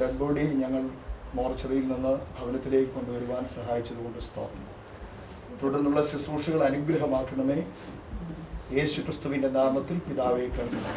Dead body ഞങ്ങൾ മോർച്ചറിയിൽ നിന്ന് ഭവനത്തിലേക്ക് കൊണ്ടുവരുവാൻ സഹായിച്ചതുകൊണ്ട് സ്തോത്രം. തുടർന്നുള്ള ശുശ്രൂഷകൾ അനുഗ്രഹമാക്കണമേ. യേശു ക്രിസ്തുവിൻ്റെ നാമത്തിൽ പിതാവേ കേൾക്കുന്നു.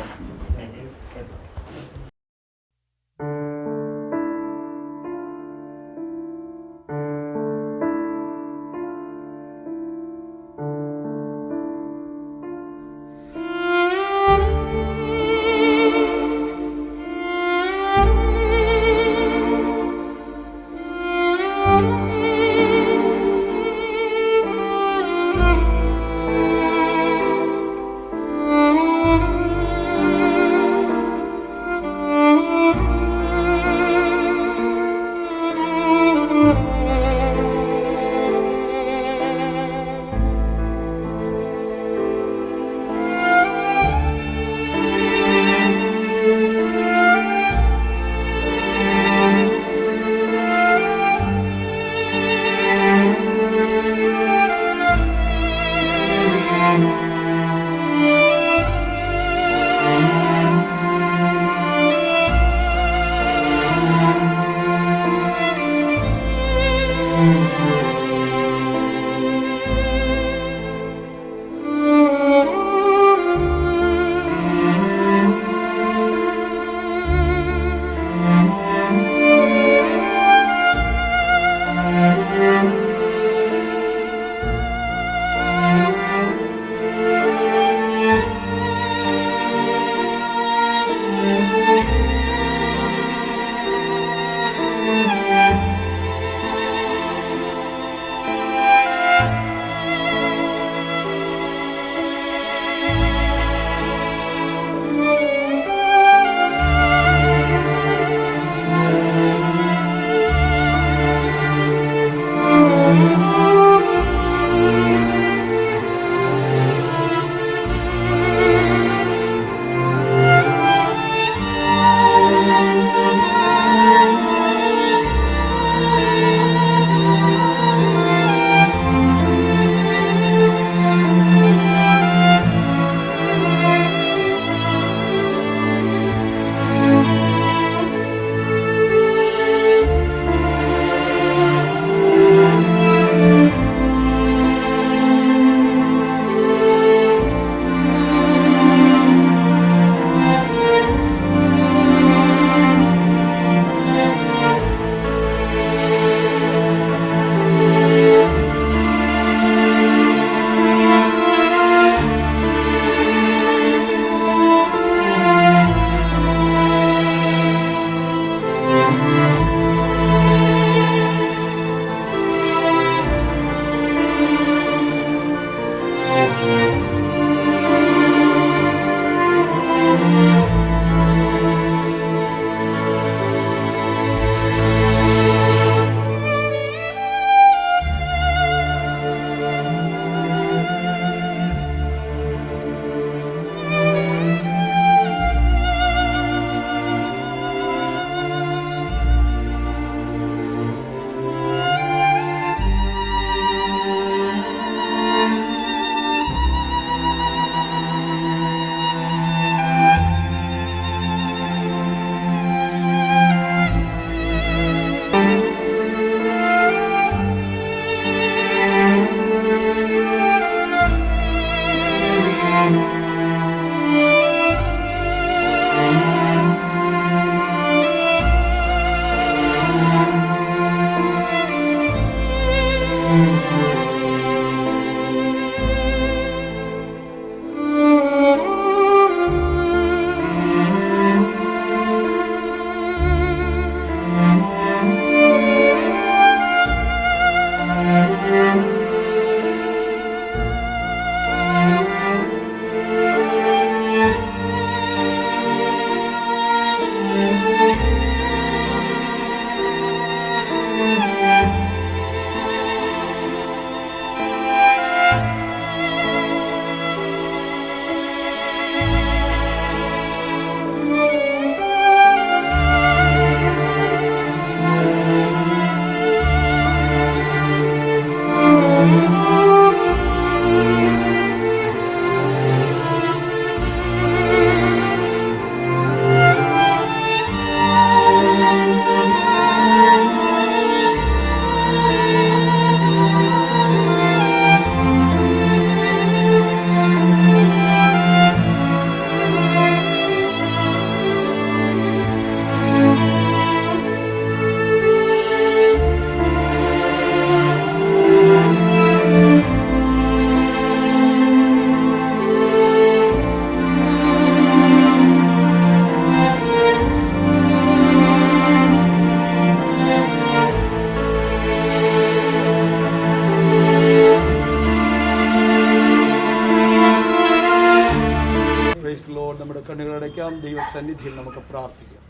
സന്നിധിയിൽ നമുക്ക് പ്രാർത്ഥിക്കാം.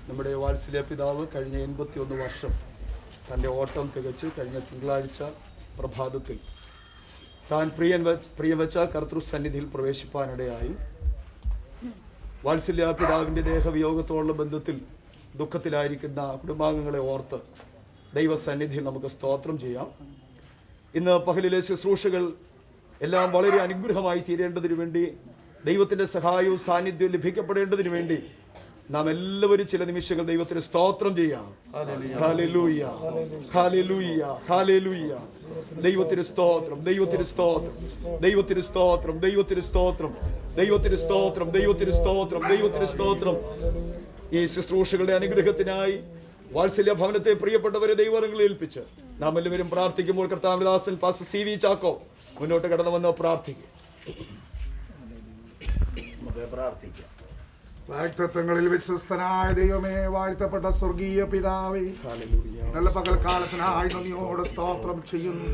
നമ്മുടെ വാത്സല്യ പിതാവ് കഴിഞ്ഞ 81 വർഷം തൻ്റെ ഓട്ടം തികച്ച് കഴിഞ്ഞ തിങ്കളാഴ്ച പ്രഭാതത്തിൽ താൻ പ്രിയം വെച്ച കർത്തൃസന്നിധിയിൽ പ്രവേശിപ്പാനിടയായി. വാത്സല്യ പിതാവിൻ്റെ ദേഹവിയോഗത്തോടുള്ള ബന്ധത്തിൽ ദുഃഖത്തിലായിരിക്കുന്ന കുടുംബാംഗങ്ങളെ ഓർത്ത് ദൈവസന്നിധിയിൽ നമുക്ക് സ്തോത്രം ചെയ്യാം. ഇന്ന് പകലിലെ ശുശ്രൂഷകൾ എല്ലാം വളരെ അനുഗ്രഹമായി തീരേണ്ടതിനു വേണ്ടി, ദൈവത്തിൻ്റെ സഹായവും സാന്നിധ്യവും ലഭിക്കപ്പെടേണ്ടതിനു വേണ്ടി നാം എല്ലാവരും ചില നിമിഷങ്ങൾ ദൈവത്തിന് സ്തോത്രം ചെയ്യാം. Hallelujah, hallelujah, hallelujah. ദൈവത്തിന് സ്തോത്രം, ദൈവത്തിന് സ്തോത്രം, ദൈവത്തിന് സ്തോത്രം, ദൈവത്തിന് സ്തോത്രം, ദൈവത്തിന് സ്തോത്രം, ദൈവത്തിന് സ്തോത്രം, ദൈവത്തിന് സ്തോത്രം. ഈ ശുശ്രൂഷകളുടെ അനുഗ്രഹത്തിനായി വാത്സല്യ ഭവനത്തെ പ്രിയപ്പെട്ടവരെ ദൈവങ്ങളിൽ ഏൽപ്പിച്ച് നാം എല്ലാവരും പ്രാർത്ഥിക്കുമ്പോൾ കർത്താവിന്റെ ദാസൻ പാസ്റ്റർ CV ചാക്കോ മുന്നോട്ട് കടന്നു വന്ന് പ്രാർത്ഥിക്കും. വാഗ്ദത്തങ്ങളിൽ വിശ്വസ്തനായ ദൈവമേ, വാഴ്ത്തപ്പെട്ട സ്വർഗീയ പിതാവേ, നല്ല പകൽക്കാലത്തിനായി നന്ദിയോടെ സ്തോത്രം ചെയ്യുന്നു.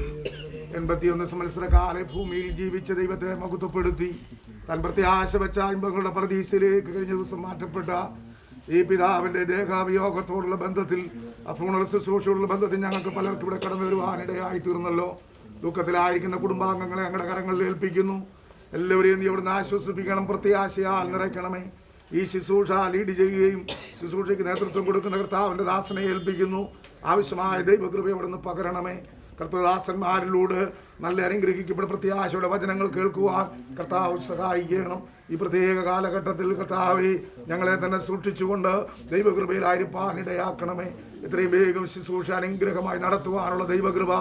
81 സംവത്സരകാല ഭൂമിയിൽ ജീവിച്ച ദൈവത്തെ മഹത്വപ്പെടുത്തി താൻ പ്രത്യാശ വെച്ച ഇമ്പങ്ങളുടെ പ്രതീക്ഷയിലേക്ക് കഴിഞ്ഞ ദിവസം മാറ്റപ്പെട്ട ഈ പിതാവിന്റെ ദേഹാവിയോഗത്തോടുള്ള ബന്ധത്തിൽ, അഫ്യൂണൽ ശുശ്രൂഷയോടുള്ള ബന്ധത്തിൽ ഞങ്ങൾക്ക് പലർക്കും ഇവിടെ കടന്നു വരുവാനിടയായി തീർന്നല്ലോ. ദുഃഖത്തിലായിരിക്കുന്ന കുടുംബാംഗങ്ങളെ ഞങ്ങളുടെ കരങ്ങളിൽ ഏൽപ്പിക്കുന്നു. എല്ലാവരെയും നീ അവിടുന്ന് ആശ്വസിപ്പിക്കണം, പ്രത്യാശയാൽ നിറയ്ക്കണമേ. ഈ ശുശ്രൂഷ ലീഡ് ചെയ്യുകയും ശുശ്രൂഷയ്ക്ക് നേതൃത്വം കൊടുക്കുന്ന കർത്താവിൻ്റെ ദാസനെ ഏൽപ്പിക്കുന്നു. ആവശ്യമായ ദൈവകൃപ അവിടുന്ന് പകരണമേ. കർത്തദാസന്മാരിലൂടെ നല്ല അനുഗ്രഹിക്കപ്പെട്ട പ്രത്യാശയുടെ വചനങ്ങൾ കേൾക്കുവാൻ കർത്താവ് സഹായിക്കണം. ഈ പ്രത്യേക കാലഘട്ടത്തിൽ കർത്താവെ ഞങ്ങളെ തന്നെ സൂക്ഷിച്ചുകൊണ്ട് ദൈവകൃപയിലായിരിക്കാൻ ഇടയാക്കണമേ. എത്രയും വേഗം ശുശ്രൂഷ അനുഗ്രഹമായി നടത്തുവാനുള്ള ദൈവകൃപ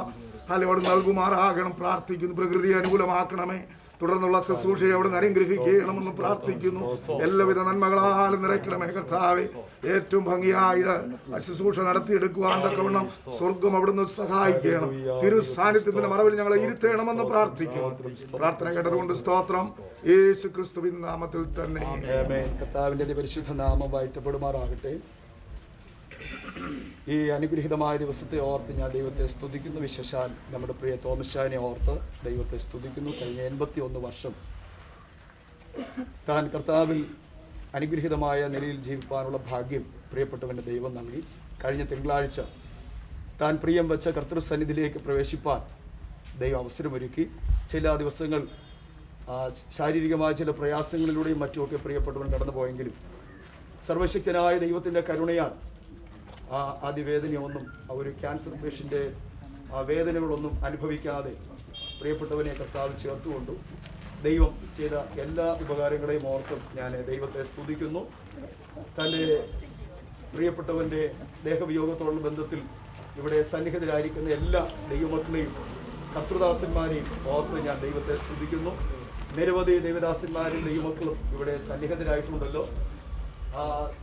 അല്ലോട് നൽകുമാറാകണം പ്രാർത്ഥിക്കുന്നു. പ്രകൃതി അനുകൂലമാക്കണമേ. തുടർന്നുള്ള ശുശ്രൂഷയെ അവിടുന്ന് അനുഗ്രഹിക്കണമെന്ന് പ്രാർത്ഥിക്കുന്നു. എല്ലാവിധ നന്മകളാലും നിറയ്ക്കണമേ കർത്താവെ. ഏറ്റവും ഭംഗിയായ ശുശ്രൂഷ നടത്തിയെടുക്കുവാൻ തക്കവണ്ണം സ്വർഗം അവിടുന്ന് സഹായിക്കണം. തിരു സാന്നിധ്യത്തിന്റെ മറവിൽ ഞങ്ങളെ ഇരുത്തണമെന്ന് പ്രാർത്ഥിക്കുന്നു. പ്രാർത്ഥന കേട്ടതുകൊണ്ട് സ്തോത്രം. യേശു ക്രിസ്തുവിൻ നാമത്തിൽ തന്നെ. കർത്താവിന്റെ പരിശുദ്ധ നാമം വാഴ്ത്തപ്പെടുമാറാകട്ടെ. ഈ അനുഗ്രഹീതമായ ദിവസത്തെ ഓർത്ത് ഞാൻ ദൈവത്തെ സ്തുതിക്കുന്നു. വിശേഷാൽ നമ്മുടെ പ്രിയ തോമശാനെ ഓർത്ത് ദൈവത്തെ സ്തുതിക്കുന്നു. കഴിഞ്ഞ 81 വർഷം താൻ കർത്താവിൽ അനുഗ്രഹീതമായ നിലയിൽ ജീവിക്കാനുള്ള ഭാഗ്യം പ്രിയപ്പെട്ടവൻ്റെ ദൈവം നൽകി. കഴിഞ്ഞ തിങ്കളാഴ്ച താൻ പ്രിയം വെച്ച കർത്തൃസന്നിധിയിലേക്ക് പ്രവേശിപ്പാൻ ദൈവം അവസരമൊരുക്കി. ചില ദിവസങ്ങൾ ശാരീരികമായ ചില പ്രയാസങ്ങളിലൂടെയും മറ്റുമൊക്കെ പ്രിയപ്പെട്ടവൻ കടന്നു പോയെങ്കിലും സർവശക്തനായ ദൈവത്തിൻ്റെ കരുണയാൽ അതിവേദനയൊന്നും, ഒരു ക്യാൻസർ പേഷ്യൻ്റെ വേദനകളൊന്നും അനുഭവിക്കാതെ പ്രിയപ്പെട്ടവനെ കർത്താവ് ചേർത്തുകൊണ്ടു. ദൈവം ചെയ്ത എല്ലാ ഉപകാരങ്ങളെയും ഓർത്തും ഞാൻ ദൈവത്തെ സ്തുതിക്കുന്നു. തൻ്റെ പ്രിയപ്പെട്ടവൻ്റെ ദേഹവിയോഗത്തോടുള്ള ബന്ധത്തിൽ ഇവിടെ സന്നിഹിതരായിരിക്കുന്ന എല്ലാ ദൈവമക്കളെയും കർത്തൃദാസന്മാരെയും ഓർത്ത് ഞാൻ ദൈവത്തെ സ്തുതിക്കുന്നു. നിരവധി ദൈവദാസന്മാരും ദൈവമക്കളും ഇവിടെ സന്നിഹിതരായിട്ടുണ്ടല്ലോ.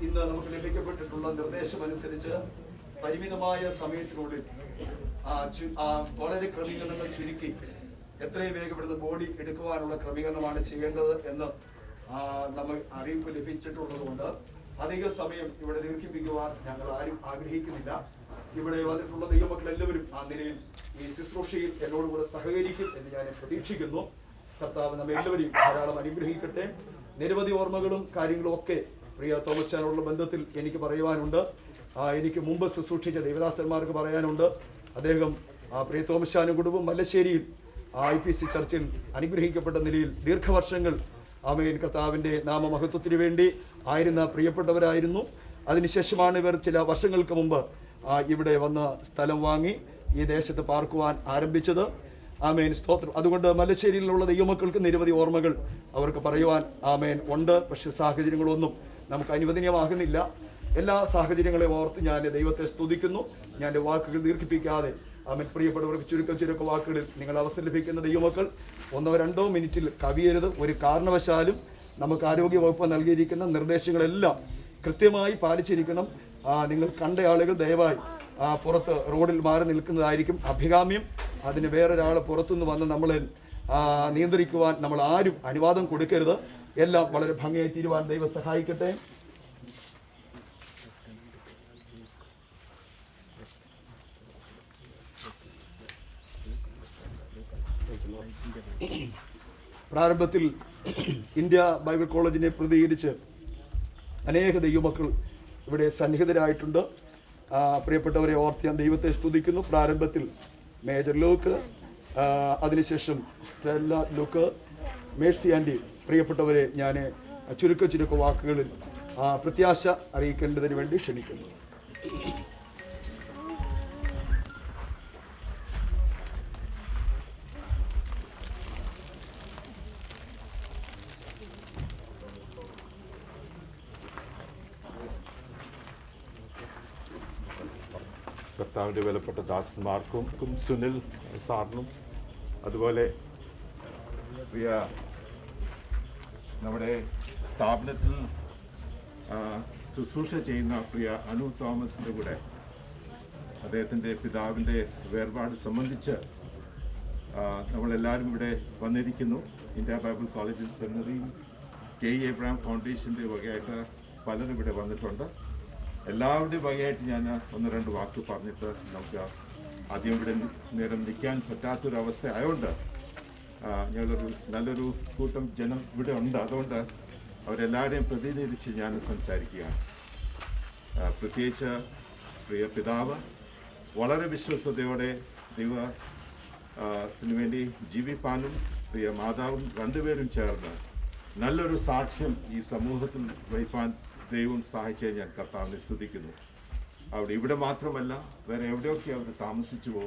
ഇന്ന് നമുക്ക് ലഭിക്കപ്പെട്ടിട്ടുള്ള നിർദ്ദേശമനുസരിച്ച് പരിമിതമായ സമയത്തിനുള്ളിൽ വളരെ ക്രമീകരണങ്ങൾ ചുരുക്കി എത്രയും വേഗം ഇവിടുന്ന് ബോഡി എടുക്കുവാനുള്ള ക്രമീകരണമാണ് ചെയ്യേണ്ടത് എന്ന് നമ്മൾ അറിയിപ്പ് ലഭിച്ചിട്ടുള്ളത് കൊണ്ട് അധിക സമയം ഇവിടെ ദീർഘിപ്പിക്കുവാൻ ഞങ്ങൾ ആരും ആഗ്രഹിക്കുന്നില്ല. ഇവിടെ വന്നിട്ടുള്ള ദൈവമക്കൾ എല്ലാവരും ആ നിലയിൽ ഈ ശുശ്രൂഷയിൽ എന്നോടുകൂടെ സഹകരിക്കും എന്ന് ഞാൻ പ്രതീക്ഷിക്കുന്നു. കർത്താവ് നമ്മെ എല്ലാവരെയും ധാരാളം അനുഗ്രഹിക്കട്ടെ. നിരവധി ഓർമ്മകളും കാര്യങ്ങളും ഒക്കെ പ്രിയ തോമസ് ബന്ധത്തിൽ എനിക്ക് പറയുവാനുണ്ട്. എനിക്ക് മുമ്പ് ശുശ്രൂഷിച്ച ദൈവദാസന്മാർക്ക് പറയാനുണ്ട്. അദ്ദേഹം പ്രിയ തോമസ് കുടുംബം മല്ലശ്ശേരിയിൽ IPC ചർച്ചിൽ അനുഗ്രഹിക്കപ്പെട്ട നിലയിൽ ദീർഘവർഷങ്ങൾ ആമേൻ കർത്താവിൻ്റെ നാമമഹത്വത്തിന് വേണ്ടി ആയിരുന്ന പ്രിയപ്പെട്ടവരായിരുന്നു. അതിനുശേഷമാണ് ഇവർ ചില വർഷങ്ങൾക്ക് മുമ്പ് ഇവിടെ വന്ന് സ്ഥലം വാങ്ങി ഈ ദേശത്ത് പാർക്കുവാൻ ആരംഭിച്ചത്. ആമേൻ സ്തോത്രം. അതുകൊണ്ട് മല്ലശ്ശേരിയിലുള്ള ദൈവമക്കൾക്ക് നിരവധി ഓർമ്മകൾ അവർക്ക് പറയുവാൻ ആമേൻ ഉണ്ട്. പക്ഷേ സാഹചര്യങ്ങളൊന്നും നമുക്ക് അനുവദനീയമാകുന്നില്ല. എല്ലാ സാഹചര്യങ്ങളെയും ഓർത്ത് ഞാൻ ദൈവത്തെ സ്തുതിക്കുന്നു. ഞാൻ വാക്കുകൾ ദീർഘിപ്പിക്കാതെ ആമേൻ പ്രിയപ്പെട്ടവർക്ക് ചുരുക്കം വാക്കുകളിൽ നിങ്ങൾ അവസരം ലഭിക്കുന്ന ദൈവമക്കൾ 1-2 മിനിറ്റിൽ കവിയരുത്. ഒരു കാരണവശാലും നമുക്ക് ആരോഗ്യവകുപ്പ് നൽകിയിരിക്കുന്ന നിർദ്ദേശങ്ങളെല്ലാം കൃത്യമായി പാലിച്ചിരിക്കണം. നിങ്ങൾ കണ്ട ആളുകൾ ദയവായി പുറത്ത് റോഡിൽ മാറി നിൽക്കുന്നതായിരിക്കും അഭികാമ്യം. അതിന് വേറൊരാൾ പുറത്തുനിന്ന് വന്ന് നമ്മളെ നിയന്ത്രിക്കുവാൻ നമ്മൾ ആരും അനുവാദം കൊടുക്കരുത്. എല്ലാം വളരെ ഭംഗിയായി തീരുവാൻ ദൈവം സഹായിക്കട്ടെ. പ്രാരംഭത്തിൽ ഇന്ത്യ ബൈബിൾ കോളേജിനെ പ്രതികരിച്ച് അനേക ദൈവമക്കൾ ഇവിടെ സന്നിഹിതരായിട്ടുണ്ട്. പ്രിയപ്പെട്ടവരെ ഓർത്ത് ഞാൻ ദൈവത്തെ സ്തുതിക്കുന്നു. പ്രാരംഭത്തിൽ മേജർ ലൂക്ക്, അതിനുശേഷം സ്റ്റെല്ല ലൂക്ക്, മേഴ്സി ആൻറ്റി. പ്രിയപ്പെട്ടവരെ ഞാൻ ചുരുക്ക വാക്കുകളിൽ പ്രത്യാശ അറിയിക്കേണ്ടതിന് വേണ്ടി ക്ഷണിക്കുന്നു. കർത്താവിൻ്റെ വിലപ്പെട്ട ദാസന്മാർക്കും സുനിൽ സാറിനും അതുപോലെ പ്രിയ നമ്മുടെ സ്ഥാപനത്തിൽ ശുശ്രൂഷ ചെയ്യുന്ന പ്രിയ അനു തോമസിൻ്റെ കൂടെ അദ്ദേഹത്തിൻ്റെ പിതാവിൻ്റെ വേർപാട് സംബന്ധിച്ച് നമ്മളെല്ലാവരും ഇവിടെ വന്നിരിക്കുന്നു. ഇന്ത്യ ബൈബിൾ കോളേജ് ആൻഡ് സെമിനറിയും കെ എബ്രഹാം ഫൗണ്ടേഷൻ്റെ വകയായിട്ട് പലരും ഇവിടെ വന്നിട്ടുണ്ട്. എല്ലാവരുടെയും വകയായിട്ട് ഞാൻ 1-2 വാക്ക് പറഞ്ഞിട്ട് നമുക്ക് ആദ്യം ഇവിടെ നേരം നിൽക്കാൻ പറ്റാത്തൊരവസ്ഥ ആയതുകൊണ്ട് ഞങ്ങളൊരു നല്ലൊരു കൂട്ടം ജനം ഇവിടെ ഉണ്ട്. അതുകൊണ്ട് അവരെല്ലാവരെയും പ്രതിനിധീകരിച്ച് ഞാൻ സംസാരിക്കുകയാണ്. പ്രത്യേകിച്ച് പ്രിയ പിതാവ് വളരെ വിശ്വസ്തയോടെ ദൈവത്തിന് വേണ്ടി ജീവിപ്പാനും പ്രിയ മാതാവും രണ്ടുപേരും ചേർന്ന് നല്ലൊരു സാക്ഷ്യം ഈ സമൂഹത്തിൽ വഹിപ്പാൻ ദൈവം സഹായിച്ചേ ഞാൻ കർത്താവിനെ സ്തുതിക്കുന്നു. ഇവിടെ മാത്രമല്ല, വേറെ എവിടെയൊക്കെ അവർ താമസിച്ചുവോ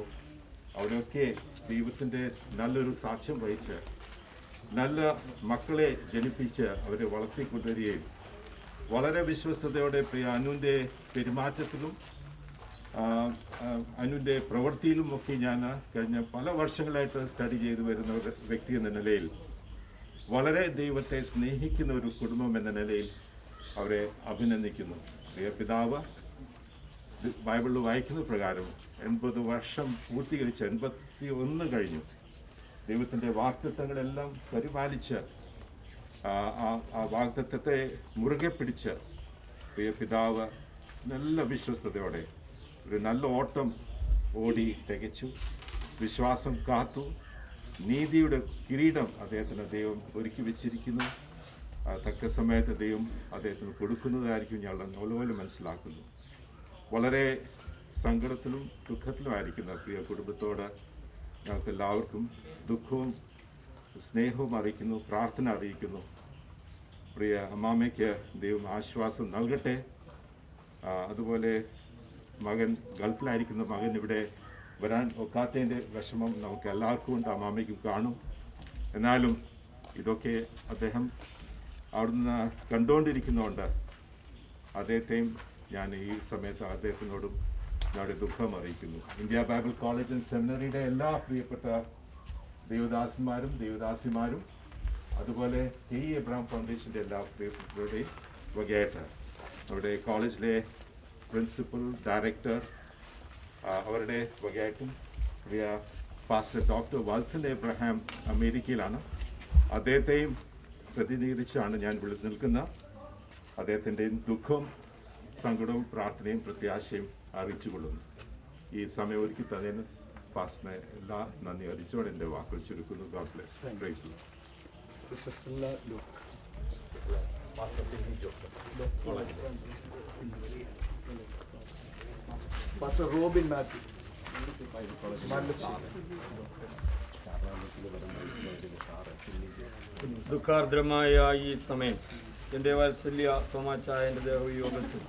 അവിടെയൊക്കെ ദൈവത്തിൻ്റെ നല്ലൊരു സാക്ഷ്യം വഹിച്ച് നല്ല മക്കളെ ജനിപ്പിച്ച് അവരെ വളർത്തിക്കൊണ്ടുവരികയും വളരെ വിശ്വസ്തയോടെ പ്രിയ അനുവിൻ്റെ പെരുമാറ്റത്തിലും അനുവിൻ്റെ പ്രവൃത്തിയിലുമൊക്കെ ഞാൻ കഴിഞ്ഞ പല വർഷങ്ങളായിട്ട് സ്റ്റഡി ചെയ്തു വരുന്ന ഒരു വ്യക്തി എന്ന നിലയിൽ വളരെ ദൈവത്തെ സ്നേഹിക്കുന്ന ഒരു കുടുംബം എന്ന നിലയിൽ അവരെ അഭിനന്ദിക്കുന്നു. പ്രിയ പിതാവ് ബൈബിളിൽ വായിക്കുന്ന പ്രകാരം 80 വർഷം പൂർത്തീകരിച്ച് 81 കഴിഞ്ഞു. ദൈവത്തിൻ്റെ വാഗ്ദത്തങ്ങളെല്ലാം പരിപാലിച്ച് ആ വാഗ്ദത്തത്തെ മുറുകെ പിടിച്ച് പ്രിയ പിതാവ് നല്ല വിശ്വസ്തയോടെ ഒരു നല്ല ഓട്ടം ഓടി തികച്ചു, വിശ്വാസം കാത്തു, നീതിയുടെ കിരീടം അദ്ദേഹത്തിന് ദൈവം ഒരുക്കി വെച്ചിരിക്കുന്നു. തക്ക സമയത്ത് ദൈവം അദ്ദേഹത്തിന് കൊടുക്കുന്നതായിരിക്കും ഞങ്ങൾ നല്ലപോലെ മനസ്സിലാക്കുന്നു. വളരെ സങ്കടത്തിലും ദുഃഖത്തിലുമായിരിക്കുന്ന പ്രിയ കുടുംബത്തോട് ഞങ്ങൾക്ക് എല്ലാവർക്കും ദുഃഖവും സ്നേഹവും അറിയിക്കുന്നു, പ്രാർത്ഥന അറിയിക്കുന്നു. പ്രിയ അമ്മാമ്മയ്ക്ക് ദൈവം ആശ്വാസം നൽകട്ടെ. അതുപോലെ മകൻ ഗൾഫിലായിരിക്കുന്ന മകൻ ഇവിടെ വരാൻ ഒക്കാത്തതിൻ്റെ വിഷമം നമുക്ക് എല്ലാവർക്കും ഉണ്ട്, അമ്മാമ്മയ്ക്കും കാണും. എന്നാലും ഇതൊക്കെ അദ്ദേഹം അവിടുന്ന് കണ്ടുകൊണ്ടിരിക്കുന്നതുകൊണ്ട് അദ്ദേഹത്തെയും ഞാൻ ഈ സമയത്ത് അദ്ദേഹത്തിനോടും ഞങ്ങളുടെ ദുഃഖം അറിയിക്കുന്നു. ഇന്ത്യ ബൈബിൾ കോളേജ് ആൻഡ് സെമിനറിയുടെ എല്ലാ പ്രിയപ്പെട്ട ദേവദാസന്മാരും ദേവദാസിമാരും അതുപോലെ കെ എബ്രഹാം ഫൗണ്ടേഷൻ്റെ എല്ലാ പ്രിയപ്പെട്ടവരുടെയും വകയായിട്ട് അവിടെ കോളേജിലെ പ്രിൻസിപ്പൽ, ഡയറക്ടർ അവരുടെ വകയായിട്ടും പ്രിയ പാസ്റ്റർ ഡോക്ടർ വാത്സൻ എബ്രഹാം അമേരിക്കയിലാണ്. അദ്ദേഹത്തെയും പ്രതിനിധീകരിച്ചാണ് ഞാൻ ഇവിടെ നിൽക്കുന്നത്. അദ്ദേഹത്തിൻ്റെയും ദുഃഖവും സങ്കടവും പ്രാർത്ഥനയും പ്രത്യാശയും അറിയിച്ചു കൊള്ളുന്നു. ഈ സമയം ഒരുക്കി തന്നതിന് പാസ്റ്ററിനെ എല്ലാ നന്ദി അറിയിച്ചോടെ എൻ്റെ വാക്കുകൾ ചുരുക്കുന്നു. God bless. Praise the lord. Pastor Robin Mathew. ദുഃഖാർദ്രമായ ഈ സമയം എൻ്റെ വാത്സല്യ തോമാച്ചായൻ്റെ ദേവയോഗത്തിൽ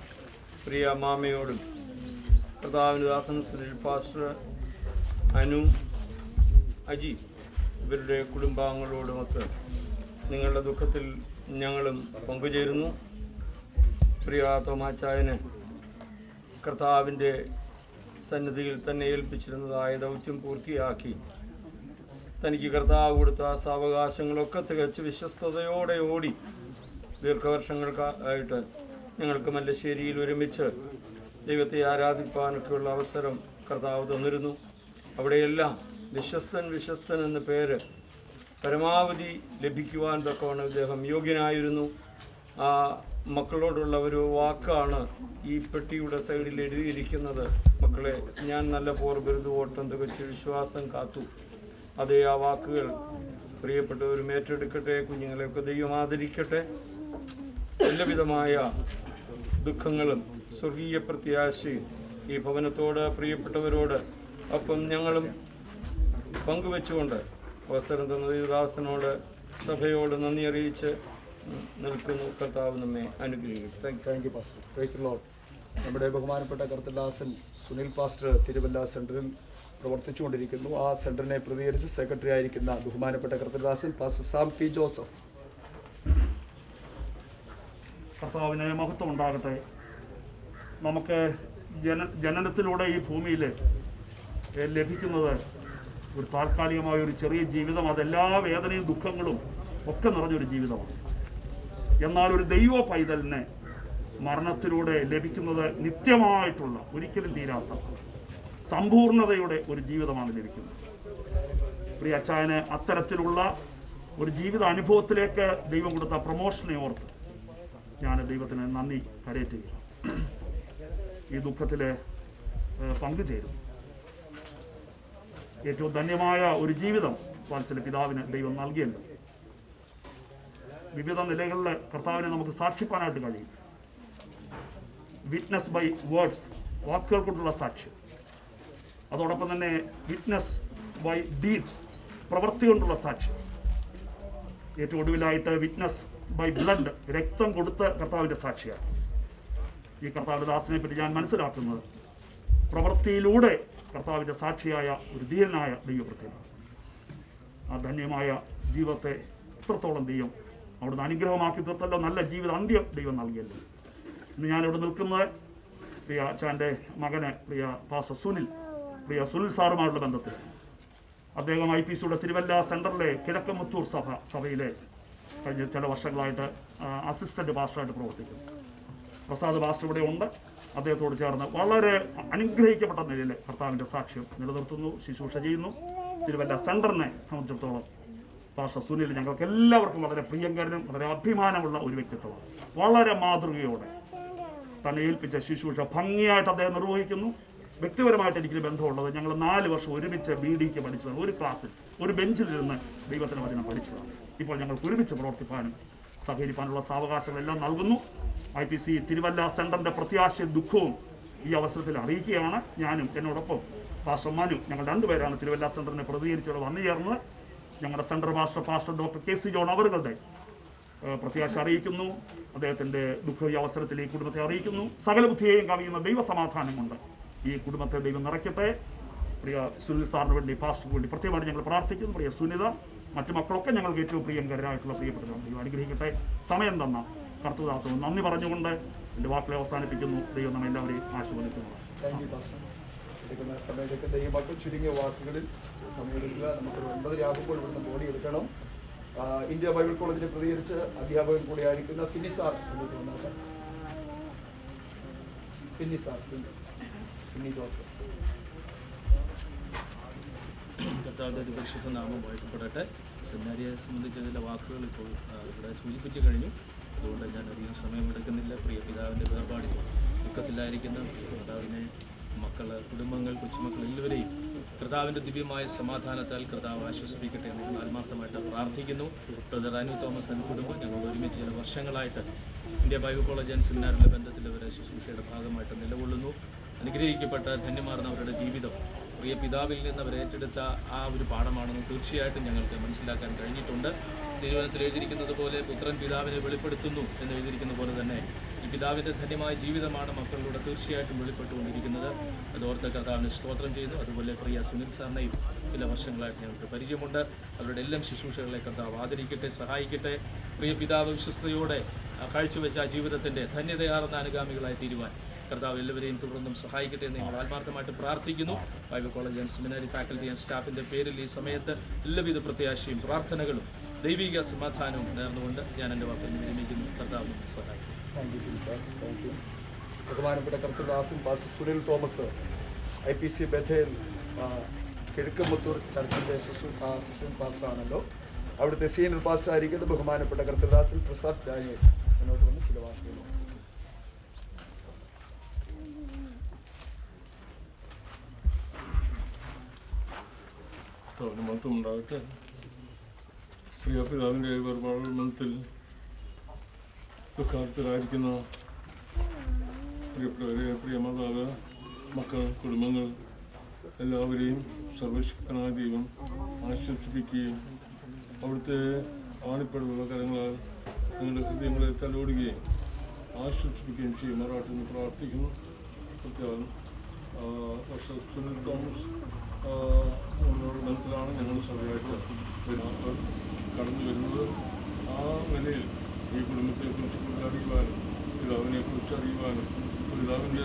പ്രിയ അമ്മാമയോടും കർത്താവിൻ്റെ ദാസൻ സുനിൽ പാസ്റ്റർ, അനു, അജി ഇവരുടെ കുടുംബാംഗങ്ങളോടുമൊത്ത് നിങ്ങളുടെ ദുഃഖത്തിൽ ഞങ്ങളും പങ്കുചേരുന്നു. പ്രിയ തോമാച്ചായന് കർത്താവിൻ്റെ സന്നിധിയിൽ തന്നെ ഏൽപ്പിച്ചിരുന്നതായ ദൗത്യം പൂർത്തിയാക്കി തനിക്ക് കർത്താവ് കൊടുത്ത സാവകാശങ്ങളൊക്കെ തികച്ച് വിശ്വസ്തയോടെ ഓടി ദീർഘവർഷങ്ങൾക്കായിട്ട് ഞങ്ങൾക്ക് മല്ലശ്ശേരിയിൽ ഒരുമിച്ച് ദൈവത്തെ ആരാധിപ്പാനൊക്കെയുള്ള അവസരം കർത്താവ് തന്നിരുന്നു. അവിടെയെല്ലാം വിശ്വസ്തൻ എന്ന പേര് പരമാവധി ലഭിക്കുവാൻ തക്കവണ്ണം ഇദ്ദേഹം യോഗ്യനായിരുന്നു. ആ മക്കളോടുള്ള ഒരു വാക്കാണ് ഈ പെട്ടിയുടെ സൈഡിൽ എഴുതിയിരിക്കുന്നത്. മക്കളെ, ഞാൻ നല്ല പോർബിരുദ് ഓട്ടം തികച്ച് വിശ്വാസം കാത്തു. അതേ ആ വാക്കുകൾ പ്രിയപ്പെട്ടവരും ഏറ്റെടുക്കട്ടെ. കുഞ്ഞുങ്ങളെയൊക്കെ ദൈവം ആദരിക്കട്ടെ. എല്ലാവിധമായ ദുഃഖങ്ങളും സ്വർഗീയ പ്രത്യാശയും ഈ ഭവനത്തോട് പ്രിയപ്പെട്ടവരോട് ഒപ്പം ഞങ്ങളും പങ്കുവെച്ചുകൊണ്ട് അവസരം തന്ന ദൈവദാസനോട് സഭയോട് നന്ദി അറിയിച്ച് നിൽക്കുന്നു. കർത്താവ് നമ്മെ അനുഗ്രഹിക്കും. Thank you pastor. Praise the Lord. നമ്മുടെ ബഹുമാനപ്പെട്ട കർത്തദാസൻ സുനിൽ പാസ്റ്റർ തിരുവല്ല സെൻറ്ററിൽ പ്രവർത്തിച്ചുകൊണ്ടിരിക്കുന്നു. ആ സെൻറ്ററിനെ പ്രതികരിച്ച് സെക്രട്ടറി ആയിരിക്കുന്ന ബഹുമാനപ്പെട്ട കർത്തദാസൻ പാസ്റ്റർ സാം പി ജോസഫ്. കർത്താവിന് മഹത്വം ഉണ്ടാകട്ടെ. നമുക്ക് ജനനത്തിലൂടെ ഈ ഭൂമിയിൽ ലഭിക്കുന്നത് ഒരു താൽക്കാലികമായ ഒരു ചെറിയ ജീവിതം, അതെല്ലാ വേദനയും ദുഃഖങ്ങളും ഒക്കെ നിറഞ്ഞൊരു ജീവിതമാണ്. എന്നാൽ ഒരു ദൈവ പൈതലിനെ മരണത്തിലൂടെ ലഭിക്കുന്നത് നിത്യമായിട്ടുള്ള, ഒരിക്കലും തീരാത്ത സമ്പൂർണതയുടെ ഒരു ജീവിതമാണ് ലഭിക്കുന്നത്. പ്രിയ അച്ചായന് അത്തരത്തിലുള്ള ഒരു ജീവിത അനുഭവത്തിലേക്ക് ദൈവം കൊടുത്ത പ്രമോഷനെ ഓർത്ത് ഞാൻ ദൈവത്തിന് നന്ദി കരയറ്റുകയാണ്. ഈ ദുഃഖത്തിൽ പങ്കുചേരും. ഏറ്റവും ധന്യമായ ഒരു ജീവിതം വാത്സല്യ പിതാവിന് ദൈവം നൽകിയല്ലോ. വിവിധ നിലകളിൽ കർത്താവിനെ നമുക്ക് സാക്ഷിപ്പാനായിട്ട് കഴിയും. വിറ്റ്നസ് ബൈ വേർഡ്സ്, വാക്കുകൾ കൊണ്ടുള്ള സാക്ഷ്യം. അതോടൊപ്പം തന്നെ വിറ്റ്നസ് ബൈ ഡീഡ്സ്, പ്രവൃത്തി കൊണ്ടുള്ള സാക്ഷ്യം. ഏറ്റവും ഒടുവിലായിട്ട് വിറ്റ്നസ് ബൈ ബ്ലഡ്, രക്തം കൊടുത്ത് കർത്താവിൻ്റെ സാക്ഷിയാണ്. ഈ കർത്താവിൻ്റെ ദാസനെ പറ്റി ഞാൻ മനസ്സിലാക്കുന്നത് പ്രവൃത്തിയിലൂടെ കർത്താവിൻ്റെ സാക്ഷിയായ ഒരു ധീരനായ ദൈവപ്രത്യനാണ്. ആ ധന്യമായ ജീവിതത്തെ എത്രത്തോളം ദൈവം അവിടുന്ന് അനുഗ്രഹമാക്കി തീർത്തല്ലോ. നല്ല ജീവിത അന്ത്യം ദൈവം നൽകിയല്ലോ. ഇന്ന് ഞാനിവിടെ നിൽക്കുന്നത് പ്രിയ അച്ഛൻ്റെ മകന് പ്രിയ പാസ്റ്റർ പ്രിയ സുനിൽ സാറുമായുള്ള ബന്ധത്തിൽ. അദ്ദേഹം IPCയുടെ തിരുവല്ല സെൻറ്ററിലെ കിഴക്കമുത്തൂർ സഭയിലെ കഴിഞ്ഞ ചില വർഷങ്ങളായിട്ട് അസിസ്റ്റൻ്റ് പാസ്റ്ററായിട്ട് പ്രവർത്തിക്കുന്നു. പ്രസാദ് പാസ്റ്റർ ഇവിടെ ഉണ്ട്. അദ്ദേഹത്തോട് ചേർന്ന് വളരെ അനുഗ്രഹിക്കപ്പെട്ട നിലയിൽ കർത്താവിൻ്റെ സാക്ഷ്യം നിലനിർത്തുന്നു, ശുശ്രൂഷ ചെയ്യുന്നു. തിരുവല്ല സെൻറ്ററിനെ സംബന്ധിച്ചിടത്തോളം പാസ്റ്റർ സുനിൽ ഞങ്ങൾക്ക് എല്ലാവർക്കും വളരെ പ്രിയങ്കരനും വളരെ അഭിമാനമുള്ള ഒരു വ്യക്തിത്വമാണ്. വളരെ മാതൃകയോടെ തന്നെ ഏൽപ്പിച്ച ശുശ്രൂഷ ഭംഗിയായിട്ട് അദ്ദേഹം നിർവഹിക്കുന്നു. വ്യക്തിപരമായിട്ട് എനിക്ക് ബന്ധമുള്ളത്, ഞങ്ങൾ 4 വർഷം ഒരുമിച്ച് BDക്ക് പഠിച്ചതാണ്. ഒരു ക്ലാസ്സിൽ ഒരു ബെഞ്ചിലിരുന്ന് ദൈവത്തിന് വചനം പഠിച്ചതാണ്. ഇപ്പോൾ ഞങ്ങൾക്ക് ഒരുമിച്ച് പ്രവർത്തിക്കാനും സഹകരിക്കാനുള്ള സാവകാശങ്ങളെല്ലാം നൽകുന്നു. IPC തിരുവല്ല സെൻറ്ററിൻ്റെ പ്രത്യാശയും ദുഃഖവും ഈ അവസരത്തിൽ അറിയിക്കുകയാണ്. ഞാനും എന്നോടൊപ്പം പാസ്റ്റർ മനു, ഞങ്ങൾ 2 പേരാണ് തിരുവല്ല സെൻറ്ററിനെ പ്രതികരിച്ചുകൊണ്ട് വന്നു ചേർന്നത്. ഞങ്ങളുടെ centre pastor doctor KC John അവരുടെ പ്രത്യാശ അറിയിക്കുന്നു. അദ്ദേഹത്തിൻ്റെ ദുഃഖ ഈ അവസരത്തിൽ ഈ കുടുംബത്തെ അറിയിക്കുന്നു. സകല ബുദ്ധിയെയും കവിയുന്ന ദൈവസമാധാനം കൊണ്ട് ഈ കുടുംബത്തെ ദൈവം നിറയ്ക്കട്ടെ. പ്രിയ സുനിൽ സാറിന് വേണ്ടി, പാസ്റ്റർക്ക് വേണ്ടി പ്രത്യേകമായിട്ട് ഞങ്ങൾ പ്രാർത്ഥിക്കുന്നു. പ്രിയ സുനിത, മറ്റു മക്കളൊക്കെ ഞങ്ങൾക്ക് ഏറ്റവും പ്രിയങ്കരായിട്ടുള്ള പ്രിയപ്പെട്ടവരാണ്. ദൈവം അനുഗ്രഹിക്കട്ടെ. സമയം തന്ന കർത്തദാസവും നന്ദി പറഞ്ഞുകൊണ്ട് എൻ്റെ വാക്കുകളെ അവസാനിപ്പിക്കുന്നു. ദൈവം നമ്മെ എല്ലാവരെയും ആശീർവദിക്കുന്നു. Thank you pastor. എടുക്കുന്ന സമയത്തൊക്കെ ദൈവമാക്കും ചുരുങ്ങിയ വാക്കുകളിൽ സമയമെടുക്കുക. നമുക്കൊരു 9:30 ആകുമ്പോൾ ഇവിടുന്ന് ബോഡി എടുക്കണം. ഇന്ത്യ ബൈബിൾ കോളേജിനെ പ്രതികരിച്ച് അധ്യാപകൻ കൂടിയായിരിക്കുന്ന ഫിന്നി സാർ ഫിന്നി ജോസഫ്. കർത്താവിൻ്റെ പരിശുദ്ധ നാമം വാഴ്ത്തപ്പെടട്ടെ. സെമിനാരിയെ സംബന്ധിച്ച ചില വാക്കുകൾ ഇപ്പോൾ ഇവിടെ സൂചിപ്പിച്ചു കഴിഞ്ഞു. അതുകൊണ്ട് ഞാൻ അധികം സമയമെടുക്കുന്നില്ല. പ്രിയ പിതാവിൻ്റെ വേർപാടിൽ ദുഃഖത്തിലായിരിക്കുന്ന പ്രിയ പിതാവിനെ, മക്കൾ, കുടുംബങ്ങൾ, കൊച്ചുമക്കൾ എല്ലാവരെയും കർത്താവിൻ്റെ ദിവ്യമായ സമാധാനത്താൽ കർത്താവ് ആശ്വസിപ്പിക്കട്ടെ എന്ന് ആത്മാർത്ഥമായിട്ട് പ്രാർത്ഥിക്കുന്നു. ബ്രദർ അനു തോമസ് എന്ന കുടുംബം ഞങ്ങൾ ഒരുമിച്ച് ചില വർഷങ്ങളായിട്ട് ഇന്ത്യ ബൈബിൾ കോളേജ് ആൻഡ് സെമിനാറിൻ്റെ ബന്ധത്തിൽ അവരെ ശുശ്രൂഷയുടെ ഭാഗമായിട്ട് നിലകൊള്ളുന്നു. അനുഗ്രഹിക്കപ്പെട്ട ധന്യമാർന്നവരുടെ ജീവിതം പ്രിയ പിതാവിൽ നിന്ന് അവർ ഏറ്റെടുത്ത ആ ഒരു പാഠമാണെന്ന് തീർച്ചയായിട്ടും ഞങ്ങൾക്ക് മനസ്സിലാക്കാൻ കഴിഞ്ഞിട്ടുണ്ട്. തിരുവനന്തപുരത്തിൽ എഴുതിയിരിക്കുന്നത് പോലെ പുത്രൻ പിതാവിനെ വെളിപ്പെടുത്തുന്നു എന്ന് എഴുതിയിരിക്കുന്ന പോലെ തന്നെ ഈ പിതാവിൻ്റെ ധന്യമായ ജീവിതമാണ് മക്കളിലൂടെ തീർച്ചയായിട്ടും വെളിപ്പെട്ടുകൊണ്ടിരിക്കുന്നത്. അതോർത്ത് കർത്താവിന് സ്തോത്രം ചെയ്യുന്നു. അതുപോലെ പ്രിയ സുനിൽ സാറിനെയും ചില വർഷങ്ങളായിട്ട് ഞങ്ങൾക്ക് പരിചയമുണ്ട്. അവരുടെ എല്ലാം ശുശ്രൂഷകളെ കർത്താവ് ആദരിക്കട്ടെ, സഹായിക്കട്ടെ. പ്രിയ പിതാവ് വിശ്വസ്തയോടെ കാഴ്ചവെച്ച ആ ജീവിതത്തിൻ്റെ ധന്യതയാർന്ന അനുഗാമികളായി തീരുവാൻ കർത്താവ് എല്ലാവരെയും തുടർന്നും സഹായിക്കട്ടെ എന്ന് ഞങ്ങൾ ആത്മാർത്ഥമായിട്ട് പ്രാർത്ഥിക്കുന്നു. Bible college and seminary faculty and സ്റ്റാഫിൻ്റെ പേരിൽ ഈ സമയത്ത് എല്ലാവിധ പ്രത്യാശയും പ്രാർത്ഥനകളും ദൈവിക സമാധാനവും നേർന്നുകൊണ്ട് ഞാൻ എൻ്റെ വാക്കിൽ വിരമിക്കുന്നു. കർത്താവ് സഹായിക്കും. Thank you sir. Thank you. ബഹുമാനപ്പെട്ട കർത്തദാസൻ പാസ്റ്റർ സുനിൽ തോമസ് IPC ബഥേൽ കിഴക്കമ്പത്തൂർ ചർച്ചിൻ്റെ അസിസ്റ്റന്റ് പാസ്റ്ററാണല്ലോ. അവിടുത്തെ സീനിയർ പാസ്റ്റർ ആയിരിക്കുന്നത് ബഹുമാനപ്പെട്ട കർത്തദാസൻ പ്രസാദ് ഡാനിയേൽ മുന്നോട്ട് വന്ന് ചില വാക്കുകൾ. മഹത്വം ഉണ്ടാകട്ടെ. പ്രിയ പിതാവിൻ്റെ വേർപാടുകൾ മന്ത്രത്തിൽ ദുഃഖാർത്ഥരായിരിക്കുന്ന പ്രിയപ്പെട്ടവരെ, പ്രിയ മാതാവ്, മക്കൾ, കുടുംബങ്ങൾ എല്ലാവരെയും സർവശക്തനായ ദൈവം ആശ്വസിപ്പിക്കുകയും അവിടുത്തെ ആണിപ്പടുള്ള കരങ്ങളാൽ നിങ്ങളുടെ ഹൃദയങ്ങളെ തലോടുകയും ആശ്വസിപ്പിക്കുകയും ചെയ്യുമാറാട്ടെന്ന് പ്രാർത്ഥിക്കുന്നു. പ്രത്യേകം സുനിൽ തോമസ് ബന്ധത്തിലാണ് ഞങ്ങൾ സഭയായിട്ട് കടന്നു വരുന്നത്. ആ നിലയിൽ ഈ കുടുംബത്തെക്കുറിച്ച് കൂടുതൽ അറിയുവാനും പിതാവിനെക്കുറിച്ച് അറിയുവാനും പിതാവിൻ്റെ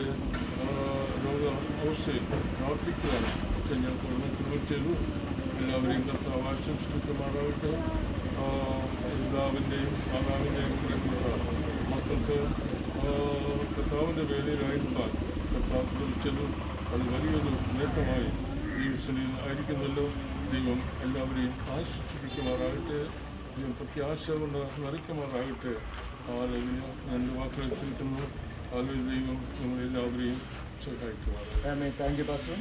രോഗ അവസ്ഥയിൽ പ്രാർത്ഥിക്കുവാനും ഒക്കെ ഞാൻ കുടുംബത്തിനുകൾ ചെയ്തു. എല്ലാവരെയും കർത്താവ് ആശ്വസിപ്പിക്കുമാറാകട്ടെ. പിതാവിൻ്റെയും മാതാവിൻ്റെയും പ്രിയപ്പെട്ട മക്കൾക്ക് കർത്താവിൻ്റെ വേലയിലായിരിക്കാൻ കർത്താവ് പ്രവർത്തിച്ചത് അത് വലിയൊരു നേട്ടമായി ജീവിതത്തിൽ ആയിരിക്കുന്നല്ലോ. ദൈവം എല്ലാവരെയും ആശ്വസിപ്പിക്കുമാറാകട്ടെ. ദൈവം പ്രത്യാശ കൊണ്ട് നിറയ്ക്കുമാറാകട്ടെ. ഞാൻ വാക്കുകൾ വെച്ചിരിക്കുന്നു. ദൈവം നമ്മളെല്ലാവരെയും സഹായിക്കുമാറാകട്ടെ. Thank you pastor.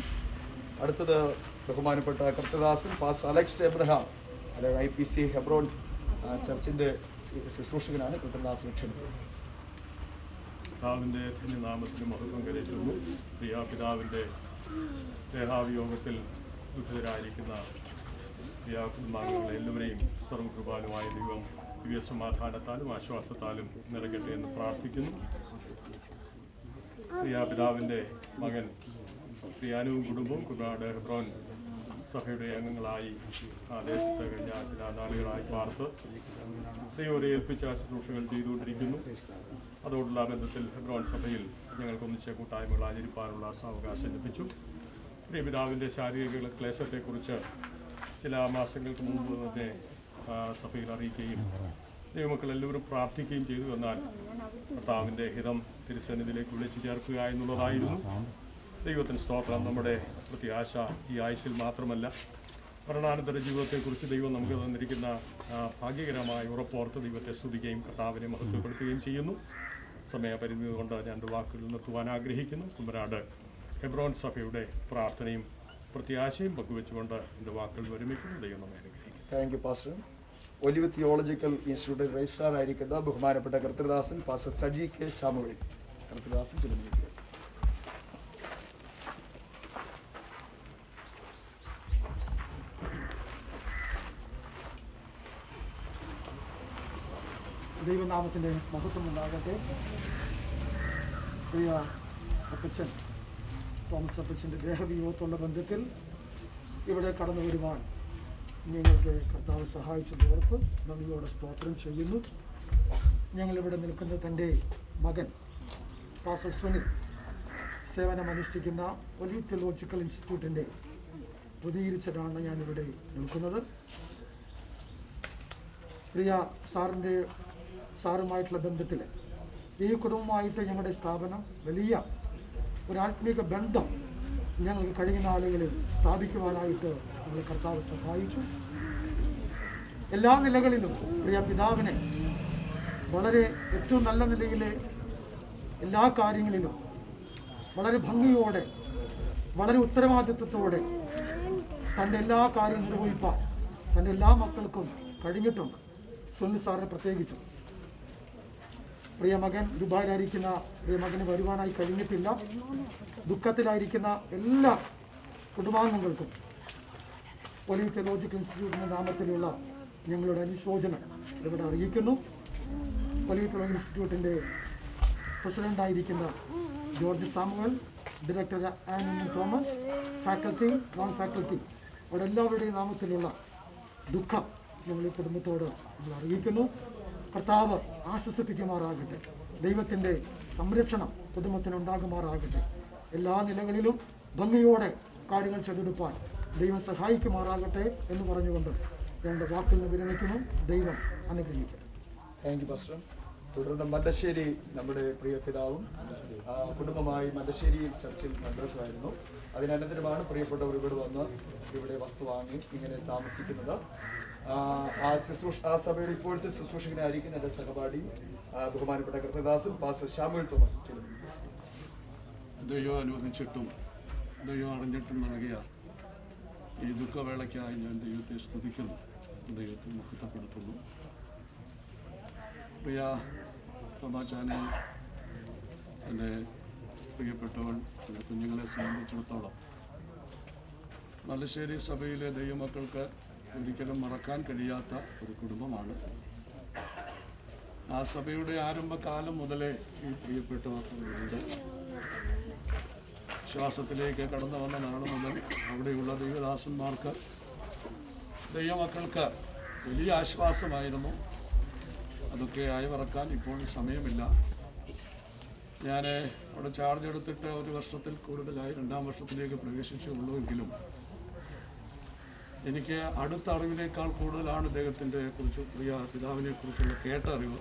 അടുത്തത് ബഹുമാനപ്പെട്ട കർത്തദാസൻ പാസ്റ്റർ അലക്സ് എബ്രഹാം, അതായത് IPC ഹെബ്രോൺ ചർച്ചിൻ്റെ ശുശ്രൂഷകനാണ്. കർത്തദാസൻ ക്ഷണിക്കുന്നത്. പിതാവിൻ്റെ നാമത്തിന് മഹത്വം കരയറ്റുന്നു. പ്രിയ പിതാവിൻ്റെ ദേഹാവിയോഗത്തിൽ ദുഃഖിതരായിരിക്കുന്ന പ്രിയ കുടുംബാംഗങ്ങളെ എല്ലാവരെയും സർവകൃപാലുമായ ദൈവം ദിവ്യസമാധാനത്താലും ആശ്വാസത്താലും നിറയ്ക്കട്ടെ എന്ന് പ്രാർത്ഥിക്കുന്നു. പ്രിയ പിതാവിൻ്റെ മകൻ പ്രിയാനുവും കുടുംബവും കുടാട് ഹെബ്രോൻ സഭയുടെ അംഗങ്ങളായി ആ ദേശത്ത് കഴിഞ്ഞ ചില നാളുകളായി പാർത്ത് ദൈവരെ ഏൽപ്പിച്ച ശുശ്രൂഷകൾ ചെയ്തുകൊണ്ടിരിക്കുന്നു. അതോടുള്ള ബന്ധത്തിൽ ഹെബ്രോൻ സഭയിൽ ഞങ്ങൾക്കൊന്നിച്ച കൂട്ടായ്മകൾ ആചരിപ്പാനുള്ള സാവകാശം ലഭിച്ചു. പ്രിയപിതാവിൻ്റെ ശാരീരിക ക്ലേശത്തെക്കുറിച്ച് ചില മാസങ്ങൾക്ക് മുമ്പ് തന്നെ സഭയിൽ അറിയിക്കുകയും ദൈവമക്കൾ എല്ലാവരും പ്രാർത്ഥിക്കുകയും ചെയ്തു. എന്നാൽ കർത്താവിൻ്റെ ഹിതം തിരുസന്നിധിയിലേക്ക് വിളിച്ചു ചേർക്കുക എന്നുള്ളതായിരുന്നു. ദൈവത്തിന് സ്തോത്രം. നമ്മുടെ പ്രത്യാശ ഈ ആയുസ്സിൽ മാത്രമല്ല, മരണാനന്തര ജീവിതത്തെക്കുറിച്ച് ദൈവം നമുക്ക് തന്നിരിക്കുന്ന ഭാഗ്യകരമായ ഉറപ്പോർത്ത് ദൈവത്തെ സ്തുതിക്കുകയും കർത്താവിനെ മഹത്വപ്പെടുത്തുകയും ചെയ്യുന്നു. സമയപരിമിതി കൊണ്ട് ഞാൻ വാക്കുകൾ നിർത്തുവാൻ ആഗ്രഹിക്കുന്നു. കുമ്പനാട് ഹെബ്രോൻ സഭയുടെ പ്രാർത്ഥനയും പ്രത്യാശയും പങ്കുവെച്ചുകൊണ്ട് എൻ്റെ വാക്കുകൾ ഒരുമിക്കുന്നു. ദൈവം നമ്മെ അനുഗ്രഹിക്കും. Thank you pastor. Olive theological ഇൻസ്റ്റിറ്റ്യൂട്ടിൽ രജിസ്ട്രാർ ആയിരിക്കുന്ന ബഹുമാനപ്പെട്ട കർത്തദാസൻ പാസ്റ്റർ സജി കെ ശാമുവൽ. കർത്തദാസൻ ചിലമ്പിക്കുക. ദൈവനാമത്തിൻ്റെ മഹത്വം ഉണ്ടാകട്ടെ. പ്രിയ അപ്പച്ചൻ തോമസ് അപ്പച്ചൻ്റെ ദേഹവിയോഗത്തുള്ള ബന്ധത്തിൽ ഇവിടെ കടന്നു വരുവാൻ ഞങ്ങൾക്ക് കർത്താവ് സഹായിച്ചതോർത്ത് നന്ദിയോടെ സ്തോത്രം ചെയ്യുന്നു. ഞങ്ങളിവിടെ നിൽക്കുന്ന തൻ്റെ മകൻ പാസ്റ്റർ സുനിൽ സേവനമനുഷ്ഠിക്കുന്ന ഒലിവ് തിയോളജിക്കൽ ഇൻസ്റ്റിറ്റ്യൂട്ടിൻ്റെ പ്രതികരിച്ചിട്ടാണ് ഞാനിവിടെ നിൽക്കുന്നത്. പ്രിയ സാറുമായിട്ടുള്ള ബന്ധത്തിൽ ഈ കുടുംബമായിട്ട് ഞങ്ങളുടെ സ്ഥാപനം വലിയ ഒരാത്മീക ബന്ധം ഞങ്ങൾക്ക് കഴിഞ്ഞ നാളുകളിൽ സ്ഥാപിക്കുവാനായിട്ട് ഞങ്ങൾ കർത്താവ് സഹായിച്ചു. എല്ലാ നിലകളിലും പ്രിയ പിതാവിനെ വളരെ ഏറ്റവും നല്ല നിലയിൽ എല്ലാ കാര്യങ്ങളിലും വളരെ ഭംഗിയോടെ വളരെ ഉത്തരവാദിത്വത്തോടെ തൻ്റെ എല്ലാ കാര്യവും നിർവഹിപ്പാൻ തൻ്റെ എല്ലാ മക്കൾക്കും കഴിഞ്ഞിട്ടുണ്ട്. സുനിൽ സാറിന് പ്രത്യേകിച്ചും പ്രിയമകൻ ദുബായിലായിരിക്കുന്ന പ്രിയമകന് വരുവാനായി കഴിഞ്ഞിട്ടില്ല. ദുഃഖത്തിലായിരിക്കുന്ന എല്ലാ കുടുംബാംഗങ്ങൾക്കും ഒലിവ് തിയോളജിക്കൽ ഇൻസ്റ്റിറ്റ്യൂട്ടിൻ്റെ നാമത്തിലുള്ള ഞങ്ങളുടെ അനുശോചനം ഇവിടെ അറിയിക്കുന്നു. ഒലിവ് തിയോളജിക്കൽ ഇൻസ്റ്റിറ്റ്യൂട്ടിൻ്റെ പ്രസിഡൻ്റായിരിക്കുന്ന George Samuel, director Annie Thomas, faculty, non faculty, അവിടെ എല്ലാവരുടെയും നാമത്തിലുള്ള ദുഃഖം ഞങ്ങൾ ഈ കുടുംബത്തോട് നമ്മൾ അറിയിക്കുന്നു. കർത്താവ് ആശ്വസിപ്പിക്കുമാറാകട്ടെ. ദൈവത്തിൻ്റെ സംരക്ഷണം കുടുംബത്തിനുണ്ടാകുമാറാകട്ടെ. എല്ലാ നിലകളിലും ഭംഗിയോടെ കാര്യങ്ങൾ ചെയ്തെടുപ്പാൻ ദൈവം സഹായിക്കുമാറാകട്ടെ എന്ന് പറഞ്ഞുകൊണ്ട് ഞങ്ങളുടെ വാക്കിൽ നിന്ന് വിരമിക്കുന്നു. ദൈവം അനുഗ്രഹിക്കട്ടെ. Thank you pastor. തുടർന്ന് മല്ലശ്ശേരി നമ്മുടെ പ്രിയ പിതാവും കുടുംബമായി മല്ലശ്ശേരിയിൽ ചർച്ചിൽ മെമ്പേഴ്സായിരുന്നു. അതിനനന്തരമാണ് പ്രിയപ്പെട്ടവർ ഇവിടെ വന്ന് ഇവിടെ വസ്തു വാങ്ങി ഇങ്ങനെ താമസിക്കുന്നത്. ആ സഭയുടെ ഇപ്പോഴത്തെ ശുശ്രൂഷകനായിരിക്കുന്ന എൻ്റെ സഹപാഠി ബഹുമാനപ്പെട്ട കർത്തദാസൻ പാസ്റ്റർ ശാമുവൽ തോമസ്. ദൈവം അനുവദിച്ചിട്ടും ദൈവം അറിഞ്ഞിട്ടും നൽകിയ ഈ ദുഃഖവേളയ്ക്കായി ഞാൻ ദൈവത്തെ സ്തുതിക്കുന്നു, ദൈവത്തെ മഹത്വപ്പെടുത്തുന്നു. പ്രിയ തോമാച്ചാനെ, എൻ്റെ പ്രിയപ്പെട്ടവൻ, എൻ്റെ കുഞ്ഞുങ്ങളെ സംബന്ധിച്ചിടത്തോളം മല്ലശ്ശേരി സഭയിലെ ദൈവമക്കൾക്ക് ഒരിക്കലും മറക്കാൻ കഴിയാത്ത ഒരു കുടുംബമാണ്. ആ സഭയുടെ ആരംഭകാലം മുതലേ ഈ പ്രിയപ്പെട്ടവരുണ്ട്. വിശ്വാസത്തിലേക്ക് കടന്നു വന്ന നാൾ മുതൽ അവിടെയുള്ള ദൈവദാസന്മാർക്ക്, ദൈവമക്കൾക്ക് വലിയ ആശ്വാസമായിരുന്നു. അതൊക്കെ അയവിറക്കാൻ ഇപ്പോൾ സമയമില്ല. ഞാൻ അവിടെ ചാർജ് എടുത്തിട്ട് ഒരു വർഷത്തിൽ കൂടുതലായി, 2ാം വർഷത്തിലേക്ക് പ്രവേശിച്ചുള്ളൂവെങ്കിലും എനിക്ക് അടുത്ത അറിവിനേക്കാൾ കൂടുതലാണ് ഇദ്ദേഹത്തിൻ്റെ കുറിച്ച്, പ്രിയ പിതാവിനെ കുറിച്ചുള്ള കേട്ട അറിവ്.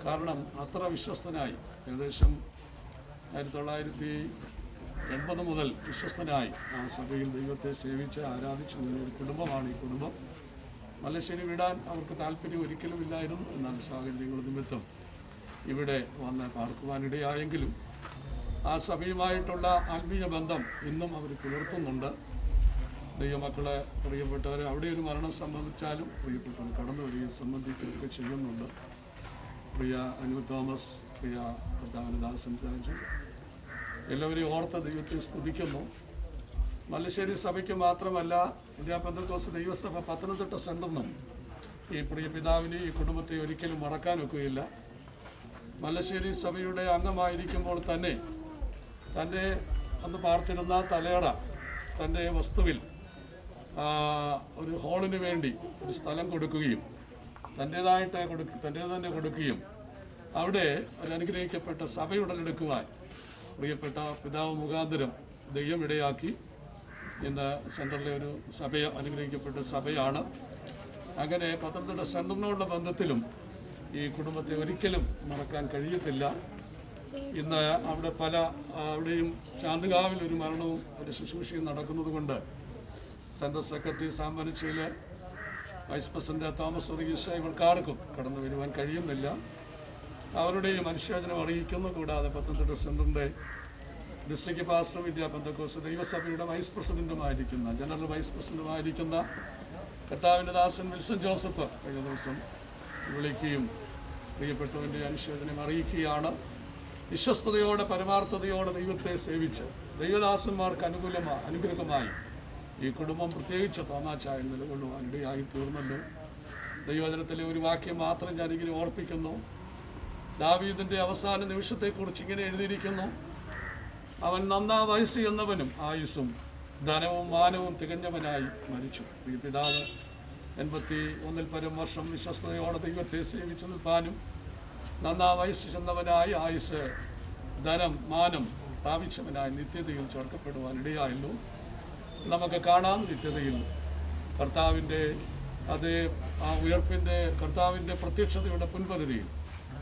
കാരണം അത്ര വിശ്വസ്തനായി, ഏകദേശം 1980 മുതൽ വിശ്വസ്തനായി ആ സഭയിൽ ദൈവത്തെ സേവിച്ച് ആരാധിച്ചു നിന്നൊരു കുടുംബമാണ് ഈ കുടുംബം. മല്ലശ്ശേരി വിടാൻ അവർക്ക് താല്പര്യം ഒരിക്കലും ഇല്ലായിരുന്നു. എന്നാൽ സാഹചര്യങ്ങൾ നിമിത്തം ഇവിടെ വന്ന് പാർക്കുവാനിടയായെങ്കിലും ആ സഭയുമായിട്ടുള്ള ആത്മീയ ബന്ധം ഇന്നും അവർ പുലർത്തുന്നുണ്ട്. ദൈവമക്കളെ, പ്രിയപ്പെട്ടവർ, അവിടെ ഒരു മരണം സംഭവിച്ചാലും പ്രിയപ്പെട്ടവർ കടന്നു വരികയും സംബന്ധിക്കുകയൊക്കെ ചെയ്യുന്നുണ്ട്. പ്രിയ അനു തോമസ്, പ്രിയ പ്രധാനദാസൻ രാജു, എല്ലാവരെയും ഓർത്ത ദൈവത്തെ സ്തുതിക്കുന്നു. മല്ലശ്ശേരി സഭയ്ക്ക് മാത്രമല്ല, ഇന്ത്യ പെന്തക്കോസ്ത് ദൈവസഭ പത്തനംതിട്ട സെൻറ്ററിനും ഈ പ്രിയ പിതാവിനെ, ഈ കുടുംബത്തെ ഒരിക്കലും മറക്കാനൊക്കുകയില്ല. മല്ലശ്ശേരി സഭയുടെ അംഗമായിരിക്കുമ്പോൾ തന്നെ തൻ്റെ അന്ന് പാർത്തിരുന്ന തലയട, തൻ്റെ വസ്തുവിൽ ഒരു ഹാളിന് വേണ്ടി ഒരു സ്ഥലം കൊടുക്കുകയും തൻ്റേത് തന്നെ കൊടുക്കുകയും അവിടെ ഒരു അനുഗ്രഹിക്കപ്പെട്ട സഭ ഉടലെടുക്കുവാൻ പ്രിയപ്പെട്ട പിതാവ് മുഖാന്തരം ദൈവം ഇടയാക്കി. ഇന്ന് സെൻറ്ററിലെ ഒരു അനുഗ്രഹിക്കപ്പെട്ട സഭയാണ്. അങ്ങനെ പത്തനംതിട്ട സെൻറ്ററിനോടുള്ള ബന്ധത്തിലും ഈ കുടുംബത്തെ ഒരിക്കലും മറക്കാൻ കഴിയത്തില്ല. ഇന്ന് അവിടെ അവിടെയും ചാന്തുകാവിൽ ഒരു മരണവും ഒരു ശുശ്രൂഷയും നടക്കുന്നത് കൊണ്ട് സെൻട്രൽ സെക്രട്ടറി സാമ്പനിച്ചയിൽ വൈസ് പ്രസിഡന്റ് തോമസ് വർഗീസ് ഇവർക്കാർക്കും കടന്നു വരുവാൻ കഴിയുന്നില്ല. അവരുടെയും അനുശോചനം അറിയിക്കുന്നു. കൂടാതെ പത്തനംതിട്ട സെൻറ്ററിൻ്റെ ഡിസ്ട്രിക്ട് പാസ്റ്ററും ഇന്ത്യ പെന്തക്കോസ്ത് ദൈവസഭയുടെ വൈസ് പ്രസിഡന്റുമായിരിക്കുന്ന, ജനറൽ വൈസ് പ്രസിഡന്റുമായിരിക്കുന്ന കർത്താവിൻ്റെ ദാസൻ വിൽസൺ ജോസഫ് കഴിഞ്ഞ ദിവസം വിളിക്കുകയും പ്രിയപ്പെട്ടവൻ്റെ അനുശോചനം അറിയിക്കുകയാണ്. വിശ്വസ്തയോടെ, പരമാർത്ഥതയോടെ ദൈവത്തെ സേവിച്ച് ദൈവദാസന്മാർക്ക് അനുഗ്രഹമായി ഈ കുടുംബം, പ്രത്യേകിച്ച് തോമാച്ചായ, നിലകൊള്ളുവാൻ ഇടയായി തീർന്നല്ലോ. ദൈവവചനത്തിലെ ഒരു വാക്യം മാത്രം ഞാനിങ്ങനെ ഓർപ്പിക്കുന്നു. ദാവീദിൻ്റെ അവസാന നിമിഷത്തെക്കുറിച്ച് ഇങ്ങനെ എഴുതിയിരിക്കുന്നു: അവൻ നന്നാ വയസ്സ് എന്നവനും ആയുസ്സും ധനവും മാനവും തികഞ്ഞവനായി മരിച്ചു. ഈ പിതാവ് 81 പരം വർഷം വിശ്വസ്തയോടെ ദൈവത്തെ സേവിച്ചു നിൽപ്പാനും നന്നാ വയസ്സ് ചെന്നവനായി ആയുസ്, ധനം, മാനം സ്ഥാപിച്ചവനായി നിത്യതയിൽ ചേർക്കപ്പെടുവാൻ ഇടയായല്ലോ. നമുക്ക് കാണാം നിത്യതയിൽ കർത്താവിൻ്റെ കർത്താവിൻ്റെ പ്രത്യക്ഷതയുടെ പുൻപരുതിയിൽ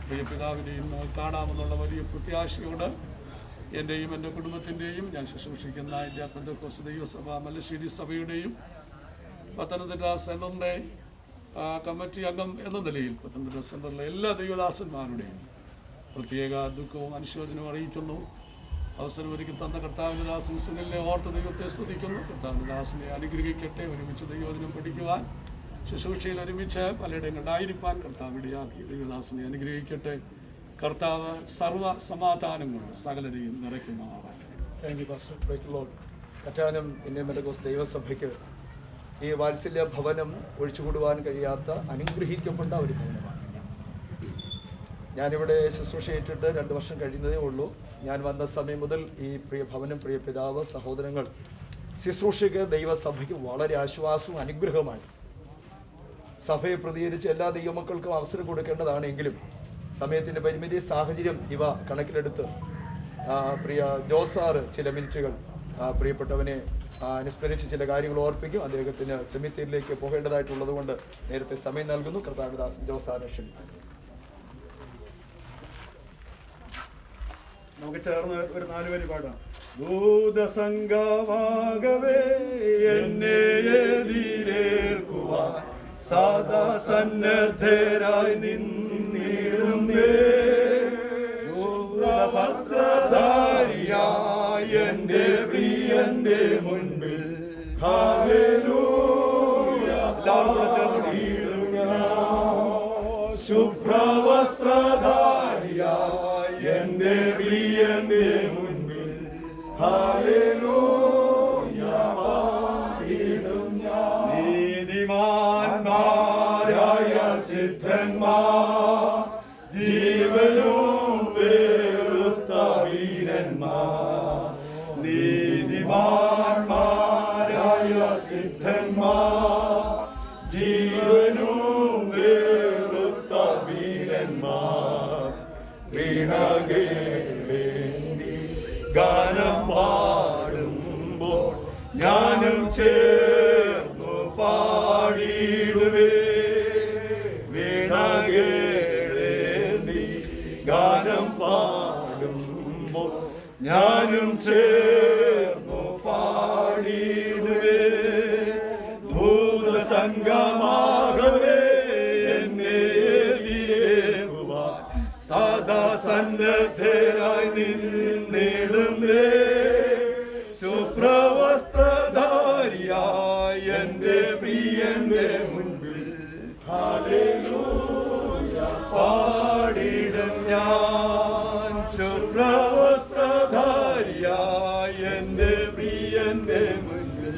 പ്രിയ പിതാവിനെയും കാണാമെന്നുള്ള വലിയ പ്രത്യാശയോട് എൻ്റെയും എൻ്റെ കുടുംബത്തിൻ്റെയും, ഞാൻ ശുശ്രൂഷിക്കുന്ന ഇന്ത്യ പെന്തക്കോസ്ത് ദൈവസഭ മല്ലശ്ശേരി സഭയുടെയും പത്തനംതിട്ട സെൻറ്ററിൻ്റെ കമ്മിറ്റി അംഗം എന്ന നിലയിൽ പത്തനംതിട്ട സെൻറ്ററിലെ എല്ലാ ദൈവദാസന്മാരുടെയും പ്രത്യേക ദുഃഖവും അനുശോചനവും അറിയിക്കുന്നു. അവസരമൊരുക്കി തന്ന കർത്താവിൻ്റെ ദാസൻ സുനിലിനെ ഓർത്ത് ദൈവത്തെ സ്തുതിക്കുന്നു. കർത്താവിൻ്റെ ദാസനെ അനുഗ്രഹിക്കട്ടെ. ഒരുമിച്ച് ദൈവദിനം പഠിക്കുവാൻ, ശുശ്രൂഷയിൽ ഒരുമിച്ച് പലയിടങ്ങളിലായിരിക്കാൻ കർത്താവ് ഇടയാക്കി. ദൈവദാസനെ അനുഗ്രഹിക്കട്ടെ. കർത്താവ് സർവ്വ സമാധാനം കൊണ്ട് സകലരെയും നിറയ്ക്കുമാറാണ്. Thank you pastor. Praise the lord. Kattanam Indian Pentecost ദൈവസഭയ്ക്ക് ഈ വാത്സല്യ ഭവനം ഒഴിച്ചുകൂടുവാൻ കഴിയാത്ത അനുഗ്രഹിക്കപ്പെട്ട ഒരു ഭവനമാണ്. ഞാനിവിടെ ശുശ്രൂഷ ഏറ്റിട്ട് 2 വർഷം കഴിയുന്നതേ ഉള്ളൂ. ഞാൻ വന്ന സമയം മുതൽ ഈ പ്രിയ ഭവനം, പ്രിയ പിതാവ്, സഹോദരങ്ങൾ ശുശ്രൂഷയ്ക്ക് ദൈവസഭയ്ക്ക് വളരെ ആശ്വാസവും അനുഗ്രഹമായി. സഭയെ പ്രതികരിച്ച് എല്ലാ ദൈവമക്കൾക്കും അവസരം കൊടുക്കേണ്ടതാണെങ്കിലും സമയത്തിൻ്റെ പരിമിതി, സാഹചര്യം ഇവ കണക്കിലെടുത്ത് പ്രിയ ജോസാറ് ചില മിനിറ്റുകൾ പ്രിയപ്പെട്ടവനെ അനുസ്മരിച്ച് ചില കാര്യങ്ങൾ ഓർപ്പിക്കും. അദ്ദേഹത്തിന് സെമിത്തേരിയിലേക്ക് പോകേണ്ടതായിട്ടുള്ളത് കൊണ്ട് നേരത്തെ സമയം നൽകുന്നു. കർത്താവിദാസൻ ജോസാറിനെ ക്ഷണിക്കുന്നു. നമുക്ക് ചേർന്ന് ഒരു 4 വരി പാടാം. ദൂതസംഗമാകവേ എന്നെ എതിരേൽക്കുവാൻ സദാ സന്നദ്ധരായി നിന്നിടുന്നേ. ദൂതസഹസ്രധാരിയായ എന്റെ പ്രിയന്റെ മുൻപിൽ ഹല്ലേലൂയ എല്ലാവരും ചേർന്ന് ശുഭ്രവസ്ത്രധാരിയായ എന്റെ പ്രിയന്റെ മുൻപിൽ ഹല്ലേലൂയ പാടിടും ഞാൻ. നീതിമാന്മാരായ സിദ്ധന്മാർ, ജീവനും വെറുത്ത വീരന്മാർ, നീതിമാന്മാരായ സിദ്ധന്മാർ, ജീവനും വെറുത്ത വീരന്മാർ, വീണകേന്തി ഗാനം പാടുമ്പോൾ ഞാനും ചേർന്നു പാടിടുവേ. വീണകേന്തി ഗാനം പാടുമ്പോൾ ഞാനും ചേർന്നു പാടിടുവേ. ഭൂതസംഗമാകവേ എന്നെ എതിരേൽക്കുവാൻ സദാ സന്നദ്ധരായി നിന്നിടുന്നേ. ശുഭ്രവസ്ത്രധാരിയായ എന്റെ പ്രിയന്റെ മുൻപിൽ ഹല്ലേലൂയ പാടിടും ഞാൻ. ശുഭ്രവസ്ത്രധാരിയായ എന്റെ പ്രിയന്റെ മുൻപിൽ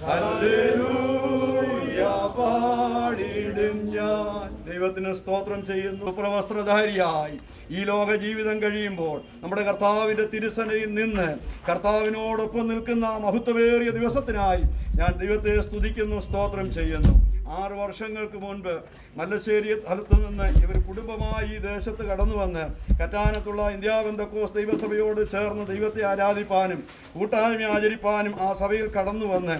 ഹല്ലേലൂയ പാടിടും ഞാൻ. ദൈവത്തിന് സ്തോത്രം ചെയ്യുന്നു. പ്രവസ്ത്രധാരിയായി ഈ ലോക ജീവിതം കഴിയുമ്പോൾ നമ്മുടെ കർത്താവിൻ്റെ തിരുസനയിൽ നിന്ന് കർത്താവിനോടൊപ്പം നിൽക്കുന്ന മഹത്വമേറിയ ദിവസത്തിനായി ഞാൻ ദൈവത്തെ സ്തുതിക്കുന്നു, സ്തോത്രം ചെയ്യുന്നു. 6 വർഷങ്ങൾക്ക് മുൻപ് മല്ലശ്ശേരി സ്ഥലത്ത് നിന്ന് ഇവർ കുടുംബമായി ഈ ദേശത്ത് കടന്നു വന്ന് കറ്റാനത്തുള്ള ഇന്ത്യ പെന്തക്കോസ്ത് ദൈവസഭയോട് ചേർന്ന് ദൈവത്തെ ആരാധിപ്പാനും കൂട്ടായ്മ ആചരിപ്പാനും ആ സഭയിൽ കടന്നു വന്ന്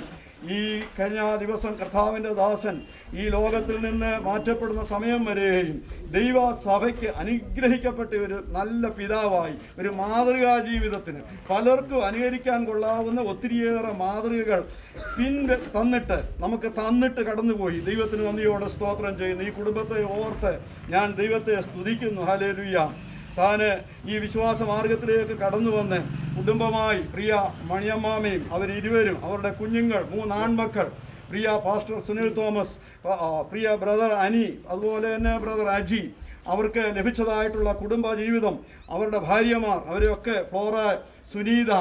ഈ കഴിഞ്ഞ ദിവസം കർത്താവിൻ്റെ ദാസൻ ഈ ലോകത്തിൽ നിന്ന് മാറ്റപ്പെടുന്ന സമയം വരെയും ദൈവസഭയ്ക്ക് അനുഗ്രഹിക്കപ്പെട്ട ഒരു നല്ല പിതാവായി, ഒരു മാതൃകാ ജീവിതത്തിന് പലർക്കും അനുകരിക്കാൻ കൊള്ളാവുന്ന ഒത്തിരിയേറെ മാതൃകകൾ തന്നിട്ട് കടന്നുപോയി. ദൈവത്തിന് നന്ദിയോടെ സ്തോത്രം ചെയ്യുന്നു. ഈ കുടുംബത്തെ ഓർത്ത് ഞാൻ ദൈവത്തെ സ്തുതിക്കുന്നു. ഹല്ലേലൂയ. താന് ഈ വിശ്വാസ മാർഗത്തിലേക്ക് കടന്നു വന്ന് കുടുംബമായി പ്രിയ മണിയമ്മാമയും അവരിരുവരും, അവരുടെ കുഞ്ഞുങ്ങൾ 3 ആൺമക്കൾ, പ്രിയ പാസ്റ്റർ സുനിൽ തോമസ്, പ്രിയ ബ്രദർ അനി, അതുപോലെ തന്നെ ബ്രദർ അജി, അവർക്ക് ലഭിച്ചതായിട്ടുള്ള കുടുംബ ജീവിതം, അവരുടെ ഭാര്യമാർ, അവരെയൊക്കെ ഫ്ലോറ, സുനീത,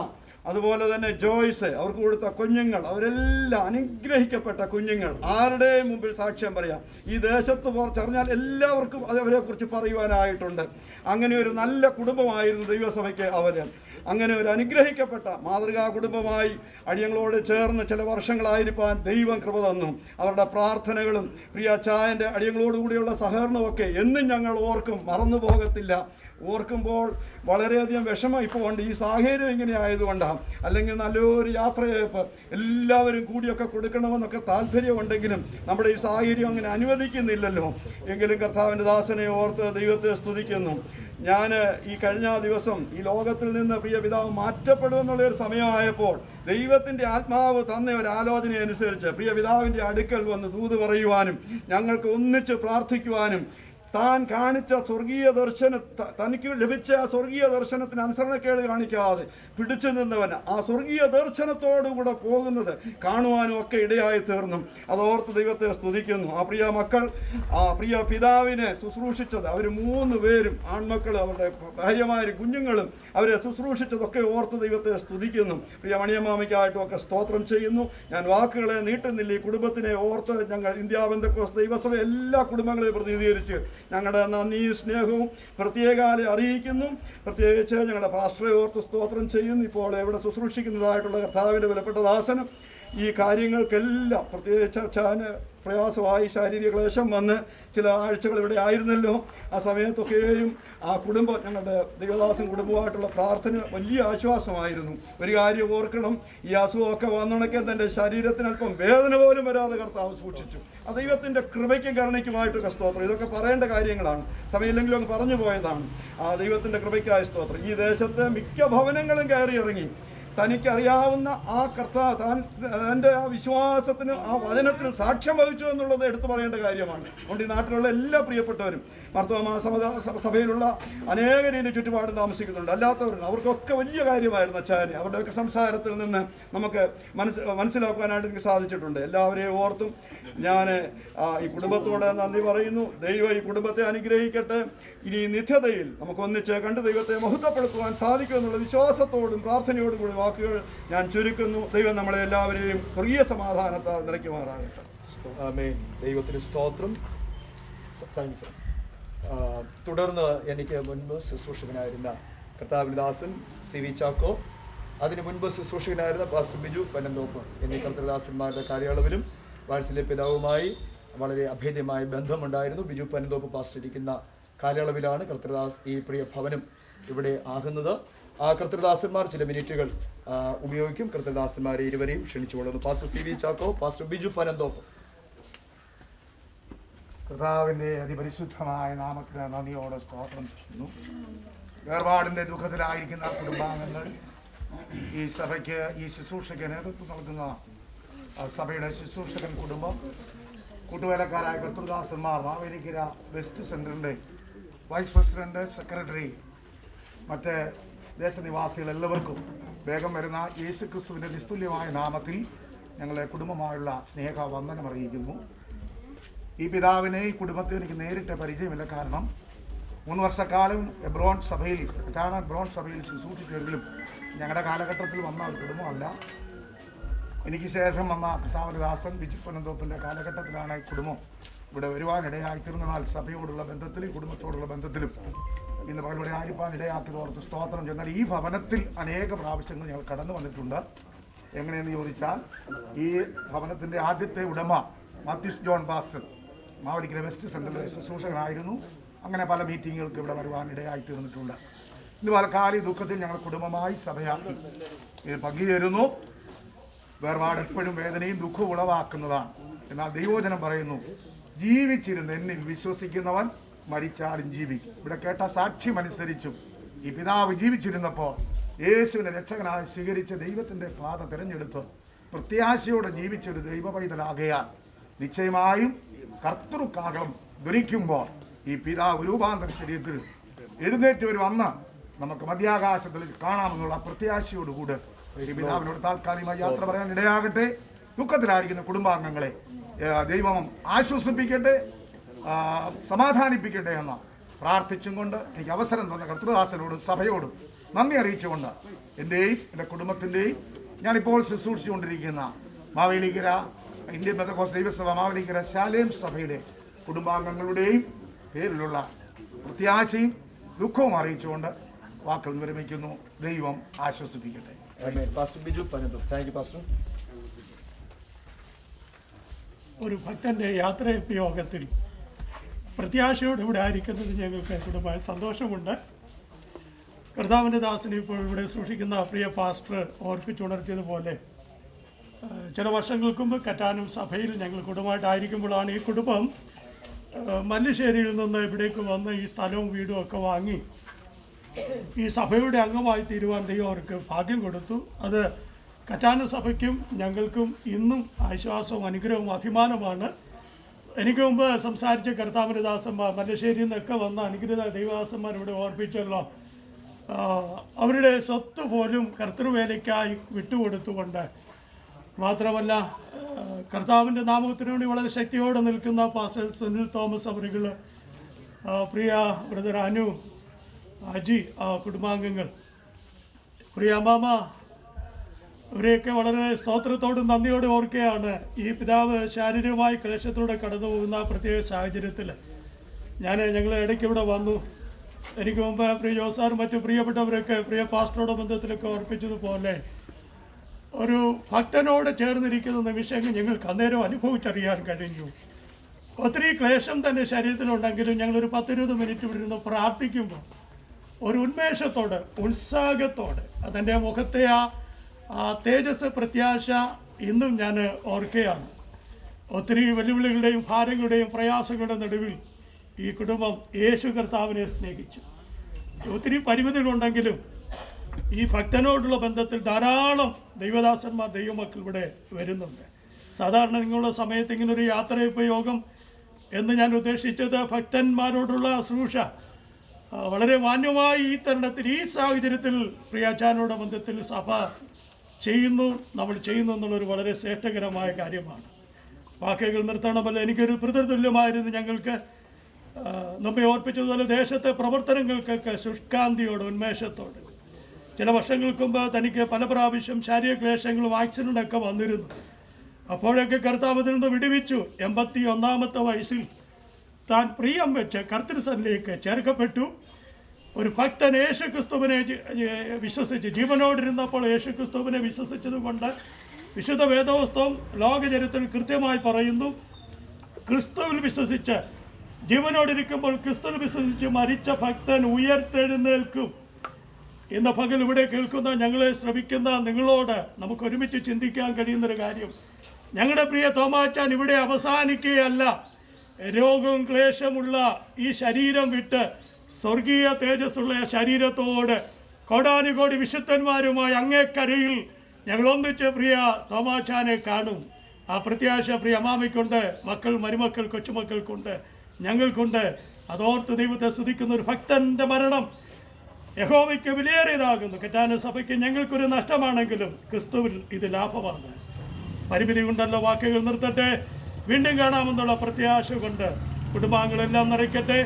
അതുപോലെ തന്നെ ജോയ്സ്, അവർക്ക് കൊടുത്ത കുഞ്ഞുങ്ങൾ, അവരെല്ലാം അനുഗ്രഹിക്കപ്പെട്ട കുഞ്ഞുങ്ങൾ. ആരുടെയും മുമ്പിൽ സാക്ഷ്യം പറയാം. ഈ ദേശത്ത് പറഞ്ഞാൽ എല്ലാവർക്കും അവരെക്കുറിച്ച് പറയുവാനായിട്ടുണ്ട്. അങ്ങനെ ഒരു നല്ല കുടുംബമായിരുന്നു ദൈവസഭയ്ക്ക് അവർ. അങ്ങനെ ഒരു അനുഗ്രഹിക്കപ്പെട്ട മാതൃകാ കുടുംബമായി അടിയങ്ങളോട് ചേർന്ന് ചില വർഷങ്ങളായിരിക്കാൻ ദൈവം കൃപ തന്നു. അവരുടെ പ്രാർത്ഥനകളും പ്രിയ അച്ചായൻ്റെ അടിയങ്ങളോടുകൂടിയുള്ള സഹകരണമൊക്കെ എന്നും ഞങ്ങൾ ഓർക്കും, മറന്നു പോകത്തില്ല. ഓർക്കുമ്പോൾ വളരെയധികം വിഷമം ഇപ്പോൾ ഉണ്ട്. ഈ സാഹചര്യം ഇങ്ങനെ ആയതുകൊണ്ടാണ്. അല്ലെങ്കിൽ നല്ലൊരു യാത്രയയപ്പ് എല്ലാവരും കൂടിയൊക്കെ കൊടുക്കണമെന്നൊക്കെ താല്പര്യമുണ്ടെങ്കിലും നമ്മുടെ ഈ സാഹചര്യം അങ്ങനെ അനുവദിക്കുന്നില്ലല്ലോ. എങ്കിലും കർത്താവിൻ്റെ ദാസനെ ഓർത്ത് ദൈവത്തെ സ്തുതിക്കുന്നു. ഞാൻ ഈ കഴിഞ്ഞ ദിവസം ഈ ലോകത്തിൽ നിന്ന് പ്രിയ പിതാവ് മാറ്റപ്പെടുമെന്നുള്ളൊരു സമയമായപ്പോൾ ദൈവത്തിൻ്റെ ആത്മാവ് തന്ന ഒരു ആലോചന അനുസരിച്ച് പ്രിയ പിതാവിൻ്റെ അടുക്കൽ വന്ന് ദൂത് പറയുവാനും ഞങ്ങൾക്ക് ഒന്നിച്ച് പ്രാർത്ഥിക്കുവാനും താൻ കാണിച്ച സ്വർഗീയ തനിക്ക് ലഭിച്ച ആ സ്വർഗീയ ദർശനത്തിന് അനുസരണക്കേട് കാണിക്കാതെ പിടിച്ചു നിന്നവന് ആ സ്വർഗീയ ദർശനത്തോടുകൂടെ പോകുന്നത് കാണുവാനും ഒക്കെ ഇടയായി തീർന്നു. അതോർത്ത് ദൈവത്തെ സ്തുതിക്കുന്നു. ആ പ്രിയ മക്കൾ, ആ പ്രിയ പിതാവിനെ ശുശ്രൂഷിച്ചത്, അവർ 3 പേരും ആൺമക്കൾ, അവരുടെ ഭാര്യമാരും കുഞ്ഞുങ്ങളും അവരെ ശുശ്രൂഷിച്ചതൊക്കെ ഓർത്ത് ദൈവത്തെ സ്തുതിക്കുന്നു. പ്രിയ മണിയമ്മാമയ്ക്കായിട്ടും ഒക്കെ സ്തോത്രം ചെയ്യുന്നു. ഞാൻ വാക്കുകളെ നീട്ടുന്നില്ല. ഈ കുടുംബത്തിനെ ഓർത്ത് ഞങ്ങൾ ഇന്ത്യ പെന്തക്കോസ്ത് ദൈവസഭ എല്ലാ കുടുംബങ്ങളെയും പ്രതിനിധീകരിച്ച് ഞങ്ങളുടെ നന്ദി സ്നേഹവും പ്രത്യേകാലെ അറിയിക്കുന്നു. പ്രത്യേകിച്ച് ഞങ്ങളുടെ പാസ്റ്ററെ ഓർത്ത് സ്തോത്രം ചെയ്യുന്നു. ഇപ്പോൾ ഇവിടെ ശുശ്രൂഷിക്കുന്നതായിട്ടുള്ള കർത്താവിൻ്റെ വിലപ്പെട്ട ദാസനും ഈ കാര്യങ്ങൾക്കെല്ലാം പ്രത്യേകിച്ച് അച്ഛന് പ്രയാസമായി ശാരീരിക ക്ലേശം വന്ന് ചില ആഴ്ചകൾ ഇവിടെ ആയിരുന്നല്ലോ. ആ സമയത്തൊക്കെയും ആ കുടുംബം, ഞങ്ങളുടെ ദൈവദാസൻ കുടുംബമായിട്ടുള്ള പ്രാർത്ഥന വലിയ ആശ്വാസമായിരുന്നു. ഒരു കാര്യം ഓർക്കണം, ഈ അസുഖമൊക്കെ വന്നുണക്കാൻ തൻ്റെ ശരീരത്തിന് അല്പം വേദന പോലും വരാതെ കർത്താവ് സൂക്ഷിച്ചു. ആ ദൈവത്തിൻ്റെ കൃപയ്ക്കും കരുണയ്ക്കുമായിട്ടൊക്കെ സ്തോത്രം. ഇതൊക്കെ പറയേണ്ട കാര്യങ്ങളാണ്, സമയമില്ലെങ്കിലും അങ്ങ് പറഞ്ഞു പോയതാണ്. ആ ദൈവത്തിൻ്റെ കൃപയ്ക്കായ സ്തോത്രം. ഈ ദേശത്ത് മിക്ക ഭവനങ്ങളും കയറി ഇറങ്ങി തനിക്കറിയാവുന്ന ആ തൻ്റെ ആ വിശ്വാസത്തിന്, ആ വചനത്തിന് സാക്ഷ്യം വഹിച്ചു എന്നുള്ളത് എടുത്തു പറയേണ്ട കാര്യമാണ്. അതുകൊണ്ട് ഈ നാട്ടിലുള്ള എല്ലാ പ്രിയപ്പെട്ടവരും മാർത്തോമാ സഭയിലുള്ള അനേകരും ഇതിന് ചുറ്റുപാടും താമസിക്കുന്നുണ്ട്. അല്ലാത്തവരുണ്ട്, അവർക്കൊക്കെ വലിയ കാര്യമായിരുന്നു അച്ചായനെ. അവരുടെയൊക്കെ സംസാരത്തിൽ നിന്ന് നമുക്ക് മനസ്സിലാക്കാനായിട്ട് എനിക്ക് സാധിച്ചിട്ടുണ്ട്. എല്ലാവരെയും ഓർത്തും ഞാൻ ഈ കുടുംബത്തോട് നന്ദി പറയുന്നു. ദൈവം ഈ കുടുംബത്തെ അനുഗ്രഹിക്കട്ടെ. ഇനി നിത്യതയിൽ നമുക്ക് ഒന്നിച്ച് കണ്ട് ദൈവത്തെ മഹത്വപ്പെടുത്തുവാൻ സാധിക്കും എന്നുള്ള വിശ്വാസത്തോടും പ്രാർത്ഥനയോടും കൂടി വാക്കുകൾ ഞാൻ ചുരുക്കുന്നു. ദൈവം നമ്മളെ എല്ലാവരെയും പ്രിയ സമാധാനത്താൽ നിറയ്ക്കുമാറാകട്ടെ. ആമേൻ. ദൈവത്തിന് സ്തോത്രം. താങ്ക്സ്. തുടർന്ന് എനിക്ക് മുൻപ് ശുശ്രൂഷകനായിരുന്ന കർത്താവിദാസൻ CV ചാക്കോ, അതിന് മുൻപ് ശുശ്രൂഷകനായിരുന്ന പാസ്റ്റർ ബിജു പനന്തോപ്പ് എന്നീ കർത്തൃദാസന്മാരുടെ കാലയളവിലും വാത്സല്യ പിതാവുമായി വളരെ അഭേദ്യമായ ബന്ധമുണ്ടായിരുന്നു. ബിജു പനന്തോപ്പ് പാസ്റ്റർ ഇരിക്കുന്ന കാലയളവിലാണ് കർത്തൃദാസ് ഈ പ്രിയ ഭവനം ഇവിടെ ആകുന്നത്. ആ കർത്തൃദാസന്മാർ ചില മിനിറ്റുകൾ ഉപയോഗിക്കും. കർത്തൃദാസന്മാരെ ഇരുവരെയും ക്ഷണിച്ചുകൊള്ളുന്നു. Pastor CV Chacko, pastor Biju Panamthoppu. കർത്താവിൻ്റെ അതിപരിശുദ്ധമായ നാമത്തിന് നന്ദിയോടെ സ്തോത്രം ചെയ്യുന്നു. വേർപാടിൻ്റെ ദുഃഖത്തിലായിരിക്കുന്ന കുടുംബാംഗങ്ങൾ, ഈ സഭയ്ക്ക്, ഈ ശുശ്രൂഷയ്ക്ക് നേതൃത്വം നൽകുന്ന സഭയുടെ ശുശ്രൂഷകൻ കുടുംബം, കൂട്ടുവേലക്കാരായ കർത്തൃദാസന്മാർ, മാവേലിക്കര വെസ്റ്റ് സെൻറ്ററിൻ്റെ വൈസ് പ്രസിഡന്റ്, സെക്രട്ടറി, മറ്റ് ദേശനിവാസികൾ എല്ലാവർക്കും വേഗം വരുന്ന യേശുക്രിസ്തുവിൻ്റെ നിസ്തുല്യമായ നാമത്തിൽ ഞങ്ങളുടെ കുടുംബമായുള്ള സ്നേഹവന്ദനം അറിയിക്കുന്നു. ഈ പിതാവിനെ, ഈ കുടുംബത്തെ എനിക്ക് നേരിട്ട് പരിചയമില്ല. കാരണം 3 വർഷക്കാലം എബ്രോൺ സഭയിൽ, എബ്രോൺ സഭയിൽ ശുശ്രൂഷിച്ചെങ്കിലും ഞങ്ങളുടെ കാലഘട്ടത്തിൽ വന്ന ഒരു കുടുംബമല്ല. എനിക്ക് ശേഷം വന്ന കർത്താവിദാസൻ ബിജു പനന്തോപ്പിൻ്റെ കാലഘട്ടത്തിലാണ് ഈ കുടുംബം ഇവിടെ വരുവാനിടയായിത്തീർന്നാൽ സഭയോടുള്ള ബന്ധത്തിലും കുടുംബത്തോടുള്ള ബന്ധത്തിലും ഇന്ന് പകലിവിടെ ആയിരിക്കാനിടയാക്കി ഓർത്ത് സ്തോത്രം ചെന്നാൽ ഈ ഭവനത്തിൽ അനേക പ്രാവശ്യങ്ങൾ ഞങ്ങൾ കടന്നു വന്നിട്ടുണ്ട്. എങ്ങനെയെന്ന് ചോദിച്ചാൽ, ഈ ഭവനത്തിൻ്റെ ആദ്യത്തെ ഉടമ മാത്യൂസ് ജോൺ പാസ്റ്റർ മാവേലിക്കര വെസ്റ്റ് സെൻറ്ററിലെ ശുശ്രൂഷകനായിരുന്നു. അങ്ങനെ പല മീറ്റിങ്ങുകൾക്ക് ഇവിടെ വരുവാനിടയായി തീർന്നിട്ടുണ്ട്. ഇന്ന് പലകാല ദുഃഖത്തിൽ ഞങ്ങൾ കുടുംബമായി സഭയാക്കി പങ്കുചേരുന്നു. വേർപാട് എപ്പോഴും വേദനയും ദുഃഖവും ഉളവാക്കുന്നതാണ്. എന്നാൽ ദൈവവചനം പറയുന്നു, ജീവിച്ചിരുന്ന് എന്നിൽ വിശ്വസിക്കുന്നവൻ മരിച്ചാലും ജീവിക്കും. ഇവിടെ കേട്ട സാക്ഷ്യമനുസരിച്ചും ഈ പിതാവ് ജീവിച്ചിരുന്നപ്പോൾ യേശുവിനെ രക്ഷകനായി സ്വീകരിച്ച ദൈവത്തിൻ്റെ പാത തിരഞ്ഞെടുത്ത് പ്രത്യാശയോടെ ജീവിച്ചൊരു ദൈവ പൈതലാകയാൽ നിശ്ചയമായും കർത്തൃക്കാകളം ധരിക്കുമ്പോൾ ഈ പിതാവ് രൂപാന്തര ശരീരത്തിൽ എഴുന്നേറ്റ് വരും അന്ന് നമുക്ക് മധ്യാകാശത്തിൽ കാണാമെന്നുള്ള പ്രത്യാശയോടുകൂടെ ഈ പിതാവിനോട് താൽക്കാലികമായി യാത്ര പറയാൻ ഇടയാകട്ടെ. ദുഃഖത്തിലായിരിക്കുന്ന കുടുംബാംഗങ്ങളെ ദൈവം ആശ്വസിപ്പിക്കട്ടെ, സമാധാനിപ്പിക്കട്ടെ എന്ന് പ്രാർത്ഥിച്ചും കൊണ്ട് എനിക്ക് അവസരം തന്ന കർത്തൃദാസനോടും സഭയോടും നന്ദി അറിയിച്ചുകൊണ്ട് എൻ്റെയും എൻ്റെ കുടുംബത്തിൻ്റെയും ഞാനിപ്പോൾ ശുശ്രൂഷിച്ചുകൊണ്ടിരിക്കുന്ന മാവേലിക്കര ഇന്ത്യൻ പെന്തക്കോസ്ത് ദൈവസഭ മാവേലിക്കര ശാലേം സഭയിലെ കുടുംബാംഗങ്ങളുടെയും പേരിലുള്ള പ്രത്യാശയും ദുഃഖവും അറിയിച്ചുകൊണ്ട് വാക്കുകൾ വിരമിക്കുന്നു. ദൈവം ആശ്വസിപ്പിക്കട്ടെ. ഒരു ഭക്തൻ്റെ യാത്രയപ്പ് യോഗത്തിൽ പ്രത്യാശയോടെ ഇവിടെ ആയിരിക്കുന്നത് ഞങ്ങൾക്ക് കുടുംബമായ സന്തോഷമുണ്ട്. കർത്താവിൻ്റെ ദാസനെ ഇപ്പോൾ ഇവിടെ സൂക്ഷിക്കുന്ന പ്രിയ പാസ്റ്റർ ഓർപ്പിച്ചുണർത്തിയതുപോലെ ചില വർഷങ്ങൾക്ക് മുമ്പ് കറ്റാനം സഭയിൽ ഞങ്ങൾ കുടുംബമായിട്ടായിരിക്കുമ്പോഴാണ് ഈ കുടുംബം മല്ലിശ്ശേരിയിൽ നിന്ന് ഇവിടേക്ക് വന്ന് ഈ സ്ഥലവും വീടും ഒക്കെ വാങ്ങി ഈ സഭയുടെ അംഗമായി തീരുവാൻ ദൈവം അവർക്ക് ഭാഗ്യം കൊടുത്തു. അത് കറ്റാനം സഭയ്ക്കും ഞങ്ങൾക്കും ഇന്നും ആശ്വാസവും അനുഗ്രഹവും അഭിമാനമാണ്. എനിക്ക് മുമ്പ് സംസാരിച്ച കർത്താവിൻ്റെ ദാസന്മാർ മല്ലശ്ശേരിയിൽ നിന്നൊക്കെ വന്ന അനുഗ്രഹ ദൈവദാസന്മാർ ഇവിടെ ഓർപ്പിച്ചല്ലോ. അവരുടെ സ്വത്ത് പോലും കർത്തൃവേലയ്ക്കായി വിട്ടുകൊടുത്തുകൊണ്ട്, മാത്രമല്ല കർത്താവിൻ്റെ നാമത്തിന് വേണ്ടി വളരെ ശക്തിയോടെ നിൽക്കുന്ന പാസ്റ്റർ സുനിൽ തോമസ് അവരുകൾ, പ്രിയ ബ്രദർ അനു, അജി, കുടുംബാംഗങ്ങൾ, പ്രിയ അമ്മാമ, ഇവരെയൊക്കെ വളരെ സ്തോത്രത്തോടും നന്ദിയോടെ ഓർക്കുകയാണ്. ഈ പിതാവ് ശാരീരികമായി ക്ലേശത്തോടെ കടന്നു പോകുന്ന പ്രത്യേക സാഹചര്യത്തിൽ ഞങ്ങൾ ഇടയ്ക്ക് ഇവിടെ വന്നു. എനിക്ക് മുമ്പ് പ്രിയ ജോസാറും മറ്റു പ്രിയപ്പെട്ടവരൊക്കെ പ്രിയ പാസ്റ്ററോടെ ബന്ധത്തിലൊക്കെ ഓർപ്പിച്ചതുപോലെ ഒരു ഭക്തനോട് ചേർന്നിരിക്കുന്ന നിമിഷങ്ങൾ ഞങ്ങൾക്ക് അന്നേരം അനുഭവിച്ചറിയാൻ കഴിഞ്ഞു. ഒത്തിരി ക്ലേശം തന്നെ ശരീരത്തിലുണ്ടെങ്കിലും ഞങ്ങളൊരു 10-20 മിനിറ്റ് ഇവിടെ ഇരുന്ന് പ്രാർത്ഥിക്കുമ്പോൾ ഒരു ഉന്മേഷത്തോടെ, ഉത്സാഹത്തോടെ അതെൻ്റെ മുഖത്തെ ആ തേജസ്, പ്രത്യാശ ഇന്നും ഞാൻ ഓർക്കുകയാണ്. ഒത്തിരി വെല്ലുവിളികളുടെയും ഭാരങ്ങളുടെയും പ്രയാസങ്ങളുടെ നടുവിൽ ഈ കുടുംബം യേശു കർത്താവിനെ സ്നേഹിച്ചു. ഒത്തിരി പരിമിതികളുണ്ടെങ്കിലും ഈ ഭക്തനോടുള്ള ബന്ധത്തിൽ ധാരാളം ദൈവദാസന്മാർ ദൈവമക്കൾ ഇവിടെ വരുന്നുണ്ട്. സാധാരണ നിങ്ങളുടെ സമയത്ത് ഇങ്ങനൊരു യാത്രയപ്പ് യോഗം എന്ന് ഞാൻ ഉദ്ദേശിച്ചത് ഭക്തന്മാരോടുള്ള ശുശ്രൂഷ വളരെ മാന്യമായി ഈ തരുണത്തിൽ ഈ സാഹചര്യത്തിൽ പ്രിയാച്ചാനോട് ബന്ധത്തിൽ സഭ ചെയ്യുന്നു, നമ്മൾ ചെയ്യുന്നു എന്നുള്ളൊരു വളരെ ശ്രേഷ്ഠകരമായ കാര്യമാണ്. വാക്കുകൾ നിർത്തണമല്ലോ. എനിക്കൊരു പിതൃതുല്യമായിരുന്നു ഞങ്ങൾക്ക് നമ്മെ ഓർപ്പിച്ചതുപോലെ ദേശത്തെ പ്രവർത്തനങ്ങൾക്കൊക്കെ ശുഷ്കാന്തിയോട് ഉന്മേഷത്തോട്. ചില വർഷങ്ങൾക്ക് മുമ്പ് തനിക്ക് പല പ്രാവശ്യം ശാരീരിക ക്ലേശങ്ങളും ആക്സിഡൻ്റൊക്കെ വന്നിരുന്നു. അപ്പോഴൊക്കെ കർത്താവ് ഇതിൽ നിന്ന് വിടുവിച്ചു. 81-ാമത്തെ വയസ്സിൽ താൻ പ്രിയം വെച്ച് കർത്തൃസന്നിധിയിലേക്ക് ചേർക്കപ്പെട്ടു. ഒരു ഭക്തൻ യേശുക്രിസ്തുവിനെ വിശ്വസിച്ച് ജീവനോടിരുന്നപ്പോൾ യേശുക്രിസ്തുവിനെ വിശ്വസിച്ചതുകൊണ്ട് വിശുദ്ധ വേദപുസ്തകം ലോകചരിത്രത്തിൽ കൃത്യമായി പറയുന്നു, ക്രിസ്തുവിൽ വിശ്വസിച്ച് ജീവനോടിരിക്കുമ്പോൾ ക്രിസ്തുവിൽ വിശ്വസിച്ച് മരിച്ച ഭക്തൻ ഉയർത്തെഴുന്നേൽക്കും. ഇന്ന് പകൽ ഇവിടെ കേൾക്കുന്ന ഞങ്ങളെ ശ്രമിക്കുന്ന നിങ്ങളോട് നമുക്ക് ഒരുമിച്ച് ചിന്തിക്കാൻ കഴിയുന്നൊരു കാര്യം, ഞങ്ങളുടെ പ്രിയ തോമാച്ചാൻ ഇവിടെ അവസാനിക്കുകയല്ല. രോഗവും ക്ലേശമുള്ള ഈ ശരീരം വിട്ട് സ്വർഗീയ തേജസ്സുള്ള ശരീരത്തോട് കോടാനുകോടി വിശുദ്ധന്മാരുമായി അങ്ങേക്കരയിൽ ഞങ്ങൾ ഒന്നിച്ച് പ്രിയ തോമാച്ചാനെ കാണും. ആ പ്രത്യാശ പ്രിയ അമ്മാമയ്ക്കുണ്ട്, മക്കൾ, മരുമക്കൾ, കൊച്ചുമക്കൾക്കുണ്ട്, ഞങ്ങൾക്കുണ്ട്. അതോർത്ത് ദൈവത്തെ സ്തുതിക്കുന്ന ഒരു ഭക്തൻ്റെ മരണം യഹോവയ്ക്ക് വിലയേറിയതാകുന്നു. കറ്റാന സഭയ്ക്ക് ഞങ്ങൾക്കൊരു നഷ്ടമാണെങ്കിലും ക്രിസ്തുവിൽ ഇത് ലാഭമാണ്. പരിമിതി കൊണ്ടല്ലോ വാക്കുകൾ നിർത്തട്ടെ. വീണ്ടും കാണാമെന്നുള്ള പ്രത്യാശ കൊണ്ട് കുടുംബാംഗങ്ങളെല്ലാം നിറയ്ക്കട്ടെ.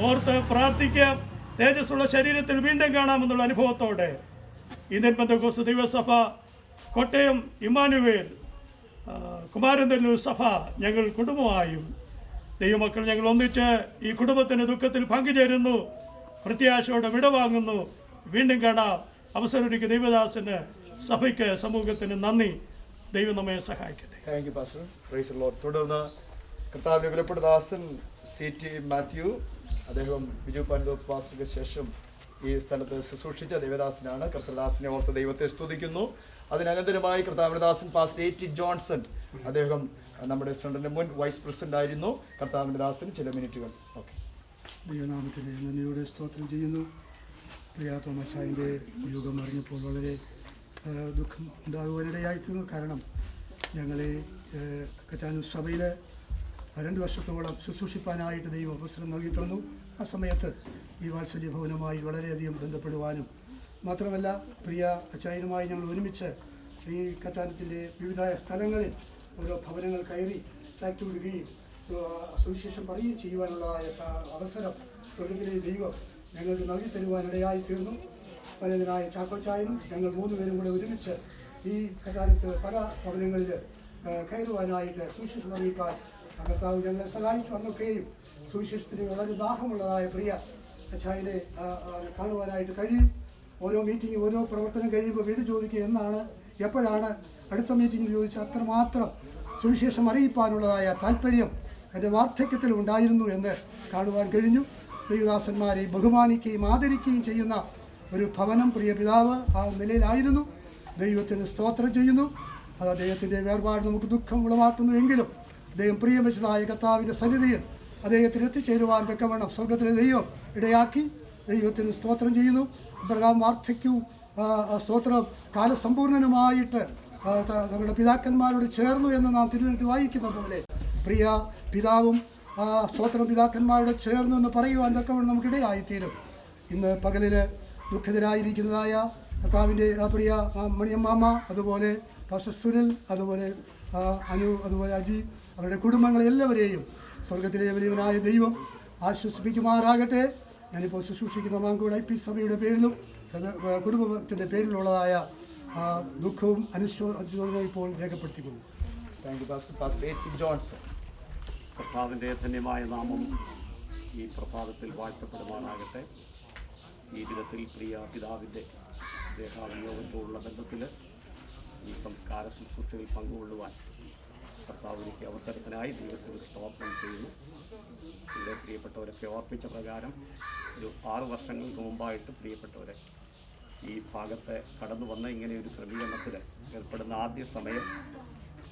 ഓർത്ത് പ്രാർത്ഥിക്കാം. തേജസ്സുള്ള ശരീരത്തിൽ വീണ്ടും കാണാമെന്നുള്ള അനുഭവത്തോടെ ഇന്ത്യൻ പെന്തക്കോസ്ത് ദൈവസഭ കോട്ടയം ഇമ്മാനുവേൽ കുമാരനെല്ലൂർ സഭ ഞങ്ങൾ കുടുംബമായും ദൈവമക്കൾ ഞങ്ങൾ ഒന്നിച്ച് ഈ കുടുംബത്തിൻ്റെ ദുഃഖത്തിൽ പങ്കുചേരുന്നു. പ്രത്യാശയോടെ വിടവാങ്ങുന്നു. വീണ്ടും കാണാം. അവസരമൊരുക്കി ദൈവദാസന്, സഭയ്ക്ക്, സമൂഹത്തിന് നന്ദി. ദൈവം നമ്മെ സഹായിക്കട്ടെ. Thank you pastor. Praise the Lord. തുടർന്ന് കർത്താവിന്റെ വിലപ്പെട്ട ദാസൻ CT മാത്യു, അദ്ദേഹം ബിജു പൻഡോപ്പ് പാസ്റ്റർക്ക് ശേഷം ഈ സ്ഥലത്ത് ശുശ്രൂഷിച്ച ദൈവദാസനാണ്. കർത്തൃദാസനെ ഓർത്ത് ദൈവത്തെ സ്തുതിക്കുന്നു. അതിനനന്തരമായി കർത്താവിന്റെ ദാസൻ പാസ്റ്റർ AT ജോൺസൺ, അദ്ദേഹം നമ്മുടെ സെൻറ്ററിൻ്റെ മുൻ വൈസ് പ്രസിഡന്റ് ആയിരുന്നു. കർത്താവിന്റെ ദാസൻ ചില മിനിറ്റുകൾ. ഓക്കെ. ദൈവനാമത്തിന് നന്ദിയോടെ സ്തോത്രം ചെയ്യുന്നു. പ്രിയ തോമാച്ചായൻ്റെ യോഗം അറിഞ്ഞപ്പോൾ വളരെ ദുഃഖം ഉണ്ടാകുവാനിടയായിത്തീർന്നു. കാരണം ഞങ്ങളെ കറ്റാനൂർ സഭയിൽ 2 വർഷത്തോളം ശുശ്രൂഷിപ്പാനായിട്ട് ദൈവം അവസരം നൽകി തന്നു. ആ സമയത്ത് ഈ വാത്സല്യ ഭവനവുമായി വളരെയധികം ബന്ധപ്പെടുവാനും മാത്രമല്ല പ്രിയ അച്ചായനുമായി ഞങ്ങൾ ഒരുമിച്ച് ഈ കറ്റാനത്തിൻ്റെ വിവിധ സ്ഥലങ്ങളിൽ ഓരോ ഭവനങ്ങൾ കയറി ട്രാക്ട് വിടുകയും സുവിശേഷം പറയുകയും ചെയ്യുവാനുള്ളതായ അവസരം സ്വർഗ്ഗത്തിലെ ദൈവം ഞങ്ങൾക്ക് നൽകി തരുവാനിടയായി തീർന്നു. പലതിനായ ചാക്കോച്ചായനും ഞങ്ങൾ 3 പേരും കൂടെ ഒരുമിച്ച് ഈ കറ്റാനത്ത് പല ഭവനങ്ങളിൽ കയറുവാനായിട്ട് സുവിശേഷം അറിയിക്കാൻ കർത്താവ് ഞങ്ങളെ സഹായിച്ചു. അന്നൊക്കെയും സുവിശേഷത്തിന് വളരെ ദാഹമുള്ളതായ പ്രിയ അച്ചായനെ കാണുവാനായിട്ട് കഴിയും. ഓരോ മീറ്റിംഗ്, ഓരോ പ്രവർത്തനം കഴിയുമ്പോൾ വീട് ചോദിക്കുക എന്നാണ്, എപ്പോഴാണ് അടുത്ത മീറ്റിംഗ് ചോദിച്ചാൽ അത്രമാത്രം സുവിശേഷം അറിയിപ്പാനുള്ളതായ താല്പര്യം എൻ്റെ വാർദ്ധക്യത്തിൽ ഉണ്ടായിരുന്നു എന്ന് കാണുവാൻ കഴിഞ്ഞു. ദൈവദാസന്മാരെ ബഹുമാനിക്കുകയും ആദരിക്കുകയും ചെയ്യുന്ന ഒരു ഭവനം പ്രിയ പിതാവ് ആ നിലയിലായിരുന്നു. ദൈവത്തിന് സ്തോത്രം ചെയ്യുന്നു. അത് അദ്ദേഹത്തിൻ്റെ വേർപാട് നമുക്ക് ദുഃഖം ഉളവാക്കുന്നു. എങ്കിലും അദ്ദേഹം പ്രിയം വെച്ചതായ കർത്താവിൻ്റെ സന്നിധിയിൽ അദ്ദേഹത്തിന് എത്തിച്ചേരുവാൻ തക്കവണ്ണം സ്വർഗത്തിലെ ദൈവം ഇടയാക്കി. ദൈവത്തിന് സ്തോത്രം ചെയ്യുന്നു. അബ്രഹാം വാർദ്ധക്യവും സ്തോത്രം കാലസമ്പൂർണനുമായിട്ട് തങ്ങളുടെ പിതാക്കന്മാരോട് ചേർന്നു എന്ന് നാം തിരുവനന്തപുരത്ത് വായിക്കുന്ന പോലെ പ്രിയ പിതാവും സ്തോത്രം പിതാക്കന്മാരോട് ചേർന്നു എന്ന് പറയുവാൻ തക്കവണ്ണം നമുക്കിടയായിത്തീരും. ഇന്ന് പകലിൽ ദുഃഖിതരായിരിക്കുന്നതായ കർത്താവിൻ്റെ പ്രിയ മണിയമ്മാമ, അതുപോലെ പാസ്റ്റർ സുനിൽ, അതുപോലെ അനു, അതുപോലെ അജി, അവരുടെ കുടുംബങ്ങളെല്ലാവരെയും സ്വർഗത്തിലെ വലിയവനായ ദൈവം ആശ്വസിപ്പിക്കുമാറാകട്ടെ. ഞാനിപ്പോൾ ശുശ്രൂഷിക്കുന്ന മാങ്കോട് IP സഭയുടെ പേരിലും കുടുംബത്തിൻ്റെ പേരിലുള്ളതായ ദുഃഖവും അനുശോചനവും ഇപ്പോൾ രേഖപ്പെടുത്തിക്കുന്നു. Thank you pastor. Pastor AT Johnson. കർത്താവിൻ്റെ ധന്യമായ നാമം ഈ പ്രഭാതത്തിൽ വാഴ്ത്തപ്പെടുമാറാകട്ടെ. ഈ ദിനത്തിൽ പ്രിയ പിതാവിൻ്റെ ദേഹാവിയോഗത്തോടുള്ള ബന്ധത്തിൽ ഈ സംസ്കാര ശുശ്രൂഷയിൽ പങ്കുകൊള്ളുവാൻ കർത്താവിലേക്ക് അവസരത്തിനായി ദൈവത്തിന് സ്തോത്രം ചെയ്യുന്നു. എൻ്റെ പ്രിയപ്പെട്ടവരൊക്കെ ഓർപ്പിച്ച പ്രകാരം ഒരു 6 വർഷങ്ങൾക്ക് മുമ്പായിട്ട് പ്രിയപ്പെട്ടവരെ ഈ ഭാഗത്ത് കടന്നു വന്ന ഇങ്ങനെ ഒരു ക്രമീകരണത്തിൽ ഏർപ്പെടുന്ന ആദ്യ സമയം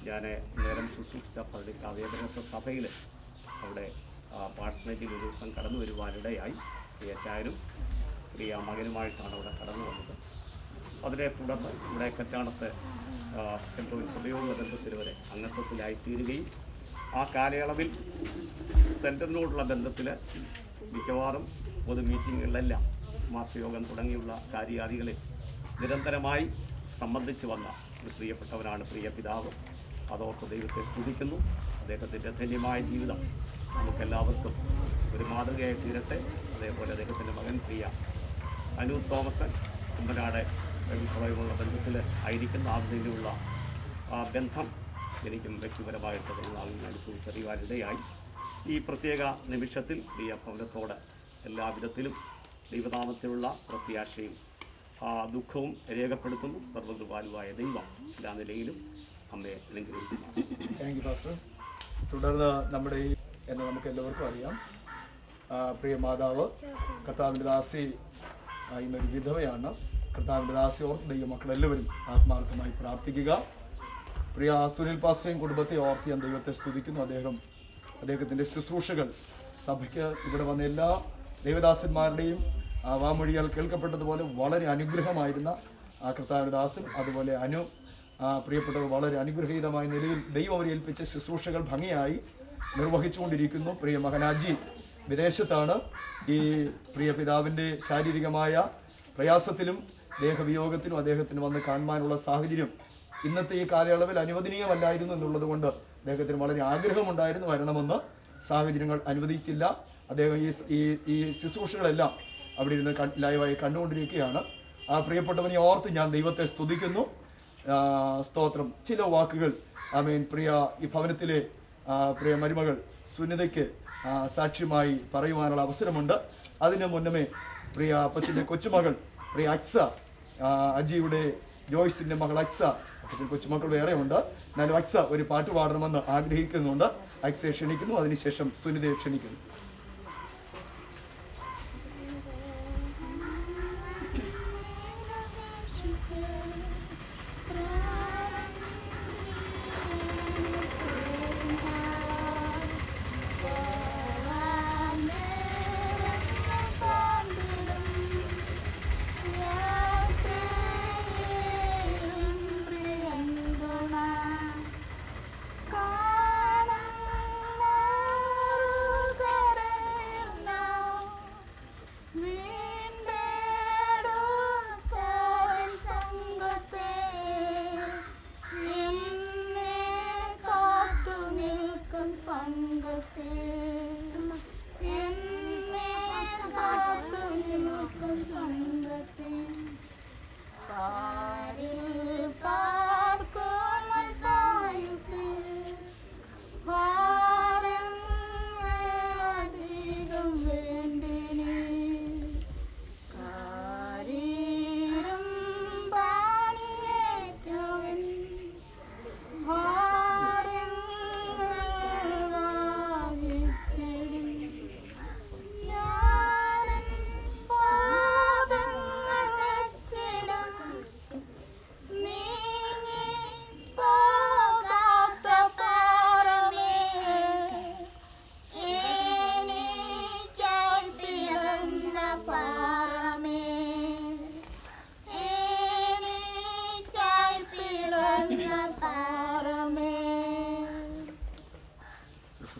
ഞാൻ നേരം ശുശ്രൂഷിച്ച പള്ളിക്കാവേദനസ സഭയിൽ അവിടെ പാഴ്സണേജിൽ ഒരു ദിവസം കടന്നു വരുവാനിടയായി. പ്രിയ ചായനും പ്രിയ മകനുമായിട്ടാണ് അവിടെ കടന്നു വന്നത്. അതിനെ തുടർന്ന് ഇവിടെ കറ്റാണത്ത് എന്തോ സഭയോടുള്ള ബന്ധത്തിൽ വരെ അംഗത്വത്തിലായിത്തീരുകയും ആ കാലയളവിൽ സെൻറ്ററിനോടുള്ള ബന്ധത്തിൽ മിക്കവാറും പൊതു മീറ്റിങ്ങുകളിലെല്ലാം മാസയോഗം തുടങ്ങിയുള്ള കാര്യാദികളിൽ നിരന്തരമായി സംബന്ധിച്ച് വന്ന ഒരു പ്രിയപ്പെട്ടവനാണ് പ്രിയ പിതാവ്. അതോർത്ത് ദൈവത്തെ സ്തുതിക്കുന്നു. അദ്ദേഹത്തിൻ്റെ ധന്യമായ ജീവിതം നമുക്കെല്ലാവർക്കും ഒരു മാതൃകയായി തീരട്ടെ. അതേപോലെ അദ്ദേഹത്തിൻ്റെ മകൻ പ്രിയ അനു തോമസൻ കുമ്പനാട് സഭയുമുള്ള ബന്ധത്തിൽ ആയിരിക്കുന്ന ആ നിലയിലുള്ള ആ ബന്ധം എനിക്കും വ്യക്തിപരമായിട്ട് അനുഭവിച്ചറിയുവാനിടയായി. ഈ പ്രത്യേക നിമിഷത്തിൽ പ്രിയ ഭവനത്തോട് എല്ലാവിധത്തിലും ദൈവനാമത്തിലുള്ള പ്രത്യാശയും ദുഃഖവും രേഖപ്പെടുത്തുന്നു. സർവ്വകൃപാലുവായ ദൈവം എല്ലാ നിലയിലും അമ്മയെ അനുഗ്രഹിക്കുന്നു. Thank you pastor. തുടർന്ന് നമ്മുടെ എന്നെ നമുക്ക് എല്ലാവർക്കും അറിയാം, പ്രിയ മാതാവ് കർത്താവിൻ്റെ ദാസി ഇന്നൊരു വിധവയാണ്. കർത്താവിൻ്റെ ദാസി ഓർത്ത് ദൈവമക്കളെല്ലാവരും ആത്മാർത്ഥമായി പ്രാർത്ഥിക്കുക. പ്രിയ സുനിൽ പാസ്റ്ററേയും കുടുംബത്തെ ഓർത്ത് ഞാൻ ദൈവത്തെ സ്തുതിക്കുന്നു. അദ്ദേഹത്തിൻ്റെ ശുശ്രൂഷകൾ സഭയ്ക്ക് ഇവിടെ വന്ന എല്ലാ ദൈവദാസന്മാരുടെയും വാമൊഴികൾ കേൾക്കപ്പെട്ടതുപോലെ വളരെ അനുഗ്രഹമായിരുന്ന കർത്താവിൻ്റെ ദാസൻ, അതുപോലെ പ്രിയപ്പെട്ടവർ വളരെ അനുഗ്രഹീതമായ നിലയിൽ ദൈവം അവരെ ഏൽപ്പിച്ച ശുശ്രൂഷകൾ ഭംഗിയായി നിർവഹിച്ചുകൊണ്ടിരിക്കുന്നു. പ്രിയ മകനാജി വിദേശത്താണ്. ഈ പ്രിയ പിതാവിൻ്റെ ശാരീരികമായ പ്രയാസത്തിലും ദേഹവിയോഗത്തിലും അദ്ദേഹത്തിന് വന്ന് കാണുവാനുള്ള സാഹചര്യം ഇന്നത്തെ ഈ കാലയളവിൽ അനുവദനീയമല്ലായിരുന്നു എന്നുള്ളത് കൊണ്ട് അദ്ദേഹത്തിന് വളരെ ആഗ്രഹമുണ്ടായിരുന്നു വരണമെന്ന്. സാഹചര്യങ്ങൾ അനുവദിച്ചില്ല. അദ്ദേഹം ഈ ശുശ്രൂഷകളെല്ലാം അവിടെ ഇരുന്ന് ലൈവായി കണ്ടുകൊണ്ടിരിക്കുകയാണ്. ആ പ്രിയപ്പെട്ടവനെ ഓർത്ത് ഞാൻ ദൈവത്തെ സ്തുതിക്കുന്നു. സ്തോത്രം. ചില വാക്കുകൾ പ്രിയ ഈ ഭവനത്തിലെ പ്രിയ മരുമകൾ സുനിതയ്ക്ക് സാക്ഷ്യമായി പറയുവാനുള്ള അവസരമുണ്ട്. അതിന് മുന്നമേ പ്രിയ അപ്പച്ചൻ്റെ കൊച്ചുമകൾ പ്രിയ അക്സ, അജിയുടെ ജോയ്സിൻ്റെ മകൾ അക്സ, അപ്പച്ചൻ കൊച്ചുമക്കൾ വേറെ ഉണ്ട്, എന്നാലും അക്സ ഒരു പാട്ട് പാടണമെന്ന് ആഗ്രഹിക്കുന്നുണ്ട്. അക്സയെ ക്ഷണിക്കുന്നു. അതിനുശേഷം സുനിതയെ ക്ഷണിക്കുന്നു.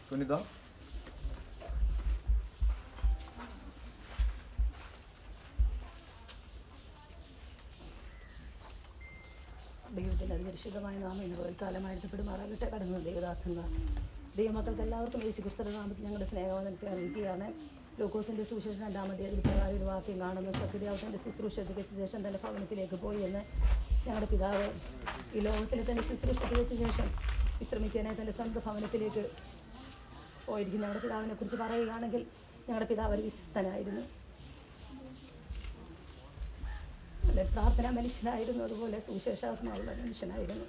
സുനിത. ദൈവത്തിൻ്റെ അതിപരിശുദ്ധമായ നാമം ഇന്ന് കാലമായിട്ട് കടന്നു ദൈവദാസന്മാർ ദൈവമക്കൾക്ക് എല്ലാവർക്കും യേശുക്രിസ്തുവിന്റെ നാമത്തിൽ ഞങ്ങളുടെ സ്നേഹവന്ദനത്തെ അറിയിക്കുകയാണ്. ലൂക്കോസിൻ്റെ സുവിശേഷം 2-ാം അധ്യായത്തിൽ പ്രകാരം ഒരു വാക്യം കാണുന്നു. സത്യദേവ് തൻ്റെ ശുശ്രൂഷ തികച്ച ശേഷം തൻ്റെ ഭവനത്തിലേക്ക് പോയി എന്ന്. ഞങ്ങളുടെ പിതാവ് ഈ ലോകത്തിൽ തന്നെ ശുശ്രൂഷ തികച്ച ശേഷം വിശ്രമിക്കാനായി തൻ്റെ സ്വന്തം ഭവനത്തിലേക്ക് പോയിരിക്കും. ഞങ്ങളുടെ പിതാവിനെ കുറിച്ച് പറയുകയാണെങ്കിൽ ഞങ്ങളുടെ പിതാവ് ഒരു വിശ്വസ്തനായിരുന്നു, അല്ലെ പ്രാർത്ഥനാ മനുഷ്യനായിരുന്നു, അതുപോലെ സുവിശേഷാത്മാവുള്ള മനുഷ്യനായിരുന്നു.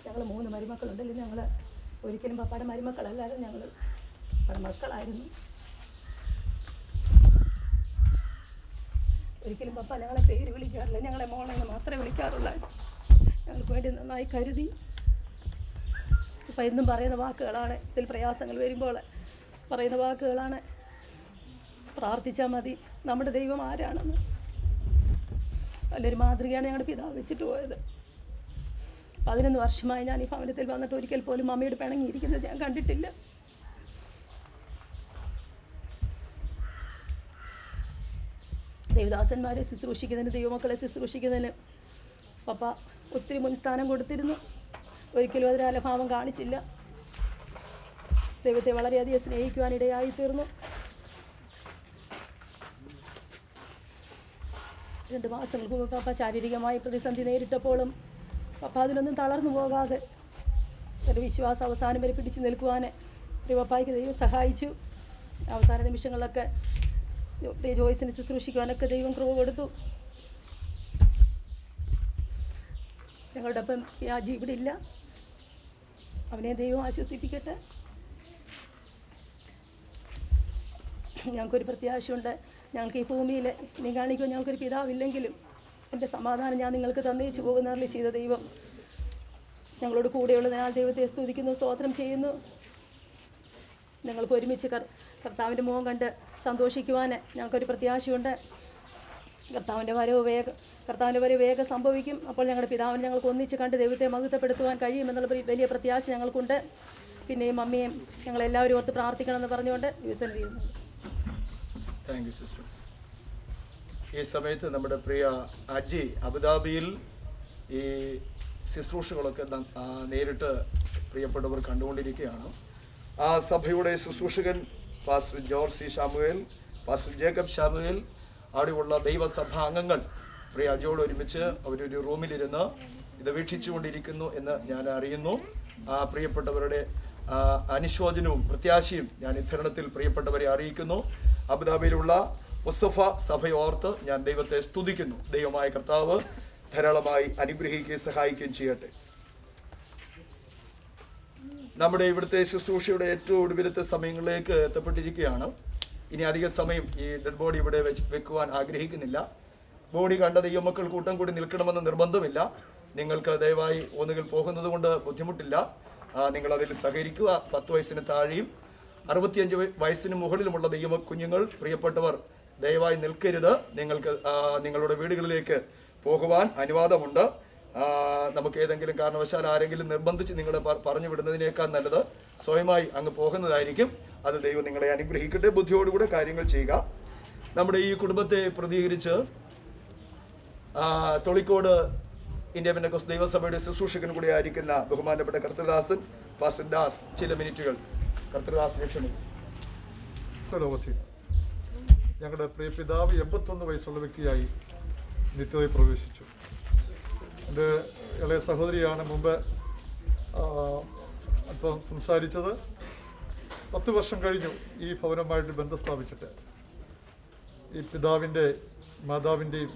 ഞങ്ങൾ 3 മരുമക്കളുണ്ടല്ലോ. ഞങ്ങൾ ഒരിക്കലും പപ്പയുടെ മരുമക്കളല്ലാതെ ഞങ്ങൾ മക്കളായിരുന്നു. ഒരിക്കലും പപ്പ ഞങ്ങളെ പേര് വിളിക്കാറില്ല, ഞങ്ങളെ മോളെന്ന് മാത്രമേ വിളിക്കാറുള്ളൂ. ഞങ്ങൾക്ക് വേണ്ടി നന്നായി കരുതി. ഇപ്പം എന്നും പറയുന്ന വാക്കുകളാണ്, ഇതിൽ പ്രയാസങ്ങൾ വരുമ്പോൾ പറയുന്ന വാക്കുകളാണ്, പ്രാർത്ഥിച്ചാൽ മതി, നമ്മുടെ ദൈവം ആരാണെന്ന്. നല്ലൊരു മാതൃകയാണ് ഞങ്ങളുടെ പിതാവ് വെച്ചിട്ട് പോയത്. 11 വർഷമായി ഞാൻ ഈ ഭവനത്തിൽ വന്നിട്ട് ഒരിക്കൽ പോലും അമ്മയോട് പിണങ്ങിയിരിക്കുന്നത് ഞാൻ കണ്ടിട്ടില്ല. ദേവദാസന്മാരെ ശുശ്രൂഷിക്കുന്നതിന്, ദൈവമക്കളെ ശുശ്രൂഷിക്കുന്നതിന് പപ്പ ഒത്തിരി മുൻസ്ഥാനം കൊടുത്തിരുന്നു. ഒരിക്കലും അതിന് അലഭാവം കാണിച്ചില്ല. ദൈവത്തെ വളരെയധികം സ്നേഹിക്കുവാനിടയായി തീർന്നു. 2 മാസങ്ങൾക്ക് മുമ്പ് പപ്പ ശാരീരികമായി പ്രതിസന്ധി നേരിട്ടപ്പോഴും പപ്പ അതിനൊന്നും തളർന്നു പോകാതെ ഒരു വിശ്വാസം അവസാനം വരെ പിടിച്ചു നിൽക്കുവാൻ പപ്പായ്ക്ക് ദൈവം സഹായിച്ചു. അവസാന നിമിഷങ്ങളിലൊക്കെ ജോയ്സിനെ ശുശ്രൂഷിക്കുവാനൊക്കെ ദൈവം കൃപ കൊടുത്തു. ഞങ്ങളുടെ ഒപ്പം യാജി ഇവിടെ ഇല്ല. അവനെ ദൈവം ആശ്വസിപ്പിക്കട്ടെ. ഞങ്ങൾക്കൊരു പ്രത്യാശയുണ്ട്. ഞങ്ങൾക്ക് ഈ ഭൂമിയിൽ ഇനി കാണിക്കുമ്പോൾ ഞങ്ങൾക്കൊരു പിതാവില്ലെങ്കിലും എൻ്റെ സമാധാനം ഞാൻ നിങ്ങൾക്ക് തന്നേച്ചു പോകുന്നവരിൽ ചെയ്ത ദൈവം ഞങ്ങളോട് കൂടെയുള്ളതിനാൽ ദൈവത്തെ സ്തുതിക്കുന്നു, സ്തോത്രം ചെയ്യുന്നു. ഞങ്ങൾക്ക് ഒരുമിച്ച് കർത്താവിൻ്റെ മുഖം കണ്ട് സന്തോഷിക്കുവാൻ ഞങ്ങൾക്കൊരു പ്രത്യാശയുണ്ട്. കർത്താവിൻ്റെ വരവ് വേഗം സംഭവിക്കും. അപ്പോൾ ഞങ്ങളുടെ പിതാവിനെ ഞങ്ങൾക്ക് ഒന്നിച്ച് കണ്ട് ദൈവത്തെ മഹത്വപ്പെടുത്തുവാൻ കഴിയുമെന്നുള്ള വലിയ പ്രത്യാശ ഞങ്ങൾക്കുണ്ട്. പിന്നെയും അമ്മയും ഞങ്ങളെല്ലാവരും ഓർത്ത് പ്രാർത്ഥിക്കണമെന്ന് പറഞ്ഞുകൊണ്ട് ദിവസം ചെയ്യുന്നു. Thank you sister. ഈ സമയത്ത് നമ്മുടെ പ്രിയ അജി അബുദാബിയിൽ ഈ ശുശ്രൂഷകളൊക്കെ നേരിട്ട് പ്രിയപ്പെട്ടവർ കണ്ടുകൊണ്ടിരിക്കുകയാണ്. ആ സഭയുടെ ശുശ്രൂഷകൻ pastor George C Samuel, pastor Jacob Samuel, അവിടെയുള്ള ദൈവസഭാ അംഗങ്ങൾ പ്രിയ അജിയോട് ഒരുമിച്ച് അവരൊരു റൂമിലിരുന്ന് ഇത് വീക്ഷിച്ചുകൊണ്ടിരിക്കുന്നു എന്ന് ഞാൻ അറിയുന്നു. ആ പ്രിയപ്പെട്ടവരുടെ അനുശോചനവും പ്രത്യാശയും ഞാൻ ഇത്തരണത്തിൽ പ്രിയപ്പെട്ടവരെ അറിയിക്കുന്നു. അബുദാബിയിലുള്ള മുസ്തഫ സഭയോർത്ത് ഞാൻ ദൈവത്തെ സ്തുതിക്കുന്നു. ദൈവമായ കർത്താവ് ധാരാളമായി അനുഗ്രഹിക്കുകയും സഹായിക്കുകയും ചെയ്യട്ടെ. നമ്മുടെ ഇവിടുത്തെ ശുശ്രൂഷയുടെ ഏറ്റവും ഒടുവിലത്തെ സമയങ്ങളിലേക്ക് എത്തപ്പെട്ടിരിക്കുകയാണ്. ഇനി അധിക സമയം ഈ ഡെഡ് ബോഡി ഇവിടെ വെക്കുവാൻ ആഗ്രഹിക്കുന്നില്ല. ബോഡി കണ്ട ദൈവമക്കൾ കൂട്ടം കൂടി നിൽക്കണമെന്ന് നിർബന്ധമില്ല. നിങ്ങൾക്ക് ദയവായി ഒന്നുകിൽ പോകുന്നത് കൊണ്ട് ബുദ്ധിമുട്ടില്ല. നിങ്ങൾ അതിൽ സഹകരിക്കുക. 10 വയസ്സിന് താഴെയും 65 വയസ്സിന് മുകളിലുമുള്ള ദൈവ കുഞ്ഞുങ്ങൾ പ്രിയപ്പെട്ടവർ ദയവായി നിൽക്കരുത്. നിങ്ങൾക്ക് നിങ്ങളുടെ വീടുകളിലേക്ക് പോകുവാൻ അനുവാദമുണ്ട്. നമുക്ക് ഏതെങ്കിലും കാരണവശാൽ ആരെങ്കിലും നിർബന്ധിച്ച് നിങ്ങളെ പറഞ്ഞു വിടുന്നതിനേക്കാൾ നല്ലത് സ്വയമായി അങ്ങ് പോകുന്നതായിരിക്കും. അത് ദൈവം നിങ്ങളെ അനുഗ്രഹിക്കട്ടെ. ബുദ്ധിയോടുകൂടെ കാര്യങ്ങൾ ചെയ്യുക. നമ്മുടെ ഈ കുടുംബത്തെ പ്രതികരിച്ച് തൊളിക്കോട് ഇന്ത്യ പെന്തക്കോസ്ത് ദൈവസഭയുടെ ശുശ്രൂഷകൻ കൂടി ആയിരിക്കുന്ന ബഹുമാനപ്പെട്ട കർത്തൃദാസൻ പാസ്റ്റർ ദാസ് ചില മിനിറ്റുകൾ കർത്തൃദാസിനെ ക്ഷണിക്കും. ലോകത്തിൽ ഞങ്ങളുടെ പ്രിയ പിതാവ് 81 വയസ്സുള്ള വ്യക്തിയായി നിത്യതയിൽ പ്രവേശിച്ചു. എൻ്റെ ഇളയ സഹോദരിയാണ് മുമ്പ് അല്പം സംസാരിച്ചത്. 10 വർഷം കഴിഞ്ഞു ഈ ഭവനവുമായിട്ട് ബന്ധം സ്ഥാപിച്ചിട്ട്. ഈ പിതാവിൻ്റെ മാതാവിൻ്റെയും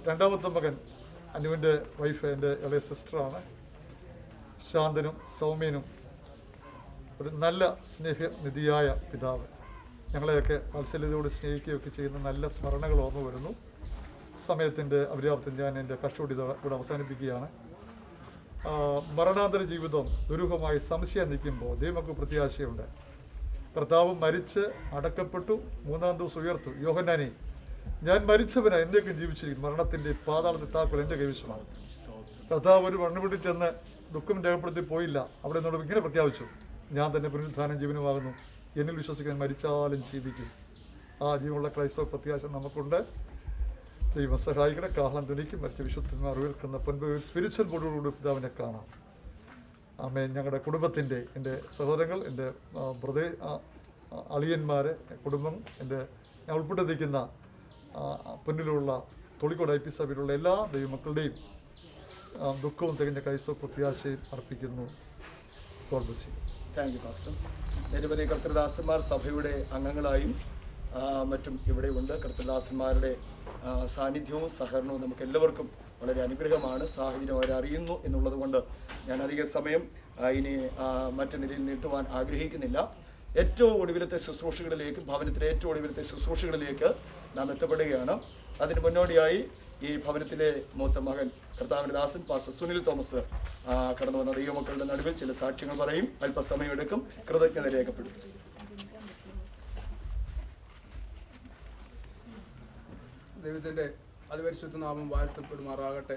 രണ്ടാമത്തെ മകൻ അനുവിൻ്റെ വൈഫ് എൻ്റെ ഇളയ സിസ്റ്ററാണ്. ശാന്തനും സൗമ്യനും ഒരു നല്ല സ്നേഹനിധിയായ പിതാവ്. ഞങ്ങളെയൊക്കെ വാത്സല്യതയോട് സ്നേഹിക്കുകയൊക്കെ ചെയ്യുന്ന നല്ല സ്മരണകൾ ഓർമ്മ വരുന്നു. സമയത്തിൻ്റെ അപര്യാപ്തം ഞാൻ എൻ്റെ കഷ്ടോടി ഇവിടെ അവസാനിപ്പിക്കുകയാണ്. മരണാന്തര ജീവിതം ദുരൂഹമായി സംശയം നിൽക്കുമ്പോൾ ദൈവമക്ക് പ്രത്യാശയുണ്ട്. കർത്താവ് മരിച്ച് അടക്കപ്പെട്ടു, 3-ാം ദിവസം ഉയർത്തു. യോഹന്നാനെ, ഞാൻ മരിച്ചവനാ, എന്നേക്ക് ജീവിച്ചിരിക്കുന്നു, മരണത്തിൻ്റെ പാതാളത്തെ താക്കോൽ എൻ്റെ കൈവശമാണ്. കർത്താവ് ഒരു മണ്ണുപിടി ചെന്ന് ദുഃഖം രേഖപ്പെടുത്തി പോയില്ല. അവിടെ നിന്നോട് ഇങ്ങനെ പ്രഖ്യാപിച്ചു, ഞാൻ തന്നെ പുനരുത്ഥാനം ജീവനുമാകുന്നു, എന്നിൽ വിശ്വസിക്കാൻ മരിച്ചാലും ജീവിക്കും. ആ ജീവനുള്ള ക്രൈസ്തവ പ്രത്യാശ നമുക്കുണ്ട്. ദൈവം സഹായിക്കണ. കാഹളം ധ്വനിക്കും മറ്റ് വിശുദ്ധന്മാർ ഉയർക്കുന്ന പൊൻപൊരു സ്പിരിച്വൽ ബോഡിയോടുകൂടി പിതാവിനെ കാണാം. ആമേൻ. ഞങ്ങളുടെ കുടുംബത്തിൻ്റെ, എൻ്റെ സഹോദരങ്ങൾ, എൻ്റെ അളിയന്മാർ, കുടുംബം, ഞാൻ ഉൾപ്പെട്ടിരിക്കുന്ന പൊന്നിലുള്ള തൊളിക്കോട് IP സഭയിലുള്ള എല്ലാ ദൈവമക്കളുടെയും ദുഃഖവും തികഞ്ഞ ക്രൈസ്തവ പ്രത്യാശയും അർപ്പിക്കുന്നു. God bless you. Thank you pastor. നിരവധി കർത്തൃദാസന്മാർ സഭയുടെ അംഗങ്ങളായും മറ്റും ഇവിടെ ഉണ്ട്. കർത്തൃദാസന്മാരുടെ സാന്നിധ്യവും സഹകരണവും നമുക്ക് എല്ലാവർക്കും വളരെ അനുഗ്രഹമാണ്. സാഹചര്യം അവരറിയുന്നു എന്നുള്ളത് കൊണ്ട് ഞാൻ അധിക സമയം ഇനി മറ്റു നിലയിൽ നീട്ടുവാൻ ആഗ്രഹിക്കുന്നില്ല. ഏറ്റവും ഒടുവിലത്തെ ശുശ്രൂഷകളിലേക്ക്, ഭവനത്തിലെ ഏറ്റവും ഒടുവിലത്തെ ശുശ്രൂഷകളിലേക്ക് നാം എത്തപ്പെടുകയാണ്. അതിന് മുന്നോടിയായി ഈ ഭവനത്തിലെ മൂത്ത മകൻ കർത്താവിൻ്റെ ദാസൻ പാസ്റ്റർ സുനിൽ തോമസ് കടന്നു വന്ന ദൈവമക്കളുടെ നടുവിൽ ചില സാക്ഷ്യങ്ങൾ പറയും. അല്പസമയം എടുക്കും. കൃതജ്ഞത രേഖപ്പെടും. ദൈവത്തിൻ്റെ അതിപരിശുദ്ധ നാമം വാഴ്ത്തപ്പെടുമാറാകട്ടെ.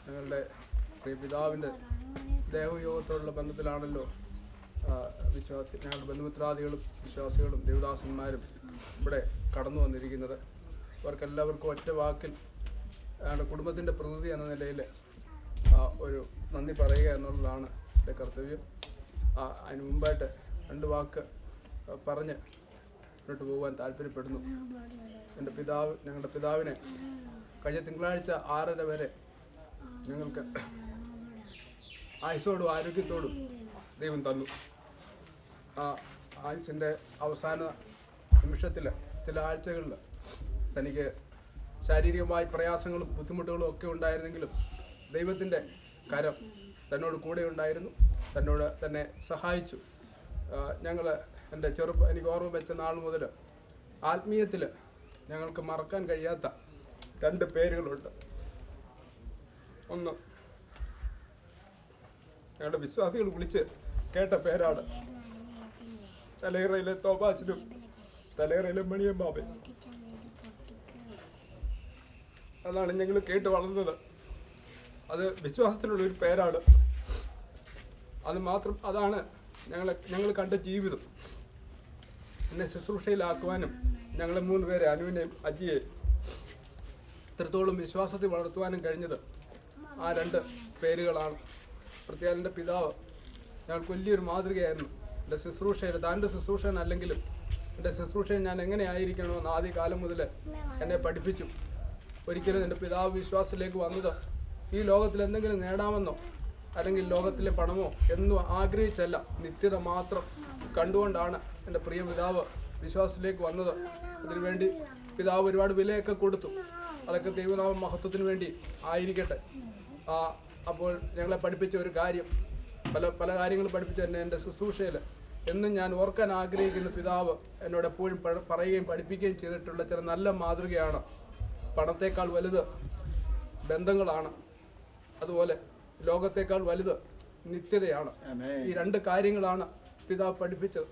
ഞങ്ങളുടെ പ്രിയ പിതാവിൻ്റെ ദേവയോഗത്തോടുള്ള ബന്ധത്തിലാണല്ലോ ഞങ്ങളുടെ ബന്ധുമിത്രാദികളും വിശ്വാസികളും ദേവദാസന്മാരും ഇവിടെ കടന്നു വന്നിരിക്കുന്നത്. അവർക്കെല്ലാവർക്കും ഒറ്റ വാക്കിൽ ഞങ്ങളുടെ കുടുംബത്തിൻ്റെ പ്രതിനിധി എന്ന നിലയിൽ ഒരു നന്ദി പറയുക എന്നുള്ളതാണ് എൻ്റെ കർത്തവ്യം. അതിന് മുമ്പായിട്ട് 2 വാക്ക് പറഞ്ഞ് മുന്നോട്ട് പോകാൻ താല്പര്യപ്പെടുന്നു. ഞങ്ങളുടെ പിതാവിനെ കഴിഞ്ഞ തിങ്കളാഴ്ച 6:30 വരെ ഞങ്ങൾക്ക് ആയുസ്സോടും ആരോഗ്യത്തോടും ദൈവം തന്നു. ആ ആയുസിൻ്റെ അവസാന നിമിഷത്തിൽ ചില ആഴ്ചകളിൽ തനിക്ക് ശാരീരികമായ പ്രയാസങ്ങളും ബുദ്ധിമുട്ടുകളും ഒക്കെ ഉണ്ടായിരുന്നെങ്കിലും ദൈവത്തിൻ്റെ കരം തന്നോട് കൂടെ ഉണ്ടായിരുന്നു, തന്നോട് തന്നെ സഹായിച്ചു. എനിക്ക് ഓർമ്മ വെച്ച നാൾ മുതൽ ആത്മീയത്തിൽ ഞങ്ങൾക്ക് മറക്കാൻ കഴിയാത്ത 2 പേരുകളുണ്ട്. ഒന്ന്, ഞങ്ങളുടെ വിശ്വാസികൾ വിളിച്ച് കേട്ട പേരാണ് തലയിറയിലെ തോമാച്ചനും തലയിറയിലെ മണിയമ്മാവൻ. അതാണ് ഞങ്ങൾ കേട്ട് വളർന്നത്. അത് വിശ്വാസത്തിലുള്ളൊരു പേരാണ്. അതാണ് ഞങ്ങൾ കണ്ട ജീവിതം. എന്നെ ശുശ്രൂഷയിലാക്കുവാനും ഞങ്ങളെ 3 പേരെ, അനുവിനെയും അജിയെയും, ഇത്രത്തോളം വിശ്വാസത്തിൽ വളർത്തുവാനും കഴിഞ്ഞത് ആ 2 പേരുകളാണ്. പ്രത്യേകം എൻ്റെ പിതാവ് ഞങ്ങൾക്ക് വലിയൊരു മാതൃകയായിരുന്നു. എൻ്റെ ശുശ്രൂഷയിൽ, താൻ്റെ ശുശ്രൂഷനല്ലെങ്കിലും എൻ്റെ ശുശ്രൂഷയിൽ ഞാൻ എങ്ങനെ ആയിരിക്കണമെന്ന് ആദ്യ കാലം മുതൽ എന്നെ പഠിപ്പിച്ചു. ഒരിക്കലും എൻ്റെ പിതാവ് വിശ്വാസത്തിലേക്ക് വന്നത് ഈ ലോകത്തിൽ എന്തെങ്കിലും നേടാമെന്നോ അല്ലെങ്കിൽ ലോകത്തിലെ പണമോ എന്നും ആഗ്രഹിച്ചല്ല, നിത്യത മാത്രം കണ്ടുകൊണ്ടാണ് എൻ്റെ പ്രിയ പിതാവ് വിശ്വാസത്തിലേക്ക് വന്നത്. അതിനുവേണ്ടി പിതാവ് ഒരുപാട് വിലയൊക്കെ കൊടുത്തു. അതൊക്കെ ദൈവനാമ മഹത്വത്തിന് വേണ്ടി ആയിരിക്കട്ടെ. അപ്പോൾ ഞങ്ങളെ പഠിപ്പിച്ച ഒരു കാര്യം, പല കാര്യങ്ങളും പഠിപ്പിച്ച തന്നെ എൻ്റെ ശുശ്രൂഷയിൽ എന്നും ഞാൻ ഓർക്കാൻ ആഗ്രഹിക്കുന്ന പിതാവ് എന്നോട് എപ്പോഴും പറയുകയും പഠിപ്പിക്കുകയും ചെയ്തിട്ടുള്ള ചില നല്ല മാതൃകയാണ്. പണത്തേക്കാൾ വലുത് ബന്ധങ്ങളാണ്, അതുപോലെ ലോകത്തേക്കാൾ വലുത് നിത്യതയാണ്. ഈ 2 കാര്യങ്ങളാണ് പിതാവ് പഠിപ്പിച്ചത്.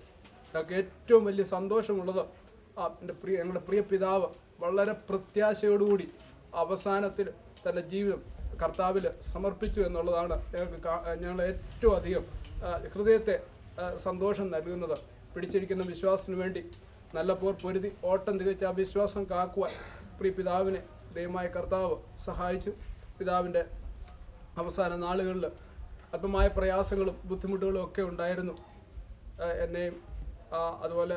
ഞങ്ങൾക്ക് ഏറ്റവും വലിയ സന്തോഷമുള്ളത് ഞങ്ങളുടെ പ്രിയ പിതാവ് വളരെ പ്രത്യാശയോടുകൂടി അവസാനത്തിൽ തൻ്റെ ജീവിതം കർത്താവിൽ സമർപ്പിച്ചു എന്നുള്ളതാണ് ഞങ്ങളെ ഏറ്റവും അധികം ഹൃദയത്തെ സന്തോഷം നൽകുന്നത്. പിടിച്ചിരിക്കുന്ന വിശ്വാസത്തിന് വേണ്ടി നല്ല പോർ പൊരുതി ഓട്ടം തികച്ച ആ വിശ്വാസം കാക്കുവാൻ പ്രിയ പിതാവിനെ ദൈവമായ കർത്താവ് സഹായിച്ചു. പിതാവിൻ്റെ അവസാന നാളുകളിൽ അല്പമായ പ്രയാസങ്ങളും ബുദ്ധിമുട്ടുകളും ഒക്കെ ഉണ്ടായിരുന്നു. എന്നെയും അതുപോലെ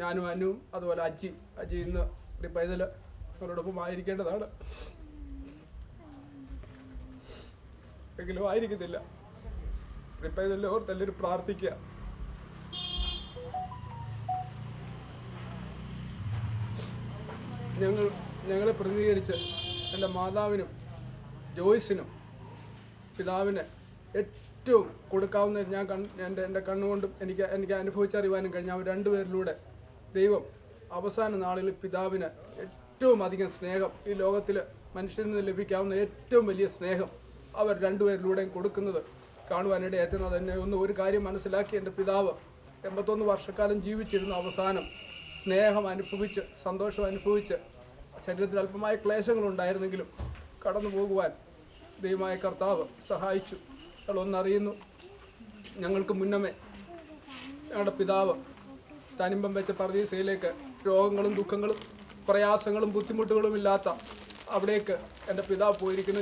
ഞാനും അതുപോലെ അജി ഇന്ന് പ്രിയ പൈതൽ അവരോടൊപ്പം ആയിരിക്കേണ്ടതാണ്, എങ്കിലും ആയിരിക്കുന്നില്ല. പ്രിയ പൈതൽ ഓർത്തെല്ലാവരും പ്രാർത്ഥിക്കുക. ഞങ്ങളെ പ്രതിനിധീകരിച്ച് എൻ്റെ മാതാവിനും ജോയ്സിനും പിതാവിന് ഏറ്റവും കൊടുക്കാവുന്ന എൻ്റെ കണ്ണുകൊണ്ടും എനിക്ക് അനുഭവിച്ചറിയുവാനും കഴിഞ്ഞ അവർ 2 പേരിലൂടെ ദൈവം അവസാന നാളുകളിൽ പിതാവിന് ഏറ്റവും അധികം സ്നേഹം, ഈ ലോകത്തിൽ മനുഷ്യരിൽ നിന്ന് ലഭിക്കാവുന്ന ഏറ്റവും വലിയ സ്നേഹം അവർ 2 പേരിലൂടെയും കൊടുക്കുന്നത് കാണുവാനിടയെത്തുന്നത് തന്നെ ഒരു കാര്യം മനസ്സിലാക്കി. എൻ്റെ പിതാവ് 81 വർഷക്കാലം ജീവിച്ചിരുന്ന അവസാനം സ്നേഹം അനുഭവിച്ച്, സന്തോഷം അനുഭവിച്ച്, ശരീരത്തിൽ അല്പമായ ക്ലേശങ്ങളുണ്ടായിരുന്നെങ്കിലും കടന്നു പോകുവാൻ ദൈവമായ കർത്താവ് സഹായിച്ചു. ഒന്നറിയുന്നു, ഞങ്ങൾക്ക് മുന്നമേ ഞങ്ങളുടെ പിതാവ് തനിമ്പം വെച്ച പർദീസയിലേക്ക് രോഗങ്ങളും ദുഃഖങ്ങളും പ്രയാസങ്ങളും ബുദ്ധിമുട്ടുകളും ഇല്ലാത്ത അവിടേക്ക് എൻ്റെ പിതാവ് പോയിരിക്കുന്നു.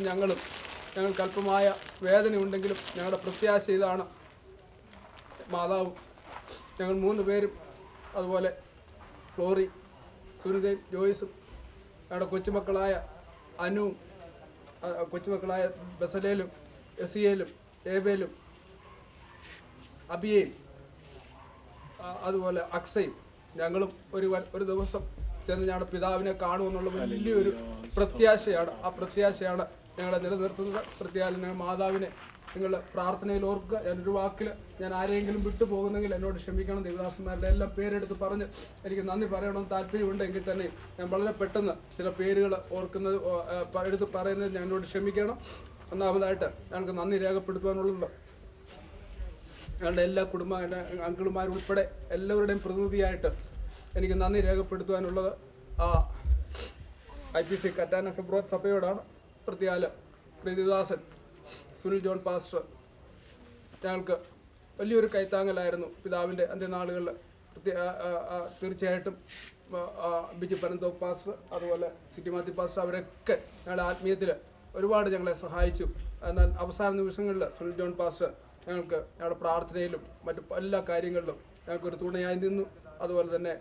ഞങ്ങൾക്ക് അല്പമായ വേദനയുണ്ടെങ്കിലും ഞങ്ങളുടെ പ്രത്യാശ ഇതാണ്. മാതാവും ഞങ്ങൾ 3 പേരും, അതുപോലെ ഫ്ലോറി, സുനിതയും ജോയ്സും, ഞങ്ങളുടെ കൊച്ചുമക്കളായ അനുവും കൊച്ചുമക്കളായ ബസലേലും എസിയേലും ഏബേലും അബിയയും അതുപോലെ അക്സയും ഞങ്ങളും ഒരു ദിവസം ചെന്ന് ഞങ്ങളുടെ പിതാവിനെ കാണുമെന്നുള്ള വലിയൊരു പ്രത്യാശയാണ്. ആ പ്രത്യാശയാണ് ഞങ്ങളെ നിലനിർത്തുന്നത്. പ്രത്യേകം മാതാവിനെ നിങ്ങൾ പ്രാർത്ഥനയിൽ ഓർക്കുക. ഞാനൊരു വാക്കിൽ ഞാൻ ആരെങ്കിലും വിട്ടുപോകുന്നെങ്കിൽ എന്നോട് ക്ഷമിക്കണം. ദേവദാസന്മാരുടെ എല്ലാം പേരെടുത്ത് പറഞ്ഞ് എനിക്ക് നന്ദി പറയണമെന്ന് താല്പര്യമുണ്ടെങ്കിൽ തന്നെ ഞാൻ വളരെ പെട്ടെന്ന് ചില പേരുകൾ എടുത്ത് പറയുന്നത് ഞങ്ങളോട് ക്ഷമിക്കണം. ഒന്നാമതായിട്ട് ഞങ്ങൾക്ക് നന്ദി രേഖപ്പെടുത്തുവാനുള്ളത് ഞങ്ങളുടെ എല്ലാ അങ്കിളുമാരുൾപ്പെടെ എല്ലാവരുടെയും പ്രതിനിധിയായിട്ട് എനിക്ക് നന്ദി രേഖപ്പെടുത്തുവാനുള്ളത് IPC കറ്റാന ഹെബ്രോൻ സഭയോടാണ്. പ്രത്യാല് പ്രീതിദാസൻ സുനിൽ ജോൺ പാസ്റ്റർ ഞങ്ങൾക്ക് വലിയൊരു കൈത്താങ്ങലായിരുന്നു പിതാവിൻ്റെ അന്ത്യനാളുകളിൽ. തീർച്ചയായിട്ടും ബിജു പനന്തോപ്പ് പാസ്റ്റർ, അതുപോലെ സിറ്റി മാത്യു പാസ്റ്റർ, അവരൊക്കെ ഞങ്ങളുടെ ആത്മീയത്തിൽ ഒരുപാട് ഞങ്ങളെ സഹായിച്ചു. എന്നാൽ അവസാന നിമിഷങ്ങളിൽ സുനിൽ ജോൺ പാസ്റ്റർ ഞങ്ങളുടെ പ്രാർത്ഥനയിലും മറ്റു എല്ലാ കാര്യങ്ങളിലും ഞങ്ങൾക്കൊരു തുണയായി നിന്നു. അതുപോലെ തന്നെ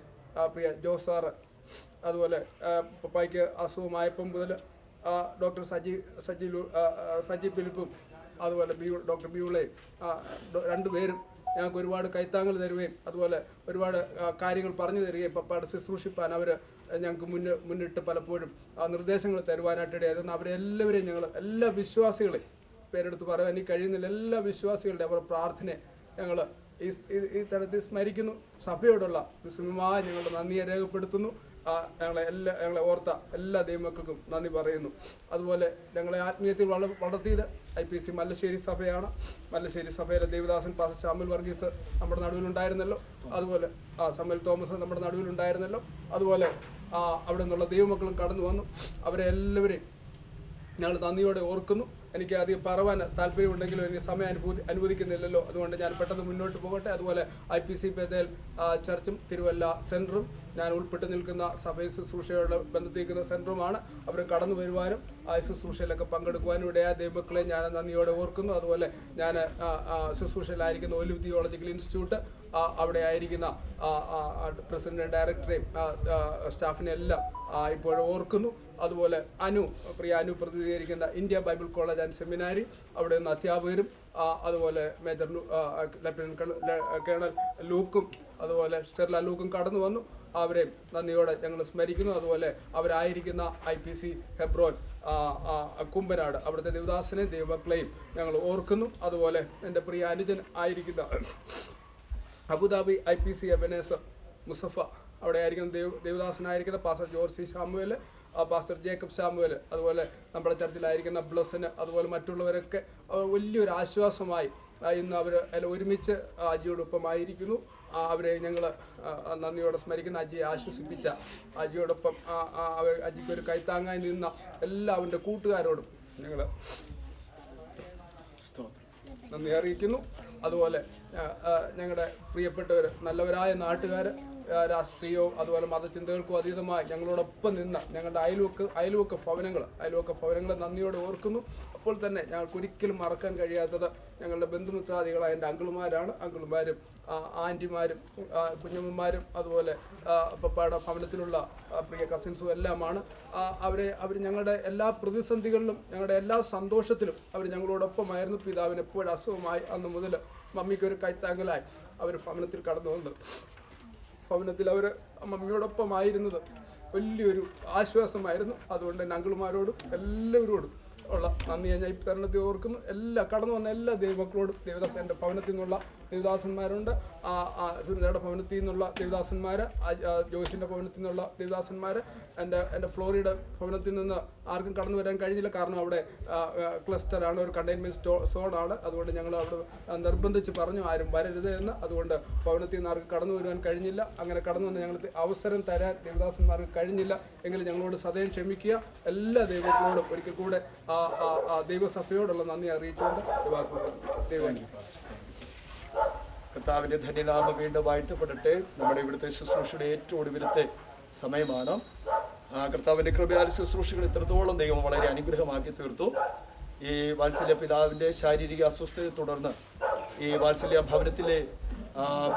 പ്രിയ ജോസ് സാറ്, അതുപോലെ പപ്പായ്ക്ക് അസുഖമായപ്പം മുതൽ ഡോക്ടർ സജി ഫിലിപ്പും അതുപോലെ ഡോക്ടർ ബിയുളയും രണ്ടുപേരും ഞങ്ങൾക്ക് ഒരുപാട് കൈത്താങ്ങൽ തരുകയും അതുപോലെ ഒരുപാട് കാര്യങ്ങൾ പറഞ്ഞു തരികയും പപ്പയുടെ ശുശ്രൂഷിപ്പാൻ അവർ ഞങ്ങൾക്ക് മുന്നിട്ട് പലപ്പോഴും നിർദ്ദേശങ്ങൾ തരുവാനായിട്ടിടയായിരുന്നു. അവരെല്ലാവരെയും ഞങ്ങൾ എല്ലാ വിശ്വാസികളെയും പേരെടുത്ത് പറയാൻ എനിക്ക് കഴിയുന്നില്ല, എല്ലാ വിശ്വാസികളുടെ അവർ പ്രാർത്ഥനയെ ഞങ്ങൾ ഈ തരത്തിൽ സ്മരിക്കുന്നു. സഭയോടുള്ള നിസ്സീമമായ ഞങ്ങളുടെ നന്ദിയെ രേഖപ്പെടുത്തുന്നു. ഞങ്ങളെ ഓർത്ത എല്ലാ ദൈവമക്കൾക്കും നന്ദി പറയുന്നു. അതുപോലെ ഞങ്ങളെ ആത്മീയത്തിൽ വളർത്തിയത് IPC മല്ലശ്ശേരി സഭയാണ്. മല്ലശ്ശേരി സഭയിലെ ദേവദാസൻ പാസ്റ്റർ ശാമുൽ വർഗീസ് നമ്മുടെ നടുവിലുണ്ടായിരുന്നല്ലോ. അതുപോലെ സമൽ തോമസ് നമ്മുടെ നടുവിലുണ്ടായിരുന്നല്ലോ. അതുപോലെ അവിടെ നിന്നുള്ള ദൈവമക്കളും കടന്നു വന്നു. അവരെ എല്ലാവരെയും ഞങ്ങൾ നന്ദിയോടെ ഓർക്കുന്നു. എനിക്ക് അധികം പറവാൻ താല്പര്യമുണ്ടെങ്കിലും എനിക്ക് സമയം അനുവദിക്കുന്നില്ലല്ലോ. അതുകൊണ്ട് ഞാൻ പെട്ടെന്ന് മുന്നോട്ട് പോകട്ടെ. അതുപോലെ IPC ബേതേൽ ചർച്ചും തിരുവല്ല സെൻറ്ററും ഞാൻ ഉൾപ്പെട്ട് നിൽക്കുന്ന സഭയിൽ ശുശ്രൂഷയോട് ബന്ധത്തിരിക്കുന്ന സെൻറ്ററുമാണ്. അവർ കടന്നു വരുവാനും ആ ശുശ്രൂഷയിലൊക്കെ പങ്കെടുക്കുവാനും ഇടയായ ദൈവമക്കളെ ഞാൻ നന്ദിയോടെ ഓർക്കുന്നു. അതുപോലെ ഞാൻ ശുശ്രൂഷയിലായിരിക്കുന്ന ഒലിവ് തിയോളജിക്കൽ ഇൻസ്റ്റിറ്റ്യൂട്ട് അവിടെ ആയിരിക്കുന്ന പ്രസിഡന്റ്, ഡയറക്ടറെയും സ്റ്റാഫിനെ എല്ലാം ഇപ്പോഴും ഓർക്കുന്നു. അതുപോലെ പ്രിയ അനു പ്രതിനിധീകരിക്കുന്ന ഇന്ത്യ ബൈബിൾ കോളേജ് ആൻഡ് സെമിനാരി അവിടെ നിന്ന് അധ്യാപകരും അതുപോലെ മേജർ ലഫ്റ്റനന്റ് കേണൽ ലൂക്കും അതുപോലെ സ്റ്റെർല ലൂക്കും കടന്നു വന്നു. അവരെയും നന്ദിയോടെ ഞങ്ങൾ സ്മരിക്കുന്നു. അതുപോലെ അവരായിരിക്കുന്ന IPC ഹെബ്രോൻ കുമ്പനാട് അവിടുത്തെ ദേവദാസനെ ദൈവമക്കളെയും ഞങ്ങൾ ഓർക്കുന്നു. അതുപോലെ എൻ്റെ പ്രിയ അനുജൻ ആയിരിക്കുന്ന അബുദാബി IPC എബനേസർ മുസഫ അവിടെ ആയിരിക്കുന്ന ദേവദാസനായിരിക്കുന്ന pastor George C Samuel, pastor Jacob Samuel, അതുപോലെ നമ്മുടെ ചർച്ചിലായിരിക്കുന്ന ബ്ലസ്സിന്, അതുപോലെ മറ്റുള്ളവരൊക്കെ വലിയൊരു ആശ്വാസമായി ഇന്ന് അവർ ഒരുമിച്ച് അജിയോടൊപ്പമായിരിക്കുന്നു. അവരെ ഞങ്ങൾ നന്ദിയോടെ സ്മരിക്കുന്ന. അജിയെ ആശ്വസിപ്പിച്ച അജിയോടൊപ്പം അജിക്ക് ഒരു കൈത്താങ്ങായി നിന്ന എല്ലാവരുടെ കൂട്ടുകാരോടും ഞങ്ങൾ നന്ദി അറിയിക്കുന്നു. അതുപോലെ ഞങ്ങളുടെ പ്രിയപ്പെട്ടവർ, നല്ലവരായ നാട്ടുകാർ, രാഷ്ട്രീയവും അതുപോലെ മതചിന്തകൾക്കും അതീതമായി ഞങ്ങളോടൊപ്പം നിന്ന ഞങ്ങളുടെ അയൽവക്ക ഭവനങ്ങൾ നന്ദിയോടെ ഓർക്കുന്നു. അപ്പോൾ തന്നെ ഞങ്ങൾക്ക് ഒരിക്കലും മറക്കാൻ കഴിയാത്തത് ഞങ്ങളുടെ ബന്ധുമിത്രാദികളായ എൻ്റെ അങ്കിളുമാരും ആൻറ്റിമാരും കുഞ്ഞമ്മമാരും അതുപോലെ പപ്പയുടെ ഭവനത്തിലുള്ള പ്രിയ കസിൻസും എല്ലാമാണ്. അവർ ഞങ്ങളുടെ എല്ലാ പ്രതിസന്ധികളിലും ഞങ്ങളുടെ എല്ലാ സന്തോഷത്തിലും അവർ ഞങ്ങളോടൊപ്പമായിരുന്നു. പിതാവിന് എപ്പോഴും അസുഖമായി അന്ന് മുതൽ മമ്മിക്കൊരു കൈത്താങ്ങലായി അവർ ഭവനത്തിൽ കടന്നു വന്നത്. ഭവനത്തിൽ അവർ മമ്മിയോടൊപ്പമായിരുന്നത് വലിയൊരു ആശ്വാസമായിരുന്നു. അതുകൊണ്ട് തന്നെ അങ്കിളുമാരോടും എല്ലാവരോടും ഉള്ള നന്ദിയെ ഞാൻ ഈ തരണത്തിൽ ഓർക്കുന്നു. കടന്നു വന്ന എല്ലാ ദൈവമക്കളോടും എൻ്റെ ഭവനത്തിൽ നിന്നുള്ള ദേവദാസന്മാരുണ്ട്, സുനിതയുടെ ഭവനത്തിൽ നിന്നുള്ള ദേവദാസന്മാർ, ജോയ്സിൻ്റെ ഭവനത്തിൽ നിന്നുള്ള ദേവദാസന്മാർ. എൻ്റെ ഫ്ലോറിയുടെ ഭവനത്തിൽ നിന്ന് ആർക്കും കടന്നു വരാൻ കഴിഞ്ഞില്ല. കാരണം അവിടെ ക്ലസ്റ്ററാണ്, ഒരു കണ്ടെയ്ൻമെൻറ്റ് സോണാണ്. അതുകൊണ്ട് ഞങ്ങൾ അവിടെ നിർബന്ധിച്ച് പറഞ്ഞു ആരും വരരുത് എന്ന്. അതുകൊണ്ട് ഭവനത്തിൽ നിന്ന് ആർക്കും കടന്നു വരുവാൻ കഴിഞ്ഞില്ല. അങ്ങനെ കടന്നു വന്ന് ഞങ്ങൾ അവസരം തരാൻ ദേവദാസന്മാർക്ക് കഴിഞ്ഞില്ല. എങ്കിലും ഞങ്ങളോട് സദയം ക്ഷമിക്കുക. എല്ലാ ദൈവങ്ങളോടും ഒരിക്കൽ കൂടെ ദൈവസഭയോടുള്ള നന്ദി അറിയിച്ചുകൊണ്ട് കർത്താവിൻ്റെ ധന്യനാമം വീണ്ടും വാഴ്ത്തപ്പെടട്ടെ. നമ്മുടെ ഇവിടുത്തെ ശുശ്രൂഷയുടെ ഏറ്റവും ഒടുവിലത്തെ സമയമാണ്. കർത്താവിൻ്റെ കൃപയാൽ ശുശ്രൂഷകൾ ഇത്രത്തോളം ദൈവം വളരെ അനുഗ്രഹമാക്കി തീർത്തു. ഈ വാത്സല്യ പിതാവിൻ്റെ ശാരീരിക അസ്വസ്ഥതയെ തുടർന്ന് ഈ വാത്സല്യ ഭവനത്തിലെ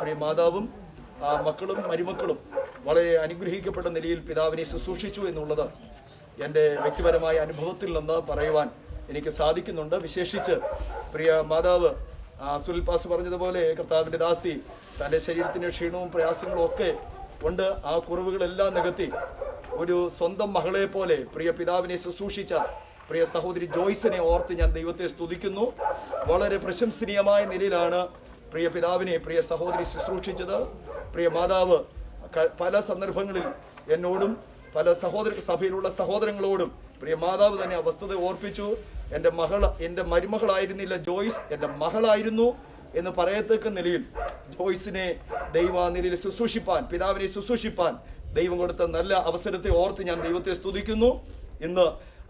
പ്രിയ മാതാവും മക്കളും മരുമക്കളും വളരെ അനുഗ്രഹിക്കപ്പെട്ട നിലയിൽ പിതാവിനെ ശുശ്രൂഷിച്ചു എന്നുള്ളത് എൻ്റെ വ്യക്തിപരമായ അനുഭവത്തിൽ നിന്ന് പറയുവാൻ എനിക്ക് സാധിക്കുന്നുണ്ട്. വിശേഷിച്ച് പ്രിയ മാതാവ് സുനിൽ പാസ് പറഞ്ഞതുപോലെ കർത്താവിൻ്റെ ദാസി തൻ്റെ ശരീരത്തിൻ്റെ ക്ഷീണവും പ്രയാസങ്ങളും ഒക്കെ കൊണ്ട് ആ കുറവുകളെല്ലാം നികത്തി ഒരു സ്വന്തം മകളെ പോലെ പ്രിയ പിതാവിനെ ശുശ്രൂഷിച്ച പ്രിയ സഹോദരി ജോയ്സിനെ ഓർത്ത് ഞാൻ ദൈവത്തെ സ്തുതിക്കുന്നു. വളരെ പ്രശംസനീയമായ നിലയിലാണ് പ്രിയ പിതാവിനെ പ്രിയ സഹോദരി ശുശ്രൂഷിച്ചത്. പ്രിയ മാതാവ് പല സന്ദർഭങ്ങളിൽ എന്നോടും പല സഭയിലുള്ള സഹോദരങ്ങളോടും പ്രിയ മാതാവ് തന്നെ ആ വസ്തുത ഓർപ്പിച്ചു. എൻ്റെ മരുമകളായിരുന്നില്ല ജോയ്സ്, എൻ്റെ മകളായിരുന്നു എന്ന് പറയത്തക്ക നിലയിൽ ജോയ്സിനെ ദൈവ നിലയിൽ ശുശ്രൂഷിപ്പാൻ, പിതാവിനെ ശുശ്രൂഷിപ്പാൻ ദൈവം കൊടുത്ത നല്ല അവസരത്തെ ഓർത്ത് ഞാൻ ദൈവത്തെ സ്തുതിക്കുന്നു. ഇന്ന്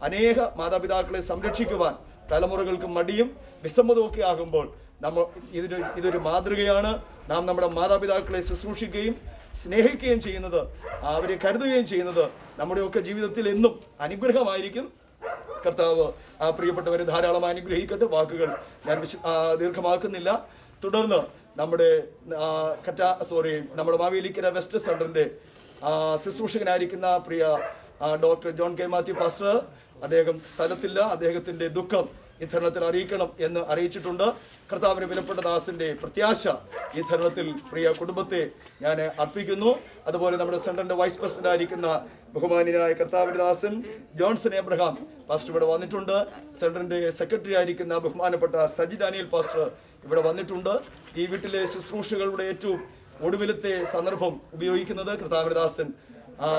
അനേക മാതാപിതാക്കളെ സംരക്ഷിക്കുവാൻ തലമുറകൾക്ക് മടിയും വിസമ്മതവും ഒക്കെ ആകുമ്പോൾ ഇതൊരു മാതൃകയാണ്. നാം നമ്മുടെ മാതാപിതാക്കളെ ശുശ്രൂഷിക്കുകയും സ്നേഹിക്കുകയും ചെയ്യുന്നത്, അവരെ കരുതുകയും ചെയ്യുന്നത് നമ്മുടെയൊക്കെ ജീവിതത്തിൽ എന്നും അനുഗ്രഹമായിരിക്കും. കർത്താവ് പ്രിയപ്പെട്ടവരെ ധാരാളം അനുഗ്രഹിക്കട്ടെ. വാക്കുകൾ ഞാൻ ദീർഘമാക്കുന്നില്ല. തുടർന്ന് നമ്മുടെ മാവേലിക്കര വെസ്റ്റ് സെന്ററിന്റെ ശുശ്രൂഷകനായിരിക്കുന്ന പ്രിയ doctor John K Mathew pastor, അദ്ദേഹം സ്ഥലത്തില്ല. അദ്ദേഹത്തിന്റെ ദുഃഖം ഈ തരുണത്തിൽ അറിയിക്കണം എന്ന് അറിയിച്ചിട്ടുണ്ട്. കർത്താവിന് വിലപ്പെട്ട ദാസിന്റെ പ്രത്യാശ ഈ തരുണത്തിൽ പ്രിയ കുടുംബത്തെ ഞാൻ അർപ്പിക്കുന്നു. അതുപോലെ നമ്മുടെ സെന്ററിന്റെ വൈസ് പ്രസിഡന്റ് ആയിരിക്കുന്ന ബഹുമാന്യനായ കർത്താവിന്റെ ദാസൻ ജോൺസൺ എബ്രഹാം പാസ്റ്റർ ഇവിടെ വന്നിട്ടുണ്ട്. സെന്ററിന്റെ സെക്രട്ടറി ആയിരിക്കുന്ന ബഹുമാനപ്പെട്ട സജി ഡാനിയൽ പാസ്റ്റർ ഇവിടെ വന്നിട്ടുണ്ട്. ഈ വീട്ടിലെ ശുശ്രൂഷകളുടെ ഏറ്റവും ഒടുവിലത്തെ സന്ദർഭം ഉപയോഗിക്കുന്നത് കർത്താവിന്റെ ദാസൻ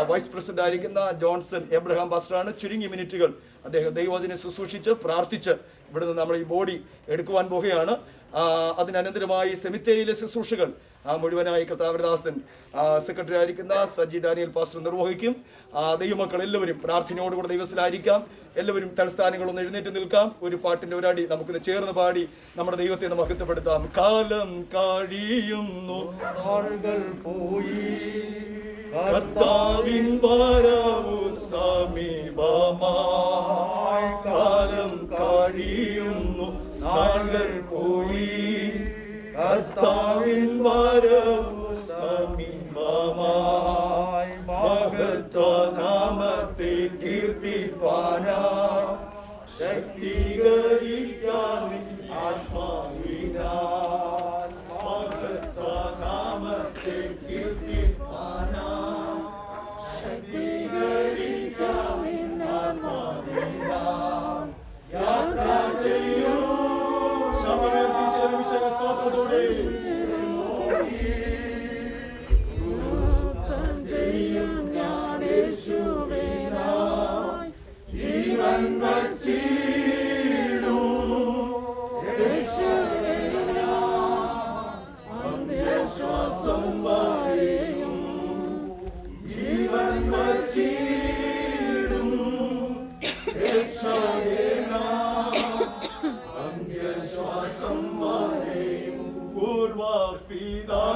വൈസ് പ്രസിഡന്റ് ആയിരിക്കുന്ന ജോൺസൺ എബ്രഹാം പാസ്റ്ററാണ്. ചുരുങ്ങിയ മിനിറ്റുകൾ അദ്ദേഹം ദൈവവചനം ശുശ്രൂഷിച്ച് പ്രാർത്ഥിച്ച് ഇവിടുന്ന് നമ്മൾ ഈ ബോഡി എടുക്കുവാൻ പോവുകയാണ്. അതിനനന്തരമായി സെമിത്തേരിയിലെ ശുശ്രൂഷകൾ മുഴുവനായി കർത്താവിന്റെ ദാസൻ സെക്രട്ടറി ആയിരിക്കുന്ന സജി ഡാനിയൽ പാസ്റ്റർ നിർവഹിക്കും. ദൈവമക്കൾ എല്ലാവരും പ്രാർത്ഥനയോടുകൂടെ ദൈവത്തിലായിരിക്കാം. എല്ലാവരും തലസ്ഥാനങ്ങളൊന്ന് എഴുന്നേറ്റ് നിൽക്കാം. ഒരു പാട്ടിന്റെ ഒരടി നമുക്കിന്ന് ചേർന്ന് പാടി നമ്മുടെ ദൈവത്തെ മഹത്വപ്പെടുത്താം. കാലം കഴിയുന്നു, നാളുകൾ പോയി, കർത്താവിൻ വരവു സമീപമായി. കാലം കഴിയുന്നു, നാളുകൾ പോയി, കർത്താവിൻ വരവു സമീപമായി. മഹത്വ നാമത്തെ കീർത്തിപ്പാനായി ശക്തീകരിക്കാൻ ആത്മാവിനാൽ. മഹത്വ നാമത്തെ കീർത്തിപ്പാനായി ശക്തീകരിക്കാൻ ആത്മാവിനാൽ. യാത്ര ചെയ്യൂ സ്തോത്രത്തോടെ ജീവൻ വച്ചിടും അന്ത്യശ്വാസം വരെയും. ജീവൻ വച്ചിടും അന്ത്യശ്വാസം വരെയും. പൂർവപിതാക്കളാം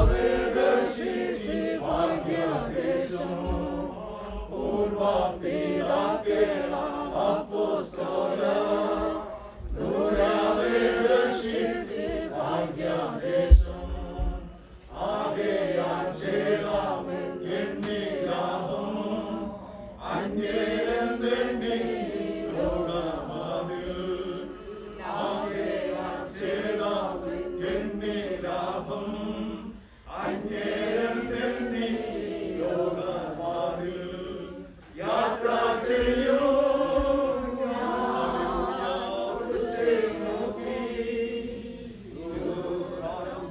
ദൂരാവേദശിച്ച് ഭാഗ്യദേശം. പൂർവപിതാക്കളാം അപ്പോസ്തലർ ദൂരാവേദശിച്ച് ഭാഗ്യദേശം. ആകയാൽ ചേരാമൻ എന്നിലാഭം അന്യരെന്തെണ്ണി ലോകമതിൽ. ആകയാൽ ചേരാമൻ എന്നിലാഭം അന്യരെന്തെണ്ണി ലോകമതിൽ. യാത്ര ചെയ്യൂ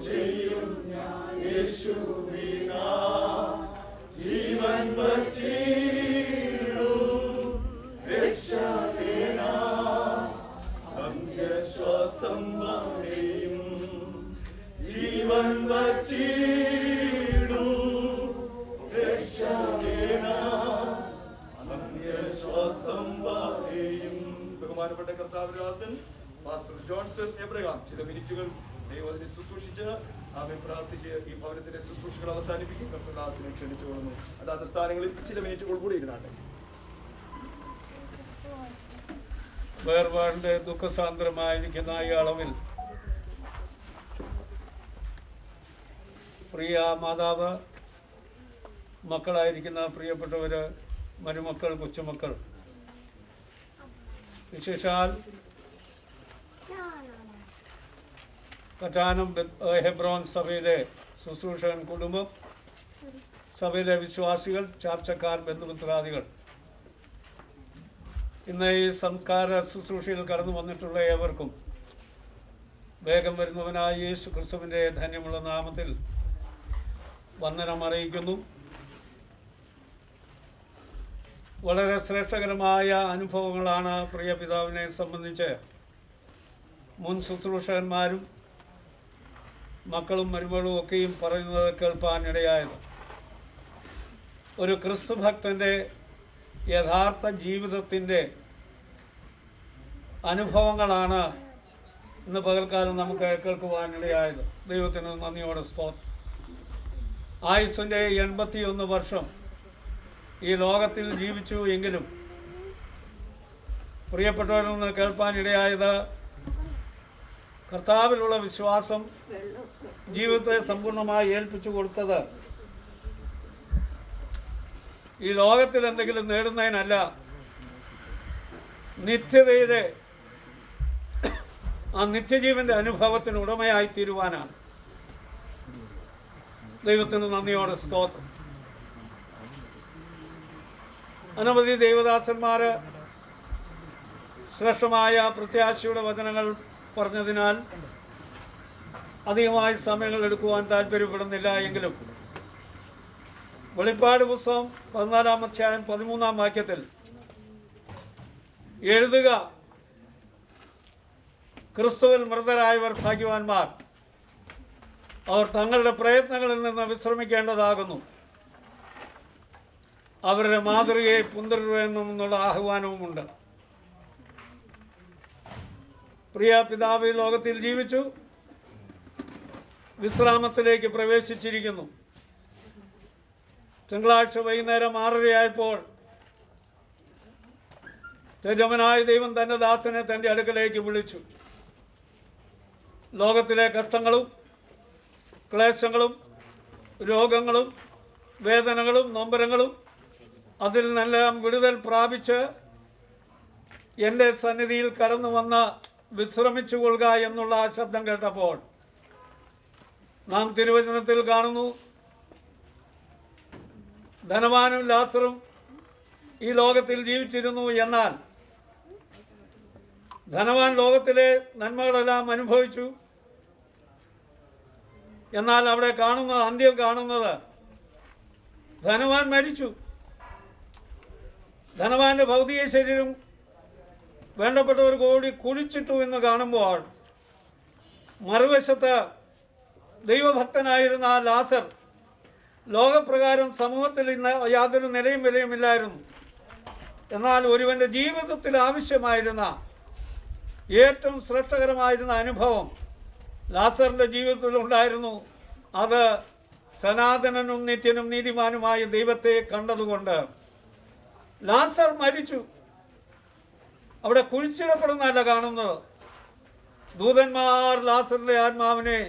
ചെയ്യും യേശുവിനാ. ജീവൻ വച്ചിടും രക്ഷകനാ. അന്ത്യശ്വാസം വരെയും. ജീവൻ വച്ചിടും രക്ഷകനാ. അന്ത്യശ്വാസം വരെയും. ബഹുമാനപ്പെട്ട കർത്താവിന്റെ ദാസൻ പാസ്റ്റർ ജോൺസൺ എബ്രഹാം ചില മിനിറ്റുകൾ ദൈവത്തിനെ ശുശ്രൂഷിച്ച് ആമേൻ പ്രാർത്ഥിച്ച് ഈ ഭവനത്തിന്റെ ശുശ്രൂഷകൾ അവസാനിപ്പിക്കും. കർത്തദാസിനെ ക്ഷണിച്ചു കൊള്ളുന്നു. അതാത് സ്ഥാനങ്ങളിൽ ചില മിനിറ്റുകൾ കൂടി ഇരുന്നാട്ടെ. വേർപാടിന്റെ ദുഃഖസാന്ദ്രമായിരിക്കുന്ന ഈ അളവിൽ പ്രിയ മാതാവ്, മക്കളായിരിക്കുന്ന പ്രിയപ്പെട്ടവര്, മരുമക്കൾ, കൊച്ചുമക്കൾ, വിശേഷാൽ കറ്റാനം ഹെബ്രോൻ സഭയിലെ ശുശ്രൂഷകൻ കുടുംബം, സഭയിലെ വിശ്വാസികൾ, ചാർച്ചക്കാർ, ബന്ധുമിത്രാദികൾ, ഇന്ന് ഈ സംസ്കാര ശുശ്രൂഷയിൽ കടന്നു വന്നിട്ടുള്ള ഏവർക്കും വേഗം വരുന്നവനായ യേശു ക്രിസ്തുവിൻ്റെ ധന്യമുള്ള നാമത്തിൽ വന്ദനം അറിയിക്കുന്നു. വളരെ ശ്രേഷ്ഠകരമായ അനുഭവങ്ങളാണ് പ്രിയ പിതാവിനെ സംബന്ധിച്ച് മുൻ ശുശ്രൂഷകന്മാരും മക്കളും മരുമകളും ഒക്കെയും പറയുന്നത് കേൾപ്പാനിടയായത്. ഒരു ക്രിസ്തുഭക്തൻ്റെ യഥാർത്ഥ ജീവിതത്തിൻ്റെ അനുഭവങ്ങളാണ് ഇന്ന് പകൽക്കാലം നമുക്ക് കേൾക്കുവാനിടയായത്. ദൈവത്തിന് നന്ദിയോടെ സ്തോത്രം. ആയുസ്സിൻ്റെ 81 വർഷം ഈ ലോകത്തിൽ ജീവിച്ചു എങ്കിലും പ്രിയപ്പെട്ടവരിൽ നിന്ന് കേൾപ്പാനിടയായത് കർത്താവിലുള്ള വിശ്വാസം ജീവിതത്തെ സമ്പൂർണ്ണമായി ഏൽപ്പിച്ചു കൊടുത്തത് ഈ ലോകത്തിൽ എന്തെങ്കിലും നേടുന്നതിനല്ല, നിത്യതയുടെ ആ നിത്യജീവൻ്റെ അനുഭവത്തിന് ഉടമയായി തീരുവാനാണ്. ദൈവത്തിന് നന്ദിയോടെ സ്തോത്രം. അനവധി ദൈവദാസന്മാർ ശ്രേഷ്ഠമായ പ്രത്യാശയുടെ വചനങ്ങൾ പറഞ്ഞതിനാൽ അധികമായി സമയങ്ങൾ എടുക്കുവാൻ താല്പര്യപ്പെടുന്നില്ല. എങ്കിലും വെളിപ്പാട് പുസ്തകം 14-ാം അധ്യായം 13-ാം വാക്യത്തിൽ എഴുതുക, ക്രിസ്തുവിൽ മൃതരായവർ ഭാഗ്യവാന്മാർ, അവർ തങ്ങളുടെ പ്രയത്നങ്ങളിൽ നിന്ന് വിശ്രമിക്കേണ്ടതാകുന്നു, അവരുടെ മാതൃകയെ പിന്തുടരുമെന്നുള്ള ആഹ്വാനവുമുണ്ട്. പ്രിയ പിതാവ് ഈ ലോകത്തിൽ ജീവിച്ചു, വിശ്രാമത്തിലേക്ക് പ്രവേശിച്ചിരിക്കുന്നു. തിങ്കളാഴ്ച വൈകുന്നേരം 6:30 യജമാനായ ദൈവം തൻ്റെ ദാസനെ തൻ്റെ അടുക്കലേക്ക് വിളിച്ചു. ലോകത്തിലെ കഷ്ടങ്ങളും ക്ലേശങ്ങളും രോഗങ്ങളും വേദനകളും നൊമ്പരങ്ങളും അതിൽ നിന്നെല്ലാം വിടുതൽ പ്രാപിച്ച് എൻ്റെ സന്നിധിയിൽ കടന്നു വന്ന് വിശ്രമിച്ചു കൊള്ളുക എന്നുള്ള ആ ശബ്ദം കേട്ടപ്പോൾ നാം തിരുവചനത്തിൽ കാണുന്നു, ധനവാനും ലാസറും ഈ ലോകത്തിൽ ജീവിച്ചിരുന്നു. എന്നാൽ ധനവാൻ ലോകത്തിലെ നന്മകളെല്ലാം അനുഭവിച്ചു. എന്നാൽ അവിടെ കാണുന്നത്, അന്ത്യം കാണുന്നത്, ധനവാൻ മരിച്ചു. ധനവാന്റെ ഭൗതിക ശരീരം വേണ്ടപ്പെട്ടവർ കൂടി കുഴിച്ചിട്ടു എന്ന് കാണുമ്പോൾ മറുവശത്ത് ദൈവഭക്തനായിരുന്ന ആ ലാസർ ലോകപ്രകാരം സമൂഹത്തിൽ ഇന്ന് യാതൊരു നിലയും വിലയുമില്ലായിരുന്നു. എന്നാൽ ഒരുവൻ്റെ ജീവിതത്തിൽ ആവശ്യമായിരുന്ന ഏറ്റവും ശ്രേഷ്ഠകരമായിരുന്ന അനുഭവം ലാസറിൻ്റെ ജീവിതത്തിൽ ഉണ്ടായിരുന്നു. അത് സനാതനനും നിത്യനും നീതിമാനുമായ ദൈവത്തെ കണ്ടതുകൊണ്ട്. ലാസർ മരിച്ചു. അവിടെ കുഴിച്ചിടപ്പെടുന്നതല്ല കാണുന്നത്. ദൂതന്മാർ ലാസറിൻ്റെ ആത്മാവിനെ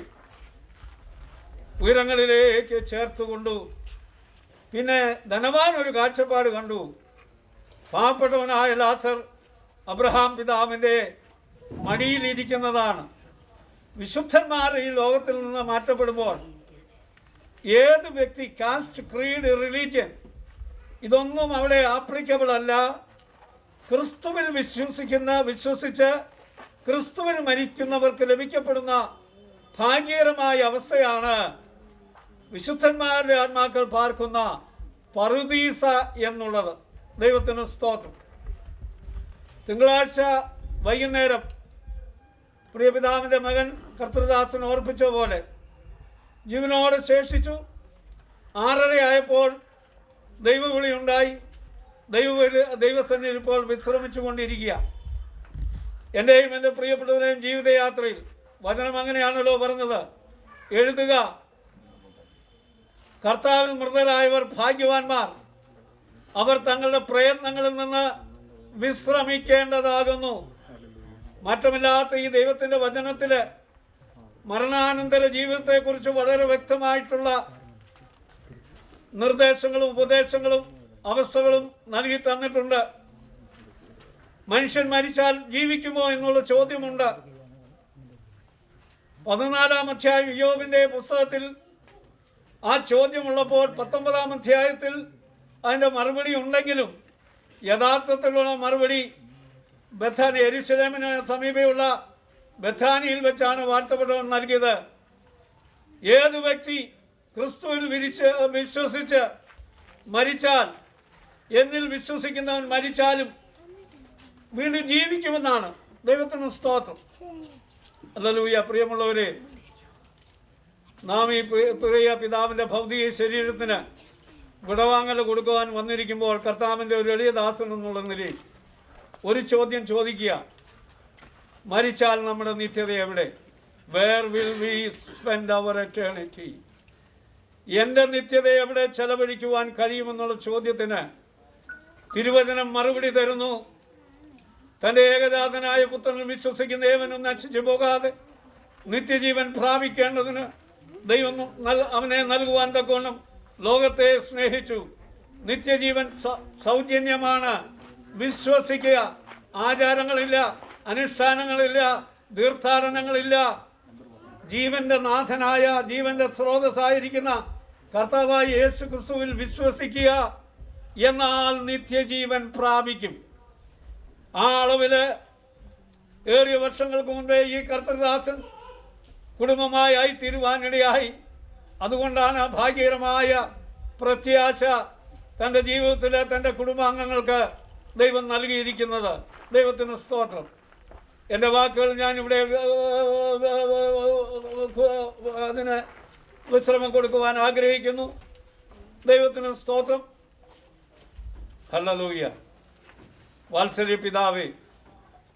ഉയരങ്ങളിലേക്ക് ചേർത്തുകൊണ്ടു. പിന്നെ ധനവാൻ ഒരു കാഴ്ചപ്പാട് കണ്ടു. പാവപ്പെട്ടവനായ ലാസർ അബ്രഹാം പിതാവിൻ്റെ മടിയിലിരിക്കുന്നതാണ്. വിശുദ്ധന്മാർ ഈ ലോകത്തിൽ നിന്ന് മാറ്റപ്പെടുമ്പോൾ ഏത് വ്യക്തി, കാസ്റ്റ്, ക്രീഡ്, റിലീജിയൻ, ഇതൊന്നും അവിടെ ആപ്ലിക്കബിൾ അല്ല. ക്രിസ്തുവിൽ വിശ്വസിച്ച് ക്രിസ്തുവിൽ മരിക്കുന്നവർക്ക് ലഭിക്കപ്പെടുന്ന ഭാഗ്യകരമായ അവസ്ഥയാണ് വിശുദ്ധന്മാരുടെ ആത്മാക്കൾ പാർക്കുന്ന പറുദീസ എന്നുള്ളത്. ദൈവത്തിന് സ്തോത്രം. തിങ്കളാഴ്ച വൈകുന്നേരം പ്രിയപിതാവിൻ്റെ മകൻ കർത്തൃദാസൻ ഓർപ്പിച്ച പോലെ ജീവനോടെ ശേഷിച്ചു. 6:30 ദൈവവിളി ഉണ്ടായി. ദൈവസന്നിധിയിൽ ഇപ്പോൾ വിശ്രമിച്ചു കൊണ്ടിരിക്കുക. എൻ്റെയും എൻ്റെ പ്രിയപ്പെട്ടവരെയും ജീവിതയാത്രയിൽ വചനം അങ്ങനെയാണല്ലോ പറഞ്ഞത്. എഴുതുക, കർത്താവിൽ മൃതരായവർ ഭാഗ്യവാന്മാർ, അവർ തങ്ങളുടെ പ്രയത്നങ്ങളിൽ നിന്ന് വിശ്രമിക്കേണ്ടതാകുന്നു. മാറ്റമില്ലാത്ത ഈ ദൈവത്തിൻ്റെ വചനത്തിൽ മരണാനന്തര ജീവിതത്തെക്കുറിച്ച് വളരെ വ്യക്തമായിട്ടുള്ള നിർദ്ദേശങ്ങളും ഉപദേശങ്ങളും അവസ്ഥകളും നൽകി തന്നിട്ടുണ്ട്. മനുഷ്യൻ മരിച്ചാൽ ജീവിക്കുമോ എന്നുള്ള ചോദ്യമുണ്ട്. 14-ാം അധ്യായം യോബിൻ്റെ പുസ്തകത്തിൽ ആ ചോദ്യമുള്ളപ്പോൾ 19-ാം അധ്യായത്തിൽ അതിൻ്റെ മറുപടി ഉണ്ടെങ്കിലും യഥാർത്ഥത്തിലുള്ള മറുപടി യെരുശലേമിന് സമീപമുള്ള ബഥാനിയിൽ വെച്ചാണ് വാഴ്ത്തപ്പെട്ടവൻ നൽകിയത്. ഏത് വ്യക്തി ക്രിസ്തുവിൽ വിശ്വസിച്ച് മരിച്ചാൽ, എന്നിൽ വിശ്വസിക്കുന്നവൻ മരിച്ചാലും വീണ്ടും ജീവിക്കുമെന്നാണ്. ദൈവത്തിന് സ്തോത്രം. ഹല്ലേലൂയ. പ്രിയമുള്ളവരെ, നാം ഈ പ്രിയ പിതാവിൻ്റെ ഭൗതിക ശരീരത്തിന് വിടവാങ്ങൽ കൊടുക്കുവാൻ വന്നിരിക്കുമ്പോൾ കർത്താവിൻ്റെ ഒരു എളിയ ദാസൻ എന്നുള്ള നിലയിൽ ഒരു ചോദ്യം ചോദിക്കുക: മരിച്ചാൽ നമ്മുടെ നിത്യത എവിടെ? Where will we spend our eternity? എൻ്റെ നിത്യത എവിടെ ചെലവഴിക്കുവാൻ കഴിയുമെന്നുള്ള ചോദ്യത്തിന് തിരുവചനം മറുപടി തരുന്നു. തൻ്റെ ഏകജാതനായ പുത്രനിൽ വിശ്വസിക്കുന്ന ഏവനും നശിച്ചു പോകാതെ നിത്യജീവൻ പ്രാപിക്കേണ്ടതിന് ദൈവം അവനെ നൽകുവാൻ തക്കോണം ലോകത്തെ സ്നേഹിച്ചു. നിത്യജീവൻ സൗജന്യമാണ്. വിശ്വസിക്കുക. ആചാരങ്ങളില്ല, അനുഷ്ഠാനങ്ങളില്ല, തീർത്ഥാടനങ്ങളില്ല. ജീവന്റെ നാഥനായ, ജീവന്റെ സ്രോതസ്സായിരിക്കുന്ന കർത്താവായ യേശു ക്രിസ്തുവിൽ വിശ്വസിക്കുക. എന്നാൽ നിത്യജീവൻ പ്രാപിക്കും. ആ അളവിൽ ഏറിയ വർഷങ്ങൾക്ക് മുൻപേ ഈ കർത്തൃദാസൻ കുടുംബമായി തീരുവാനിടയായി. അതുകൊണ്ടാണ് ഭാഗ്യകരമായ പ്രത്യാശ തൻ്റെ ജീവിതത്തിൽ തൻ്റെ കുടുംബാംഗങ്ങൾക്ക് ദൈവം നൽകിയിരിക്കുന്നത്. ദൈവത്തിന് സ്തോത്രം. എൻ്റെ വാക്കുകൾ ഞാനിവിടെ അതിന് വിശ്രമം കൊടുക്കുവാൻ ആഗ്രഹിക്കുന്നു. ദൈവത്തിന് സ്തോത്രം. ഹല്ലേലൂയ. വാത്സല്യ പിതാവേ,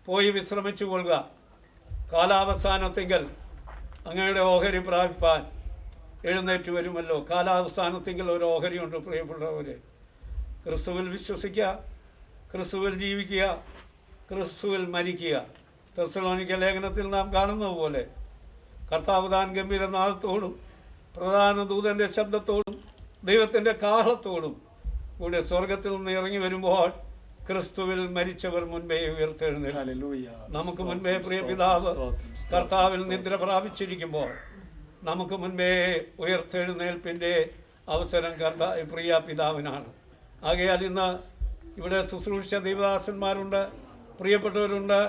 പോയി വിശ്രമിച്ചു കൊള്ളുക. കാലാവസാനത്തിങ്കൽ അങ്ങയുടെ ഓഹരി പ്രാപിപ്പാൻ എഴുന്നേറ്റ് വരുമല്ലോ. കാലാവസാനത്തിങ്കൽ ഒരു ഓഹരിയുണ്ട് പ്രിയപ്പെട്ടവരെ. ക്രിസ്തുവിൽ വിശ്വസിക്കുക, ക്രിസ്തുവിൽ ജീവിക്കുക, ക്രിസ്തുവിൽ മരിക്കുക. തെസ്സലോനിക്ക ലേഖനത്തിൽ നാം കാണുന്നത് പോലെ കർത്താവ് താൻ ഗംഭീരനാദത്തോടും പ്രധാന ദൂതൻ്റെ ശബ്ദത്തോടും ദൈവത്തിൻ്റെ കാഹളത്തോടും കൂടെ സ്വർഗത്തിൽ നിന്ന് ഇറങ്ങി വരുമ്പോൾ ക്രിസ്തുവിൽ മരിച്ചവർ മുൻപേ ഉയർത്തെഴുന്നേൽക്കും. നമുക്ക് മുൻപേ പ്രിയ പിതാവ് കർത്താവിൽ നിദ്ര പ്രാപിച്ചിരിക്കുമ്പോൾ നമുക്ക് മുൻപേ ഉയർത്തെഴുന്നേൽപ്പിൻ്റെ അവസരം പ്രിയ പിതാവിനാണ്. ആകയാൽ ഇന്ന് ഇവിടെ ശുശ്രൂഷിച്ച ദൈവദാസന്മാരുണ്ട്, പ്രിയപ്പെട്ടവരുണ്ട്.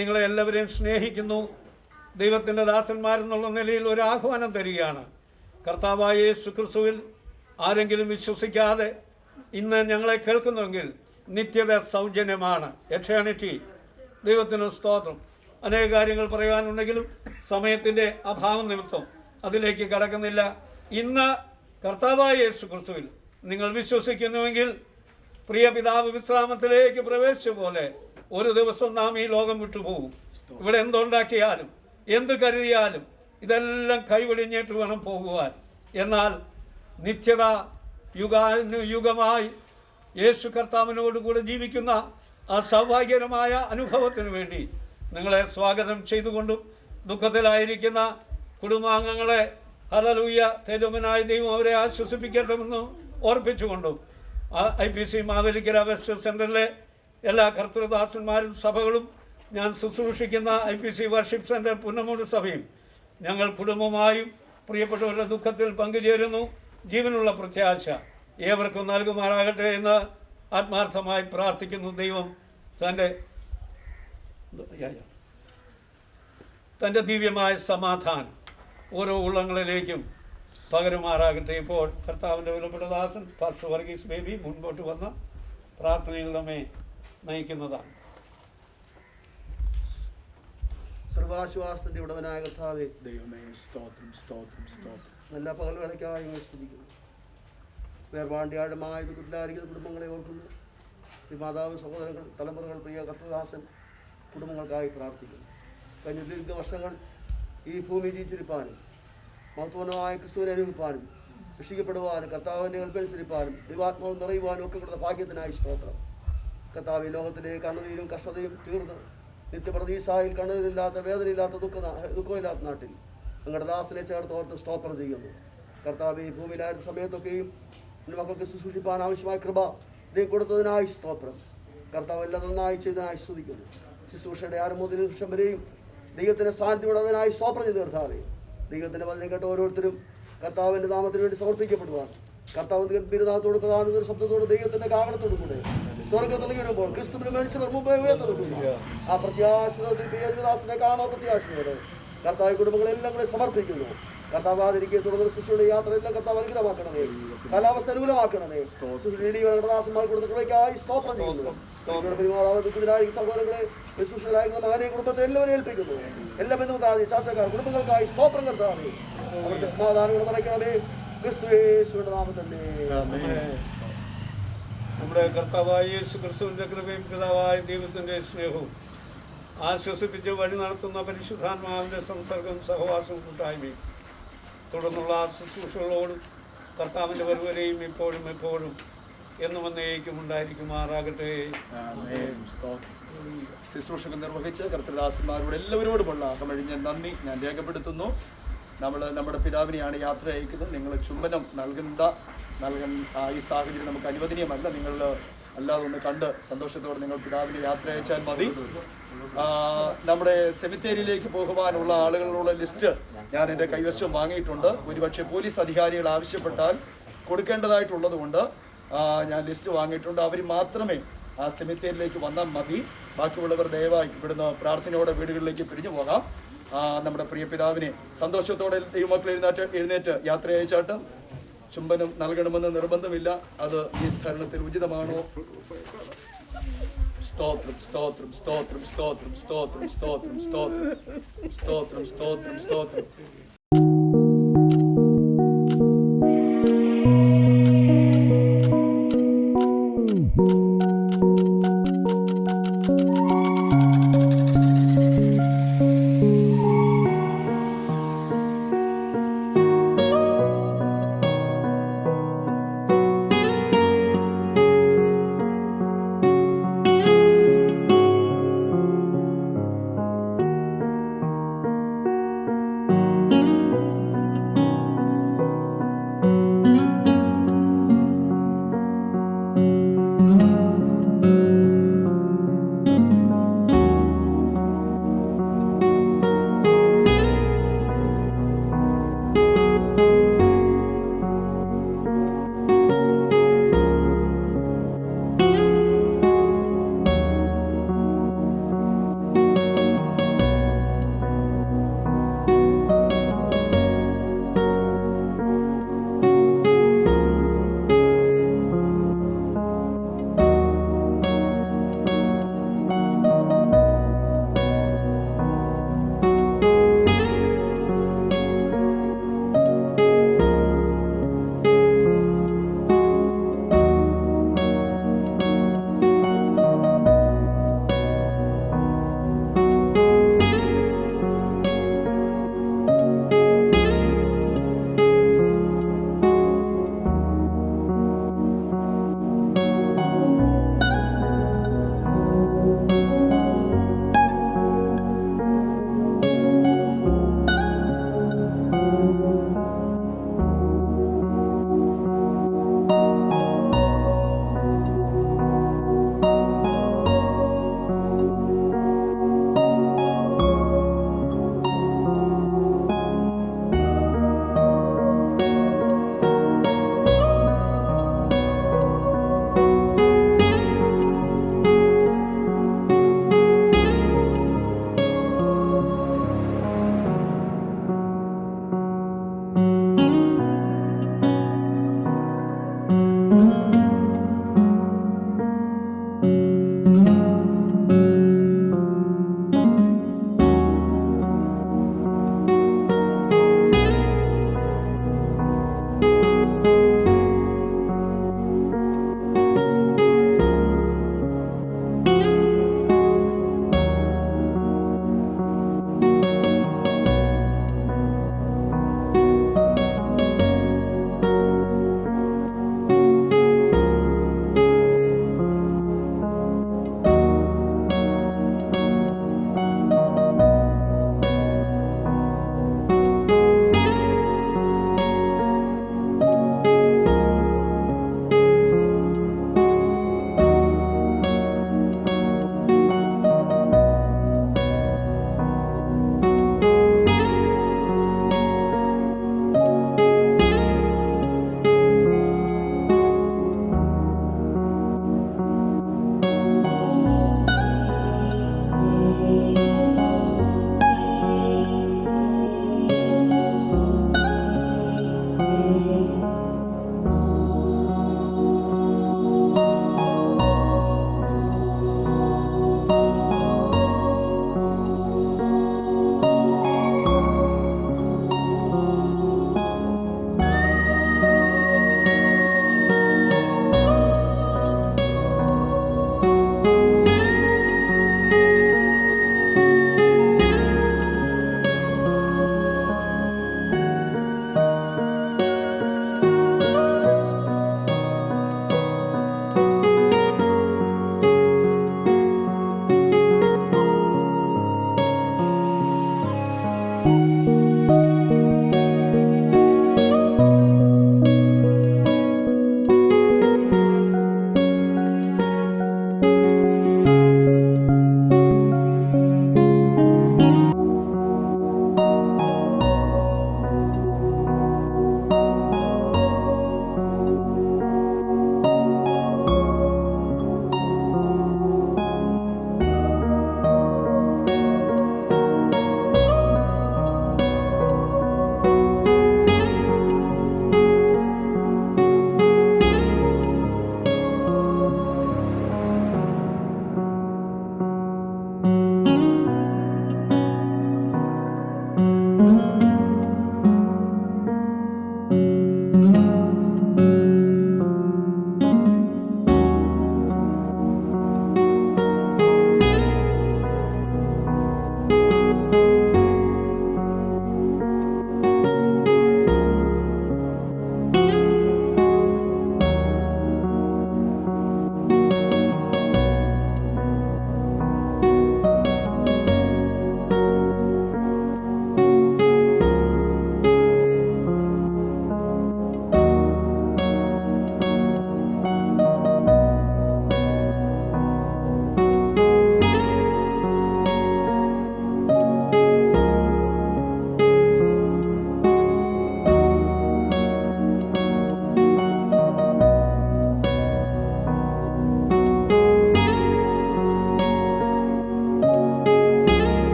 നിങ്ങളെ എല്ലാവരെയും സ്നേഹിക്കുന്നു. ദൈവത്തിൻ്റെ ദാസന്മാരെന്നുള്ള നിലയിൽ ഒരു ആഹ്വാനം തരികയാണ്. കർത്താവായ യേശു ക്രിസ്തുവിൽ ആരെങ്കിലും വിശ്വസിക്കാതെ ഇന്ന് ഞങ്ങളെ കേൾക്കുന്നുവെങ്കിൽ നിത്യത സൗജന്യമാണ്. എറ്റേണിറ്റി. ദൈവത്തിന് സ്തോത്രം. അനേക കാര്യങ്ങൾ പറയാനുണ്ടെങ്കിലും സമയത്തിൻ്റെ അഭാവം നിമിത്തം അതിലേക്ക് കടക്കുന്നില്ല. ഇന്ന് കർത്താവായ യേശു ക്രിസ്തുവിൽ നിങ്ങൾ വിശ്വസിക്കുന്നുവെങ്കിൽ പ്രിയ പിതാവ് വിശ്രാമത്തിലേക്ക് പ്രവേശിച്ച പോലെ ഒരു ദിവസം നാം ഈ ലോകം വിട്ടുപോകും. ഇവിടെ എന്തുണ്ടാക്കിയാലും എന്ത് കരുതിയാലും ഇതെല്ലാം കൈവെടിഞ്ഞിട്ട് വേണം പോകുവാൻ. എന്നാൽ നിത്യത യുഗാനുയുഗമായി യേശു കർത്താവിനോടുകൂടെ ജീവിക്കുന്ന ആ സൗഭാഗ്യകരമായ അനുഭവത്തിന് വേണ്ടി നിങ്ങളെ സ്വാഗതം ചെയ്തുകൊണ്ടും ദുഃഖത്തിലായിരിക്കുന്ന കുടുംബാംഗങ്ങളെ ഹല്ലേലൂയ തേജോമനായ ദൈവം അവരെ ആശ്വസിപ്പിക്കട്ടെന്ന് ഓർപ്പിച്ചുകൊണ്ടും IPC മാവേലിക്കര വെസ്റ്റ് സെൻറ്ററിലെ എല്ലാ കർത്തൃദാസന്മാരും സഭകളും ഞാൻ ശുശ്രൂഷിക്കുന്ന IPC വർഷിപ്പ് സെൻറ്റർ പുന്നമൂട് സഭയും ഞങ്ങൾ കുടുംബമായും പ്രിയപ്പെട്ടവരുടെ ദുഃഖത്തിൽ പങ്കുചേരുന്നു. ജീവനുള്ള പ്രത്യാശ ഏവർക്കും നൽകുമാറാകട്ടെ എന്ന് ആത്മാർത്ഥമായി പ്രാർത്ഥിക്കുന്നു. ദൈവം തൻ്റെ ദിവ്യമായ സമാധാനം ഓരോ ഉള്ളങ്ങളിലേക്കും പകരുമാറാകട്ടെ. ഇപ്പോൾ കർത്താവിൻ്റെ വിലപ്പെട്ട ദാസൻ പാസ്റ്റർ വർഗീസ് ബേബി മുൻപോട്ട് വന്ന പ്രാർത്ഥനയിൽ നമ്മെ നയിക്കുന്നതാണ്. സർവാശ്വാസത്തിൻ്റെ ഉടമനായ കർത്താവേ, ദൈവമേ, സ്തോത്രം സ്തോത്രം സ്തോത്രം. നല്ല പകൽ വേളയ്ക്കായി ഞങ്ങൾ സ്തുതിക്കുന്നു. വേർപാണ്ടി ആഴമായ ദുഃഖത്തിലായിരിക്കുന്ന കുടുംബങ്ങളെ ഓർക്കുന്നു. ഈ മാതാവ്, സഹോദരങ്ങൾ, തലമുറകൾ, പ്രിയ കർത്തദാസൻ കുടുംബങ്ങൾക്കായി പ്രാർത്ഥിക്കുന്നു. കഴിഞ്ഞ ദീർഘവർഷങ്ങൾ ഈ ഭൂമി ജീവിച്ചിരിപ്പാനും മഹത്വപൂർണ്ണമായ ക്രിസ്തുവിനെ അനുഭവിപ്പാനും രക്ഷിക്കപ്പെടുവാനും കർത്താവിൻ്റെ കൽപ്പനുസരിപ്പാനും ദൈവാത്മാവ് നിറയുവാനും ഒക്കെ കൊടുത്ത ഭാഗ്യത്തിനായി സ്തോത്രം. കർത്താവ് ലോകത്തിലെ കണ്ണുനീരും കഷ്ടതയും തീർന്ന് നിത്യപ്രതീസായിൽ കണ്ണുനീരില്ലാത്ത, വേദനയില്ലാത്ത, ദുഃഖമില്ലാത്ത നാട്ടിൽ ഞങ്ങളുടെ ദാസനെ ചേർത്ത് ഓർത്ത് സ്തോത്രം ചെയ്യുന്നു. കർത്താവ് ഈ ഭൂമിയിലായിരുന്ന സമയത്തൊക്കെയും എൻ്റെ മക്കൾക്ക് ശുശ്രൂഷിപ്പാൻ ആവശ്യമായ കൃപ ദൈവം കൊടുത്തതിനായി സ്തോത്രം. കർത്താവ് എല്ലാം നന്നായി ചെയ്തതിനായി സ്തുതിക്കുന്നു. ശുശ്രൂഷയുടെ ആരംഭത്തിൽ നിമിഷം വരെയും ദൈവത്തിൻ്റെ സാന്നിധ്യമുള്ളതിനായി സ്തോത്രം ചെയ്ത് കർത്താവേ, ദൈവത്തിൻ്റെ വചനം കേട്ട ഓരോരുത്തരും കർത്താവിൻ്റെ നാമത്തിന് വേണ്ടി സമർപ്പിക്കപ്പെടുവാൻ കർത്താവിൻ്റെ ഗംഭീരനാഥത്തോട് പ്രധാന ശബ്ദത്തോട് ദൈവത്തിൻ്റെ കാവളത്തോടു കൂടെ സ്വർഗത്തിൽ ഇടുമ്പോൾ ക്രിസ്തുവിനെ മേടിച്ചവർ മുമ്പേ ഉയർത്തുന്നു. ആ പ്രത്യാശീർവാദത്തിനെ കാണാൻ പ്രത്യാശയോടെ കർത്താവ് കുടുംബങ്ങളെല്ലാം കൂടെ സമർപ്പിക്കുന്നു. കർത്താവ് ആദരിക്കുക. തുടർന്ന് ശിശുയുടെ യാത്രയെല്ലാം കർത്താവ് അനുകൂലമാക്കണമേ, കാലാവസ്ഥ അനുകൂലമാക്കണമേ. ദാസന്മാർ കൊടുത്ത കൃപയ്ക്കായി സ്തോത്രം ചെയ്യുന്നു. സഹോദരങ്ങളെ, ശുശ്രൂഷകരായ മകനെ കുടുംബത്തെ എല്ലാവരും ഏൽപ്പിക്കുന്നു. എല്ലാ ബന്ധുക്കാരെ ചാച്ചക്കാർ കുടുംബങ്ങൾക്കായി സ്തോത്രം കർത്താവേ. അവിടുത്തെ സമാധാനങ്ങൾ മറയ്ക്കണമേ. ക്രിസ്തുയേശുവിന്റെ നാമത്തിൽ നമ്മുടെ കർത്താവായ യേശു ക്രിസ്തുവിൻ്റെ കൃപയും പിതാവായ ദൈവത്തിൻ്റെ സ്നേഹവും ആശ്വസിപ്പിച്ച് വഴി നടത്തുന്ന പരിശുദ്ധാത്മാവിൻ്റെ സംസർഗം സഹവാസവും കൂട്ടായ്മയും തുടർന്നുള്ള ശുശ്രൂഷകളോടും കർത്താവിൻ്റെ വരുവരെയും ഇപ്പോഴും എപ്പോഴും എന്നും എന്നേക്കും ഉണ്ടായിരിക്കുമാറാകട്ടെ. ശുശ്രൂഷകൾ നിർവഹിച്ച് കർത്തൃദാസന്മാരോട് എല്ലാവരോടുമുള്ള അകമഴിഞ്ഞ നന്ദി ഞാൻ രേഖപ്പെടുത്തുന്നു. നമ്മുടെ പിതാവിനെയാണ് യാത്ര അയക്കുന്നത്. നിങ്ങൾ ചുംബനം നൽകാൻ ഈ സാഹചര്യം നമുക്ക് അനുവദനീയമല്ല. നിങ്ങൾ അല്ലാതെ ഒന്ന് കണ്ട് സന്തോഷത്തോടെ നിങ്ങൾ പിതാവിനെ യാത്ര അയച്ചാൽ മതി. നമ്മുടെ സെമിത്തേരിയിലേക്ക് പോകുവാനുള്ള ആളുകളുള്ള ലിസ്റ്റ് ഞാൻ എൻ്റെ കൈവശം വാങ്ങിയിട്ടുണ്ട്. ഒരുപക്ഷെ പോലീസ് അധികാരികൾ ആവശ്യപ്പെട്ടാൽ കൊടുക്കേണ്ടതായിട്ടുള്ളത് കൊണ്ട് ഞാൻ ലിസ്റ്റ് വാങ്ങിയിട്ടുണ്ട്. അവർ മാത്രമേ ആ സെമിത്തേരിയിലേക്ക് വന്നാൽ മതി. ബാക്കിയുള്ളവർ ദയവായി ഇവിടുന്ന് പ്രാർത്ഥനയോടെ വീടുകളിലേക്ക് പിരിഞ്ഞു പോകാം. നമ്മുടെ പ്രിയ പിതാവിനെ സന്തോഷത്തോടെ ദൈവമക്കൾ എഴുന്നേറ്റ് യാത്ര അയച്ചാട്ട് ചുംബനം നൽകണമെന്ന് നിർബന്ധമില്ല. അത് ഈ തരുണത്തിൽ ഉചിതമാണോ? സ്തോത്രം സ്തോത്രം സ്തോത്രം സ്തോത്രം സ്തോത്രം സ്തോത്രം സ്തോത്രം സ്തോത്രം സ്തോത്രം സ്തോത്രം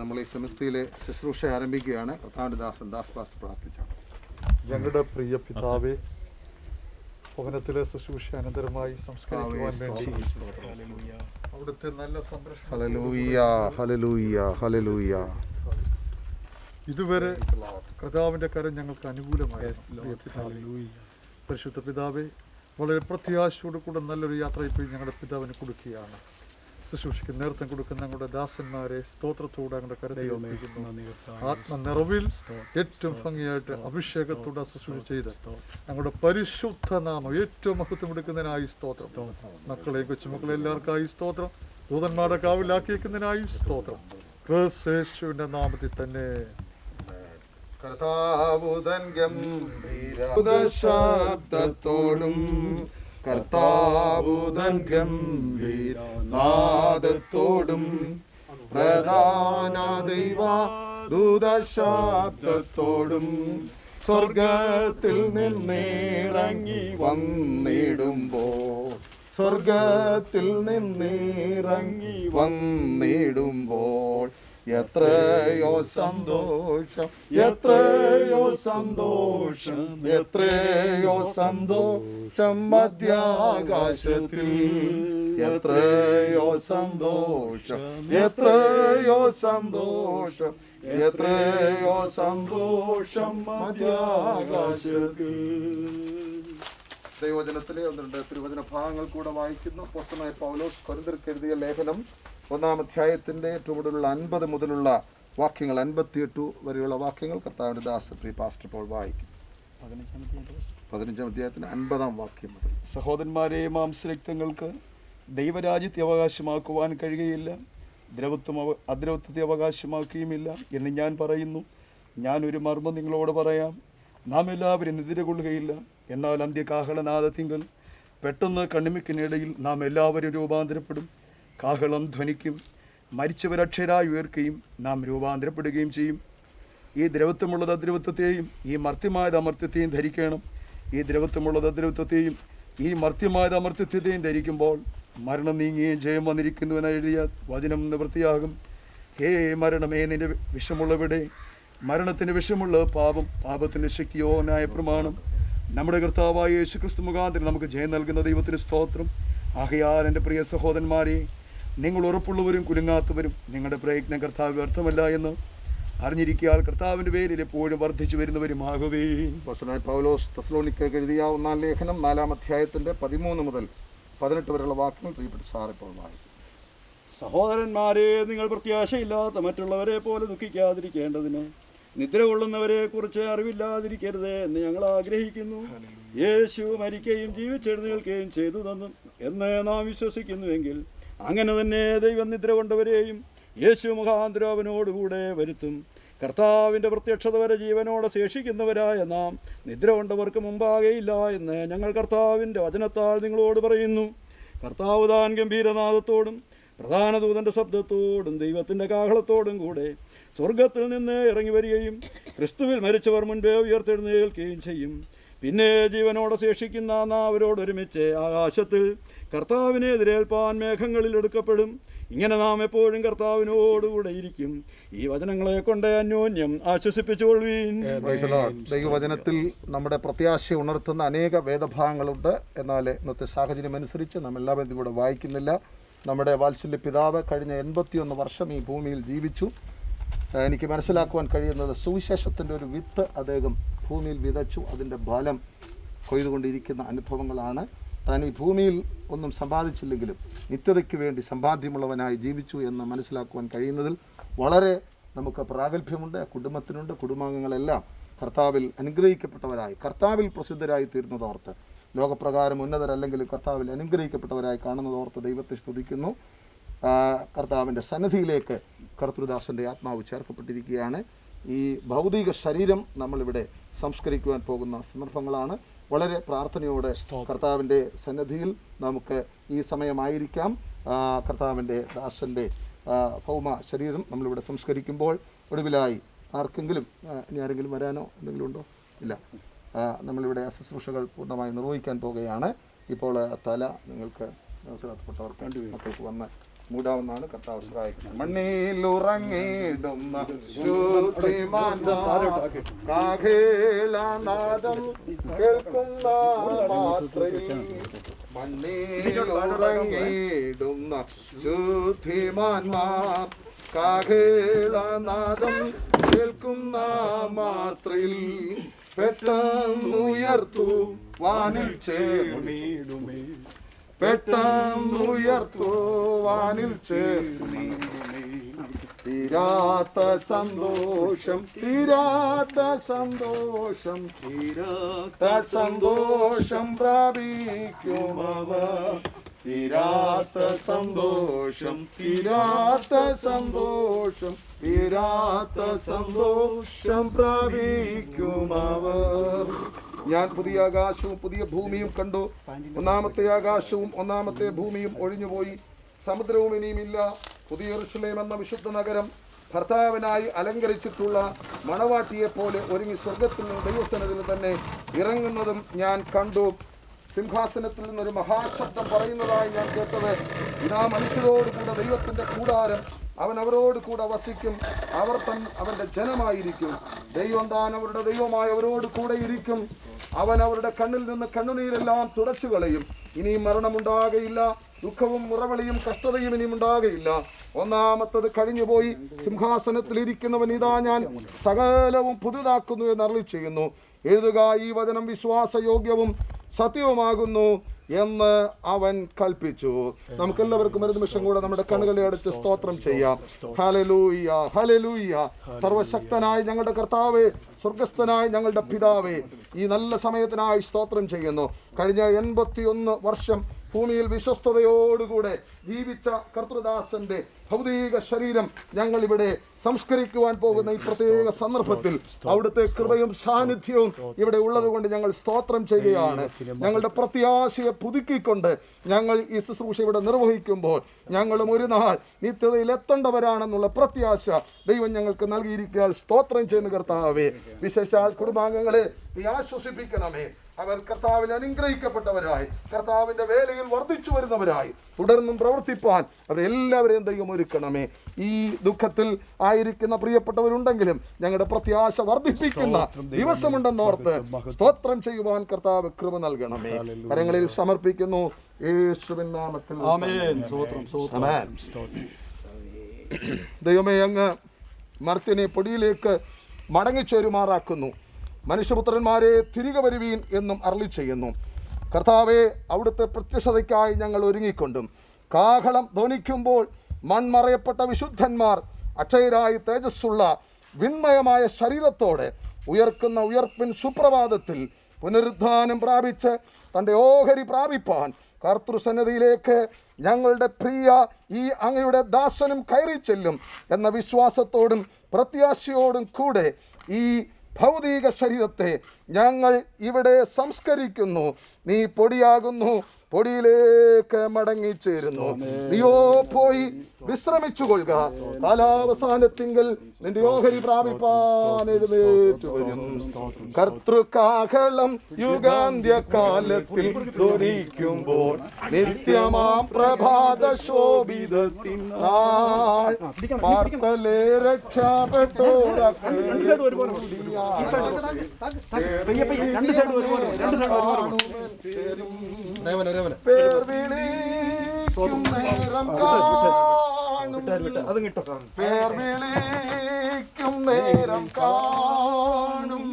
നമ്മൾ ഈ സെമിസ്ട്രിയിലെ ശുശ്രൂഷ ആരംഭിക്കുകയാണ്. കർത്താവിൻ്റെ ദാസൻ ദാസ് പാസ്റ്റർ പ്രാർത്ഥിച്ചാണ്. ഞങ്ങളുടെ പ്രിയ പിതാവേ, ഭവനത്തിലെ ശുശ്രൂഷ അനന്തരമായി സംസ്കരിക്കുവാൻ വേണ്ടി അവിടുത്തെ നല്ല സംരക്ഷണം ഹല്ലേലൂയ, ഹല്ലേലൂയ, ഹല്ലേലൂയ. ഇതുവരെ കർത്താവിൻ്റെ കരം ഞങ്ങൾക്ക് അനുകൂലമായി. പരിശുദ്ധ പിതാവേ, വളരെ പ്രത്യാശയോട് കൂടെ നല്ലൊരു യാത്ര ഇപ്പോൾ ഞങ്ങളുടെ പിതാവിന് കൊടുക്കുകയാണ്. ശുശ്രൂഷയ്ക്ക് നേതൃത്വം കൊടുക്കുന്ന ഞങ്ങളുടെ ദാസന്മാരെ സ്തോത്രത്തോടെ ഞങ്ങളുടെ കരുതയോർമ്മിക്കുന്നു. ആത്മനിറവിൽ ഏറ്റവും ഭംഗിയായിട്ട് അഭിഷേകത്തോടെ ശുശ്രൂഷ ചെയ്ത് ഞങ്ങളുടെ പരിശുദ്ധ നാമം ഏറ്റവും മഹത്വം എടുക്കുന്നതിനായി സ്തോത്രം. മക്കളെയും കൊച്ചുമക്കളെ എല്ലാവർക്കായി സ്തോത്രം. ദൂതന്മാരുടെ കാവിലാക്കിയിരിക്കുന്നതിനായി സ്തോത്രം. ക്രിസ്തുവിന്റെ നാമത്തിൽ തന്നെ. കർത്താവുതൻ ഗംഭീര ശബ്ദത്തോടും കർത്താവുതൻ ഗംഭീര നാദത്തോടും പ്രധാന ദൈവ ദൂതശബ്ദത്തോടും സ്വർഗത്തിൽ നിന്നിറങ്ങി വന്നിടുമ്പോൾ സ്വർഗത്തിൽ നിന്നിറങ്ങി വന്നിടുമ്പോൾ എത്രയോ സന്തോഷം, എത്രയോ സന്തോഷം, എത്രയോ സന്തോഷം മധ്യാകാശത്തിൽ. എത്രയോ സന്തോഷം, എത്രയോ സന്തോഷം, എത്രയോ സന്തോഷം മധ്യാകാശത്തിൽ. ദൈവവചനത്തിലെ 1-2 തിരുവചന ഭാഗങ്ങൾ കൂടെ വായിക്കുന്നു. അപ്പോസ്തലനായ പൗലോസ് കൊരിന്ത്യർക്ക് എഴുതിയ ലേഖനം 1-ാം അധ്യായത്തിന്റെ ഏറ്റവും കൂടുതലുള്ള 50 മുതലുള്ള വാക്യങ്ങൾ, 58 വരെയുള്ള വാക്യങ്ങൾ കർത്താവിന്റെ ദാസൻ പാസ്റ്റർ പോൾ വായിക്കും. 15-ാം അധ്യായത്തിന് 50-ാം വാക്യം മുതൽ. സഹോദരന്മാരെ, മാംസരക്തങ്ങൾക്ക് ദൈവരാജ്യത്തെ അവകാശമാക്കുവാൻ കഴിയുകയില്ല, അദ്രവത്വത്തെ അവകാശമാക്കുകയുമില്ല എന്ന് ഞാൻ പറയുന്നു. ഞാനൊരു മർമ്മം നിങ്ങളോട് പറയാം. നാം എല്ലാവരും നിദ്രകൊള്ളുകയില്ല, എന്നാൽ അന്ത്യകാഹളനാദത്തിങ്കൽ പെട്ടെന്ന് കണ്ണിമയ്ക്കിനിടയിൽ നാം എല്ലാവരും രൂപാന്തരപ്പെടും. കാഹളം ധ്വനിക്കും, മരിച്ചവരക്ഷരായി ഉയർക്കുകയും നാം രൂപാന്തരപ്പെടുകയും ചെയ്യും. ഈ ദ്രവത്വമുള്ളത് അദ്രവത്വത്തെയും ഈ മർത്യമായത് അമർത്യത്തെയും ധരിക്കണം. ഈ ദ്രവത്വമുള്ളത് അദ്രവത്വത്തെയും ഈ മർത്യമായത് അമർത്യത്തെയും ധരിക്കുമ്പോൾ മരണം നീങ്ങുകയും ജയം വന്നിരിക്കുന്നു എന്ന് എഴുതിയ വചനം നിവൃത്തിയാകും. ഹേ മരണമേ, നിന്റെ വിഷമുള്ളവിടെ, മരണത്തിന് വിഷമുള്ള പാപം, പാപത്തിൻ്റെ ശക്തിയോ ന്യായപ്രമാണം. നമ്മുടെ കർത്താവായ യേശു ക്രിസ്തു മുഖാന്തരം നമുക്ക് ജയം നൽകുന്ന ദൈവത്തിന് സ്തോത്രം. ആകയാൽ എൻ്റെ പ്രിയ സഹോദരന്മാരെ, നിങ്ങൾ ഉറപ്പുള്ളവരും കുലുങ്ങാത്തവരും നിങ്ങളുടെ പ്രയത്നം കർത്താവ് വ്യർത്ഥമല്ല എന്ന് അറിഞ്ഞിരിക്കാൻ കർത്താവിൻ്റെ പേരിൽ എപ്പോഴും വർദ്ധിച്ചു വരുന്നവരുമാകവേ. അപ്പോസ്തലനായ പൗലോസ് തെസ്സലോനിക്കർക്ക് എഴുതിയ 1-ാം ലേഖനം 4-ാം അധ്യായത്തിന്റെ 13 മുതൽ 18 വരെയുള്ള വാക്യങ്ങൾ പ്രിയപ്പെട്ട സാർ ഇപ്പോൾ വായിക്കും. സഹോദരന്മാരെ, നിങ്ങൾ പ്രത്യാശയില്ലാത്ത മറ്റുള്ളവരെ പോലെ ദുഃഖിക്കാതിരിക്കേണ്ടതിന് നിദ്ര കൊള്ളുന്നവരെ കുറിച്ച് അറിവില്ലാതിരിക്കരുത് എന്ന് ഞങ്ങൾ ആഗ്രഹിക്കുന്നു. യേശു മരിക്കുകയും ജീവിച്ചെഴുന്നേൽക്കുകയും ചെയ്തു തന്നു എന്ന് നാം വിശ്വസിക്കുന്നുവെങ്കിൽ അങ്ങനെ തന്നെ ദൈവം നിദ്ര കൊണ്ടവരെയും യേശു മുഖാന്തരം അവനോടുകൂടെ വരുത്തും. കർത്താവിൻ്റെ പ്രത്യക്ഷത വരെ ജീവനോടെ ശേഷിക്കുന്നവരായ നാം നിദ്ര കൊണ്ടവർക്ക് മുമ്പാകെയില്ല എന്ന് ഞങ്ങൾ കർത്താവിൻ്റെ വചനത്താൽ നിങ്ങളോട് പറയുന്നു. കർത്താവ് താൻ ഗംഭീരനാദത്തോടും പ്രധാന ദൂതൻ്റെ ശബ്ദത്തോടും ദൈവത്തിൻ്റെ കാഹളത്തോടും കൂടെ സ്വർഗത്തിൽ നിന്ന് ഇറങ്ങി വരികയും ക്രിസ്തുവിൽ മരിച്ചവർ മുൻപേ ഉയർത്തെഴുന്നേൽക്കുകയും ചെയ്യും. പിന്നെ ജീവനോടെ ശേഷിക്കുന്ന നാം അവരോടൊരുമിച്ച് ആകാശത്തിൽ കർത്താവിനെ എതിരേൽപ്പാൻ മേഘങ്ങളിൽ എടുക്കപ്പെടും. ഇങ്ങനെ നാം എപ്പോഴും കർത്താവിനോടുകൂടെ ഇരിക്കും. ഈ വചനങ്ങളെ കൊണ്ട് അന്യോന്യം ആശ്വസിപ്പിച്ചുകൊള്ളുവീൻ. ദൈവവചനത്തിൽ നമ്മുടെ പ്രത്യാശ ഉണർത്തുന്ന അനേക വേദഭാഗങ്ങളുണ്ട്. എന്നാൽ ഇന്നത്തെ സാഹചര്യം അനുസരിച്ച് നാം എല്ലാവരും കൂടെ വായിക്കുന്നില്ല. നമ്മുടെ വാത്സല്യ പിതാവ് കഴിഞ്ഞ 81 വർഷം ഈ ഭൂമിയിൽ ജീവിച്ചു. എനിക്ക് മനസ്സിലാക്കുവാൻ കഴിയുന്നത് സുവിശേഷത്തിൻ്റെ ഒരു വിത്ത് അദ്ദേഹം ഭൂമിയിൽ വിതച്ചു. അതിൻ്റെ ഫലം കൊയ്തുകൊണ്ടിരിക്കുന്ന അനുഭവങ്ങളാണ്. താൻ ഈ ഭൂമിയിൽ ഒന്നും സമ്പാദിച്ചില്ലെങ്കിലും നിത്യതയ്ക്ക് വേണ്ടി സമ്പാദ്യമുള്ളവനായി ജീവിച്ചു എന്ന് മനസ്സിലാക്കുവാൻ കഴിയുന്നതിൽ വളരെ നമുക്ക് പ്രാഗൽഭ്യമുണ്ട്. കുടുംബത്തിനുണ്ട്. കുടുംബാംഗങ്ങളെല്ലാം കർത്താവിൽ അനുഗ്രഹിക്കപ്പെട്ടവരായി, കർത്താവിൽ പ്രസിദ്ധരായി തീർന്നതോർത്ത്, ലോകപ്രകാരം ഉന്നതരല്ലെങ്കിലും കർത്താവിൽ അനുഗ്രഹിക്കപ്പെട്ടവരായി കാണുന്നതോർത്ത് ദൈവത്തെ സ്തുതിക്കുന്നു. കർത്താവിൻ്റെ സന്നിധിയിലേക്ക് കർത്തൃദാസൻ്റെ ആത്മാവ് ചേർക്കപ്പെട്ടിരിക്കുകയാണ്. ഈ ഭൗതിക ശരീരം നമ്മളിവിടെ സംസ്കരിക്കുവാൻ പോകുന്ന സന്ദർഭങ്ങളാണ്. വളരെ പ്രാർത്ഥനയോടെ കർത്താവിൻ്റെ സന്നിധിയിൽ നമുക്ക് ഈ സമയമായിരിക്കാം. കർത്താവിൻ്റെ ദാസൻ്റെ ഭൗമ ശരീരം നമ്മളിവിടെ സംസ്കരിക്കുമ്പോൾ ഒടുവിലായി ആർക്കെങ്കിലും ഇനി ആരെങ്കിലും വരാനോ എന്തെങ്കിലും ഉണ്ടോ? ഇല്ല. നമ്മളിവിടെ ശുശ്രൂഷകൾ പൂർണ്ണമായി നിർവഹിക്കാൻ പോവുകയാണ്. ഇപ്പോൾ തല നിങ്ങൾക്ക് ഉത്തരവാദിത്തപ്പെട്ടവർക്ക് മക്കൾക്ക് വന്ന് മൂടാവുന്നതാണ് കർത്താവ് സഹായിക്കുന്നത്. മണ്ണിലുറങ്ങിടുന്ന ശുദ്ധിമാന്മാർ കാഹളനാദം കേൾക്കുന്ന മാത്രയിൽ മണ്ണിലുറങ്ങിടുന്ന ശുദ്ധിമാന്മാർ കാഹളനാദം കേൾക്കുന്ന മാത്രയിൽ പെട്ടെന്നുയർത്തു വാനിൽ ചേർന്നിടുമേ, പെട്ടെന്നുയർത്തു വാനിൽ ചേർന്നിടുമേ. തീരാത്ത സന്തോഷം, തീരാത്ത സന്തോഷം, തീരാത്ത സന്തോഷം പ്രാപിക്കുമവർ. തീരാത്ത സന്തോഷം, തീരാത്ത സന്തോഷം, തീരാത്ത സന്തോഷം പ്രാപിക്കുമവർ. ഞാൻ പുതിയ ആകാശവും പുതിയ ഭൂമിയും കണ്ടു. ഒന്നാമത്തെ ആകാശവും ഒന്നാമത്തെ ഭൂമിയും ഒഴിഞ്ഞുപോയി, സമുദ്രവും ഇനിയുമില്ല. പുതിയ യെരൂശലേം എന്ന വിശുദ്ധ നഗരം ഭർത്താവിനായി അലങ്കരിച്ചിട്ടുള്ള മണവാട്ടിയെ പോലെ ഒരുങ്ങി സ്വർഗത്തിൽ നിന്ന് ദൈവസന്നിധിയിൽ തന്നെ ഇറങ്ങുന്നതും ഞാൻ കണ്ടു. സിംഹാസനത്തിൽ നിന്നൊരു മഹാശബ്ദം പറയുന്നതായി ഞാൻ കേട്ടത്, ഇതാ മനുഷ്യരോട് കൂടെ ദൈവത്തിൻ്റെ കൂടാരം, അവൻ അവരോട് കൂടെ വസിക്കും, അവർ അവൻ്റെ ജനമായിരിക്കും. ദൈവം താൻ അവരുടെ ദൈവമായി അവരോട് കൂടെ ഇരിക്കും. അവൻ അവരുടെ കണ്ണിൽ നിന്ന് കണ്ണുനീരെല്ലാം തുടച്ചു കളയും. ഇനിയും മരണമുണ്ടാകയില്ല, ദുഃഖവും മുറവിളിയും കഷ്ടതയും ഇനിയും ഉണ്ടാകയില്ല. ഒന്നാമത്തത് കഴിഞ്ഞുപോയി. സിംഹാസനത്തിൽ ഇരിക്കുന്നവൻ ഇതാ ഞാൻ സകലവും പുതുതാക്കുന്നു എന്ന് അരുളി ചെയ്യുന്നു. എഴുതുക, ഈ വചനം വിശ്വാസയോഗ്യവും സത്യവുമാകുന്നു എന്ന് അവൻ കൽപ്പിച്ചു. നമുക്കെല്ലാവർക്കും ഒരു നിമിഷം കൂടെ നമ്മുടെ കണ്ണുകളെ അടച്ച് സ്തോത്രം ചെയ്യാം. Hallelujah, hallelujah. സർവശക്തനായ ഞങ്ങളുടെ കർത്താവേ, സ്വർഗസ്ഥനായ ഞങ്ങളുടെ പിതാവേ, ഈ നല്ല സമയത്തിനായി സ്തോത്രം ചെയ്യുന്നു. കഴിഞ്ഞ 81 വർഷം ഭൂമിയിൽ വിശ്വസ്തയോടുകൂടെ ജീവിച്ച കർത്തൃദാസന്റെ ഭൗതിക ശരീരം ഞങ്ങളിവിടെ സംസ്കരിക്കുവാൻ പോകുന്ന ഈ പ്രത്യേക സന്ദർഭത്തിൽ അവിടുത്തെ കൃപയും സാന്നിധ്യവും ഇവിടെ ഉള്ളത് കൊണ്ട് ഞങ്ങൾ സ്തോത്രം ചെയ്യുകയാണ്. ഞങ്ങളുടെ പ്രത്യാശയെ പുതുക്കിക്കൊണ്ട് ഞങ്ങൾ ഈ ശുശ്രൂഷ ഇവിടെ നിർവഹിക്കുമ്പോൾ ഞങ്ങളും ഒരു നാൾ നിത്യതയിൽ എത്തേണ്ടവരാണെന്നുള്ള പ്രത്യാശ ദൈവം ഞങ്ങൾക്ക് നൽകിയിരിക്കാൻ സ്തോത്രം ചെയ്യുന്ന കർത്താവേ, വിശേഷാൽ കുടുംബാംഗങ്ങളെ നീ ആശ്വസിപ്പിക്കണമേ. അവർ കർത്താവിൽ അനുഗ്രഹിക്കപ്പെട്ടവരായി കർത്താവിൻ്റെ വേലയിൽ വർദ്ധിച്ചു വരുന്നവരായി തുടർന്നും പ്രവർത്തിപ്പാൻ അവരെല്ലാവരെയും ദൈവം ഒരുക്കണമേ. ഈ ദുഃഖത്തിൽ ആയിരിക്കുന്ന പ്രിയപ്പെട്ടവരുണ്ടെങ്കിലും ഞങ്ങളുടെ പ്രത്യാശ വർദ്ധിപ്പിക്കുന്ന ദിവസമുണ്ടെന്നോർത്ത് സ്തോത്രം ചെയ്യുവാൻ കർത്താവ് കൃപ നൽകണമേ. കരങ്ങളിൽ സമർപ്പിക്കുന്നു യേശുവിൻ നാമത്തിൽ. ആമേൻ. ദൈവമേ, അങ്ങ് മർത്യനെ പൊടിയിലേക്ക് മടങ്ങിച്ചേരുമാറാക്കുന്നു. മനുഷ്യപുത്രന്മാരെ തിരികെ വരുവീൻ എന്നും അരുളി ചെയ്യുന്നു. കർത്താവെ, അവിടുത്തെ പ്രത്യക്ഷതയ്ക്കായി ഞങ്ങൾ ഒരുങ്ങിക്കൊണ്ടും കാഹളം ധ്വനിക്കുമ്പോൾ മൺമറയപ്പെട്ട വിശുദ്ധന്മാർ അക്ഷയരായി തേജസ്സുള്ള വിൺമയമായ ശരീരത്തോടെ ഉയർക്കുന്ന ഉയർപ്പിൻ സുപ്രഭാതത്തിൽ പുനരുദ്ധാനം പ്രാപിച്ച് തൻ്റെ ഓഹരി പ്രാപിപ്പാൻ കർത്തൃസന്നിധിയിലേക്ക് ഞങ്ങളുടെ പ്രിയ ഈ അങ്ങയുടെ ദാസനും കയറി ചെല്ലും എന്ന വിശ്വാസത്തോടും പ്രത്യാശയോടും കൂടെ ഈ ഭൗതിക ശരീരത്തെ ഞങ്ങൾ ഇവിടെ സംസ്കരിക്കുന്നു. നീ പൊടിയാകുന്നു, പൊടിയിലേക്ക് മടങ്ങിച്ചേരുന്നു. നീയോ പോയി വിശ്രമിച്ചു കൊള്ളുക. കാലാവസാനത്തിങ്കൽ നിന്റെ ഓഹരി പ്രാപിപ്പാൻ എഴുന്നേറ്റ് വരും. കർത്തൃകാഹളം യുഗാന്ത്യകാലത്തിൽ ധ്വനിക്കുമ്പോൾ നിത്യമാം പ്രഭാത ശോഭിതത്തിൻ നാൾ പാർത്തലേ രക്ഷപ്പെട്ടോരൊക്കെ പേർ വിളിക്കും നേരം കാണും, പേർ വിളിക്കും നേരം കാണും,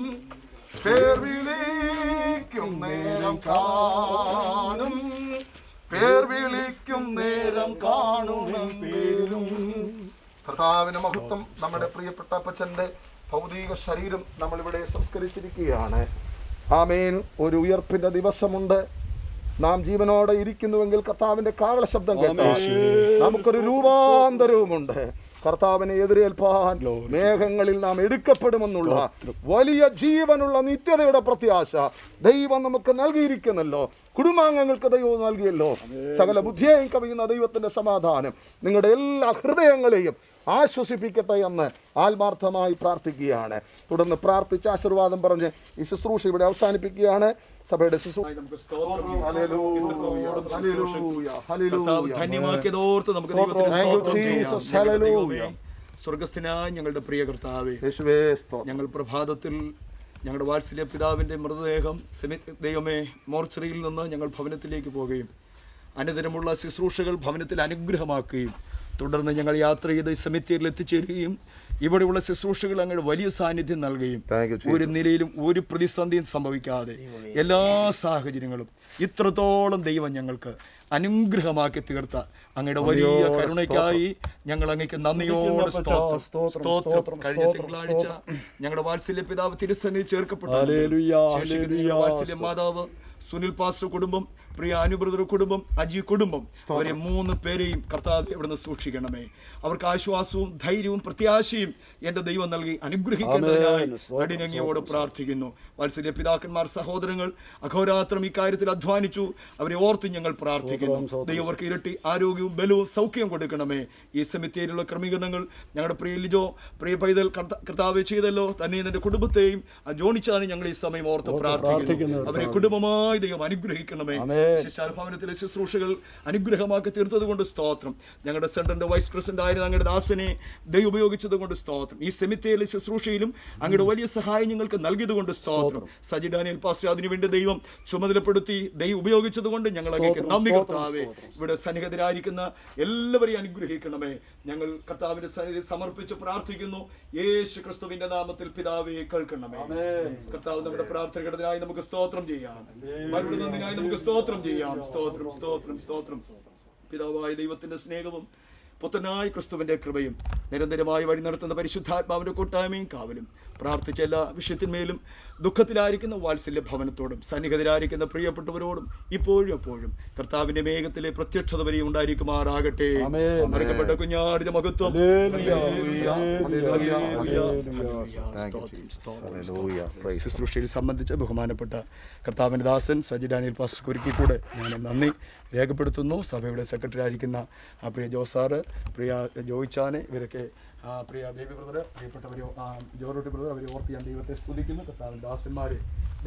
പേർ വിളിക്കും നേരം കാണും, പേർ വിളിക്കും നേരം കാണുമെങ്കിലും. കർത്താവിന്റെ മഹത്വം. നമ്മുടെ പ്രിയപ്പെട്ട അപ്പച്ചന്റെ ഭൗതിക ശരീരം നമ്മളിവിടെ സംസ്കരിച്ചിരിക്കുകയാണ്. ആമേൻ. ഒരു ഉയർപ്പിന്റെ ദിവസമുണ്ട്. നാം ജീവനോടെ ഇരിക്കുന്നുവെങ്കിൽ കർത്താവിന്റെ കാഹള ശബ്ദം കേട്ടാൽ നമുക്കൊരു രൂപാന്തരവുമുണ്ട്. കർത്താവിനെ എതിരേൽപ്പാൻ മേഘങ്ങളിൽ നാം എടുക്കപ്പെടുമെന്നുള്ള വലിയ ജീവനുള്ള നിത്യതയുടെ പ്രത്യാശ ദൈവം നമുക്ക് നൽകിയിരിക്കുന്നല്ലോ. കുടുംബാംഗങ്ങൾക്ക് ദൈവം നൽകിയല്ലോ. സകല ബുദ്ധിയെയും കവിയുന്ന ദൈവത്തിന്റെ സമാധാനം നിങ്ങളുടെ എല്ലാ ഹൃദയങ്ങളെയും ആശ്വസിപ്പിക്കട്ടെ എന്ന് ആത്മാർത്ഥമായി പ്രാർത്ഥിക്കുകയാണ്. തുടർന്ന് പ്രാർത്ഥിച്ച ആശീർവാദം പറഞ്ഞ് ഈ ശുശ്രൂഷ ഇവിടെ അവസാനിപ്പിക്കുകയാണ്. സഭയുടെ നമുക്ക് സ്തോത്രം ധന്യമാക്കിയതോർത്ത് നമുക്ക് സ്വർഗസ്ഥനായ ഞങ്ങളുടെ പ്രിയ കർത്താവേ, ഞങ്ങൾ പ്രഭാതത്തിൽ ഞങ്ങളുടെ വാത്സല്യ പിതാവിൻ്റെ മൃതദേഹം ദൈവമേ മോർച്ചറിയിൽ നിന്ന് ഞങ്ങൾ ഭവനത്തിലേക്ക് പോവുകയും അനുദിനമുള്ള ശുശ്രൂഷകൾ ഭവനത്തിൽ അനുഗ്രഹമാക്കുകയും തുടർന്ന് ഞങ്ങൾ യാത്ര ചെയ്ത് സെമിത്തേരിയിൽ എത്തിച്ചേരുകയും ഇവിടെയുള്ള ശുശ്രൂഷകൾ അങ്ങയുടെ വലിയ സാന്നിധ്യം നൽകുകയും ഒരു നിലയിലും ഒരു പ്രതിസന്ധിയും സംഭവിക്കാതെ എല്ലാ സാഹചര്യങ്ങളും ഇത്രത്തോളം ദൈവം ഞങ്ങൾക്ക് അനുഗ്രഹമാക്കി തീർത്ത അങ്ങയുടെ വലിയ കരുണയ്ക്കായി ഞങ്ങൾ അങ്ങേക്ക് നന്ദിയോടെ സ്തോത്രം. കഴിഞ്ഞ തിങ്കളാഴ്ച ഞങ്ങളുടെ വാത്സല്യ പിതാവ് തിരുസന്നിധി ചേർക്കപ്പെട്ടു. വാത്സല്യ മാതാവ് സുനിൽ പാസ്റ്റർ കുടുംബം, പ്രിയ അനുബ്രദർ കുടുംബം, അജി കുടുംബം, അവരെ 3 പേരെയും കർത്താവ് ഇവിടുന്ന് സൂക്ഷിക്കണമേ. അവർക്ക് ആശ്വാസവും ധൈര്യവും പ്രത്യാശയും എൻ്റെ ദൈവം നൽകി അനുഗ്രഹിക്കുന്നതിനായി അടിനങ്ങിയോട് പ്രാർത്ഥിക്കുന്നു. വാത്സല്യ പിതാക്കന്മാർ, സഹോദരങ്ങൾ അഘോരാത്രം ഇക്കാര്യത്തിൽ അധ്വാനിച്ചു. അവരെ ഓർത്ത് ഞങ്ങൾ പ്രാർത്ഥിക്കുന്നു. ദൈവം അവർക്ക് ഇരട്ടി ആരോഗ്യവും ബലവും സൗഖ്യവും കൊടുക്കണമേ. ഈ സെമിത്തേരിയിലുള്ള ക്രമീകരണങ്ങൾ ഞങ്ങളുടെ പ്രിയ ലിജോ, പ്രിയ പൈതൽ കർത്താവ് ചെയ്തല്ലോ. തന്നെ എൻ്റെ കുടുംബത്തെയും ജോണിച്ചാണ് ഞങ്ങൾ ഈ സമയം ഓർത്ത് പ്രാർത്ഥിക്കുന്നു. അവരെ കുടുംബമായി ദൈവം അനുഗ്രഹിക്കണമേ. ശിശാൽഭവനത്തിലെ ശുശ്രൂഷകൾ അനുഗ്രഹമാക്കി തീർത്തത് കൊണ്ട് സ്തോത്രം. ഞങ്ങളുടെ സെന്ററിന്റെ വൈസ് പ്രസിഡന്റ് ആയിരുന്ന അങ്ങയുടെ ദാസനെ ദൈവം ഉപയോഗിച്ചത് കൊണ്ട് സ്തോത്രം. ഈ സെമിത്തേരിലെ ശുശ്രൂഷയിലും അങ്ങയുടെ വലിയ സഹായം ഞങ്ങൾക്ക് നൽകിയത് കൊണ്ട് സ്തോത്രം. സജി ഡാനിയൽ പാസ്റ്റർ അതിനുവേണ്ടി ദൈവം ചുമതലപ്പെടുത്തി ദൈവം ഉപയോഗിച്ചത് കൊണ്ട് ഞങ്ങൾ അങ്ങേക്ക് നന്ദി കർത്താവേ. ഇവിടെ സന്നിഹിതരായിരിക്കുന്ന എല്ലാവരെയും അനുഗ്രഹിക്കണമേ. ഞങ്ങൾ കർത്താവിന്റെ സന്നിധി സമർപ്പിച്ച് പ്രാർത്ഥിക്കുന്നു. യേശു ക്രിസ്തുവിന്റെ നാമത്തിൽ പിതാവേ കേൾക്കണമേ. കർത്താവ് നമ്മുടെ പ്രാർത്ഥനകൾക്കായി നമുക്ക് സ്തോത്രം ചെയ്യാം. മറുപടിനായി നമുക്ക് സ്തോത്രം ചെയ്യാം. സ്തോത്രം. പിതാവായ ദൈവത്തിന്റെ സ്നേഹവും പുത്രനായ ക്രിസ്തുവിന്റെ കൃപയും നിരന്തരമായി വഴി നടത്തുന്ന പരിശുദ്ധാത്മാവിന്റെ കൂട്ടായ്മയും കാവലും പ്രാർത്ഥിച്ച എല്ലാ വിഷയത്തിന്മേലും ദുഃഖത്തിലായിരിക്കുന്ന വാത്സല്യ ഭവനത്തോടും സന്നിഹിതരായിരിക്കുന്ന പ്രിയപ്പെട്ടവരോടും ഇപ്പോഴും എപ്പോഴും കർത്താവിന്റെ മേഘത്തിലെ പ്രത്യക്ഷത വരെയും ഉണ്ടായിരിക്കുമാറാകട്ടെ. മറക്കപ്പെട്ട കുഞ്ഞാടിന്റെ മഹത്വം. ശുശ്രൂഷയിൽ സംബന്ധിച്ച ബഹുമാനപ്പെട്ട കർത്താവിന്റെ ദാസൻ സജി ഡാനിയൽ പാസ്റ്റർ ഒരിക്കൽ കൂടെ ഞാൻ നന്ദി രേഖപ്പെടുത്തുന്നു. സഭയുടെ സെക്രട്ടറി ആയിരിക്കുന്ന പ്രിയ ജോസാറ്, പ്രിയ ജോയിച്ചാനെ, ഇവരൊക്കെ പ്രിയ ബേബി ബ്രദർ, പ്രിയപ്പെട്ടവരെ ജോറോട്ടി ബ്രദർ, അവരെ ഓർത്ത് ഞാൻ ദൈവത്തെ സ്തുതിക്കുന്നു. കർത്താവിൻ്റെ ദാസന്മാരെ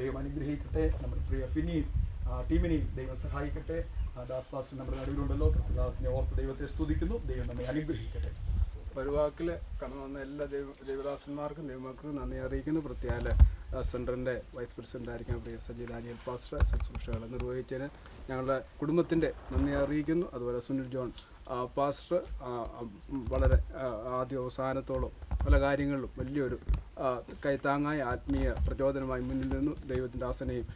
ദൈവം അനുഗ്രഹിക്കട്ടെ. നമ്മുടെ പ്രിയ പിന്നെയും ടീമിനെയും ദൈവം സഹായിക്കട്ടെ. ദാസ് പാസ്റ്റർ നമ്മുടെ നടുവിലുണ്ടല്ലോ. കർത്താദാസിനെ ഓർത്ത് ദൈവത്തെ സ്തുതിക്കുന്നു. ദൈവം നമ്മെ അനുഗ്രഹിക്കട്ടെ. ഒരു വാക്കിൽ കടന്നു വന്ന എല്ലാ ദൈവദാസന്മാർക്കും ദൈവമക്കൾക്കും നന്ദി അറിയിക്കുന്നു. പ്രത്യേക സെൻറ്ററിൻ്റെ വൈസ് പ്രസിഡന്റ് ആയിരിക്കുന്ന പ്രിയ സജി ഡാനിയൽ പാസ്റ്റർ ശുശ്രൂഷകൾ നിർവഹിച്ചതിന് ഞങ്ങളുടെ കുടുംബത്തിൻ്റെ നന്ദി അറിയിക്കുന്നു. അതുപോലെ സുനിൽ ജോൺ പാസ്റ്റർ വളരെ ആദ്യ അവസാനത്തോളം പല കാര്യങ്ങളിലും വലിയൊരു കൈത്താങ്ങായ ആത്മീയ പ്രചോദനമായി മുന്നിൽ നിന്നു. ദൈവത്തിൻ്റെ ദാസനെയും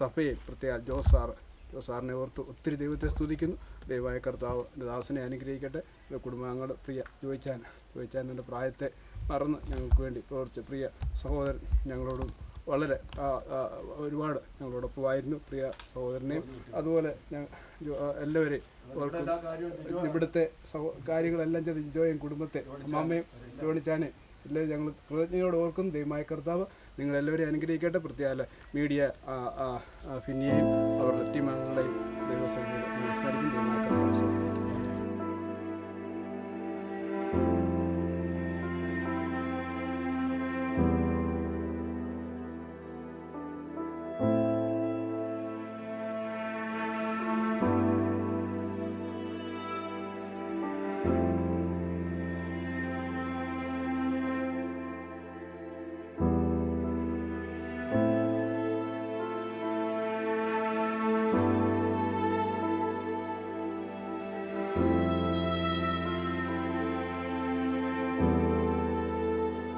സഭയെയും പ്രത്യേക ജോസാറിനെ ഓർത്ത് ഒത്തിരി ദൈവത്തെ സ്തുതിക്കുന്നു. ദൈവമായ കർത്താവ് ദാസനെ അനുഗ്രഹിക്കട്ടെ. കുടുംബാംഗങ്ങൾ പ്രിയ ജോയിച്ചാൻ്റെ പ്രായത്തെ മറന്ന് ഞങ്ങൾക്ക് വേണ്ടി പ്രവർത്തിച്ച പ്രിയ സഹോദരൻ ഞങ്ങളോടും വളരെ ഒരുപാട് ഞങ്ങളോടൊപ്പമായിരുന്നു. പ്രിയ സഹോദരനെയും അതുപോലെ എല്ലാവരെയും ഇവിടുത്തെ കാര്യങ്ങളെല്ലാം ചെയ്ത് ജോയും കുടുംബത്തെ അമ്മാമ്മയും ജോണിച്ചാനെ എല്ലാവരും ഞങ്ങൾ കൃതജ്ഞയോട് ഓർക്കും. ദൈവമായ കർത്താവ് നിങ്ങളെല്ലാവരെയും അനുഗ്രഹിക്കട്ടെ. പ്രത്യേക മീഡിയ ഫിന്നിയെയും അവരുടെ ടീം അംഗങ്ങളെയും ദൈവസേനയിൽ ഞങ്ങൾ സ്മരിക്കും. ദൈവമായ കർത്താവ്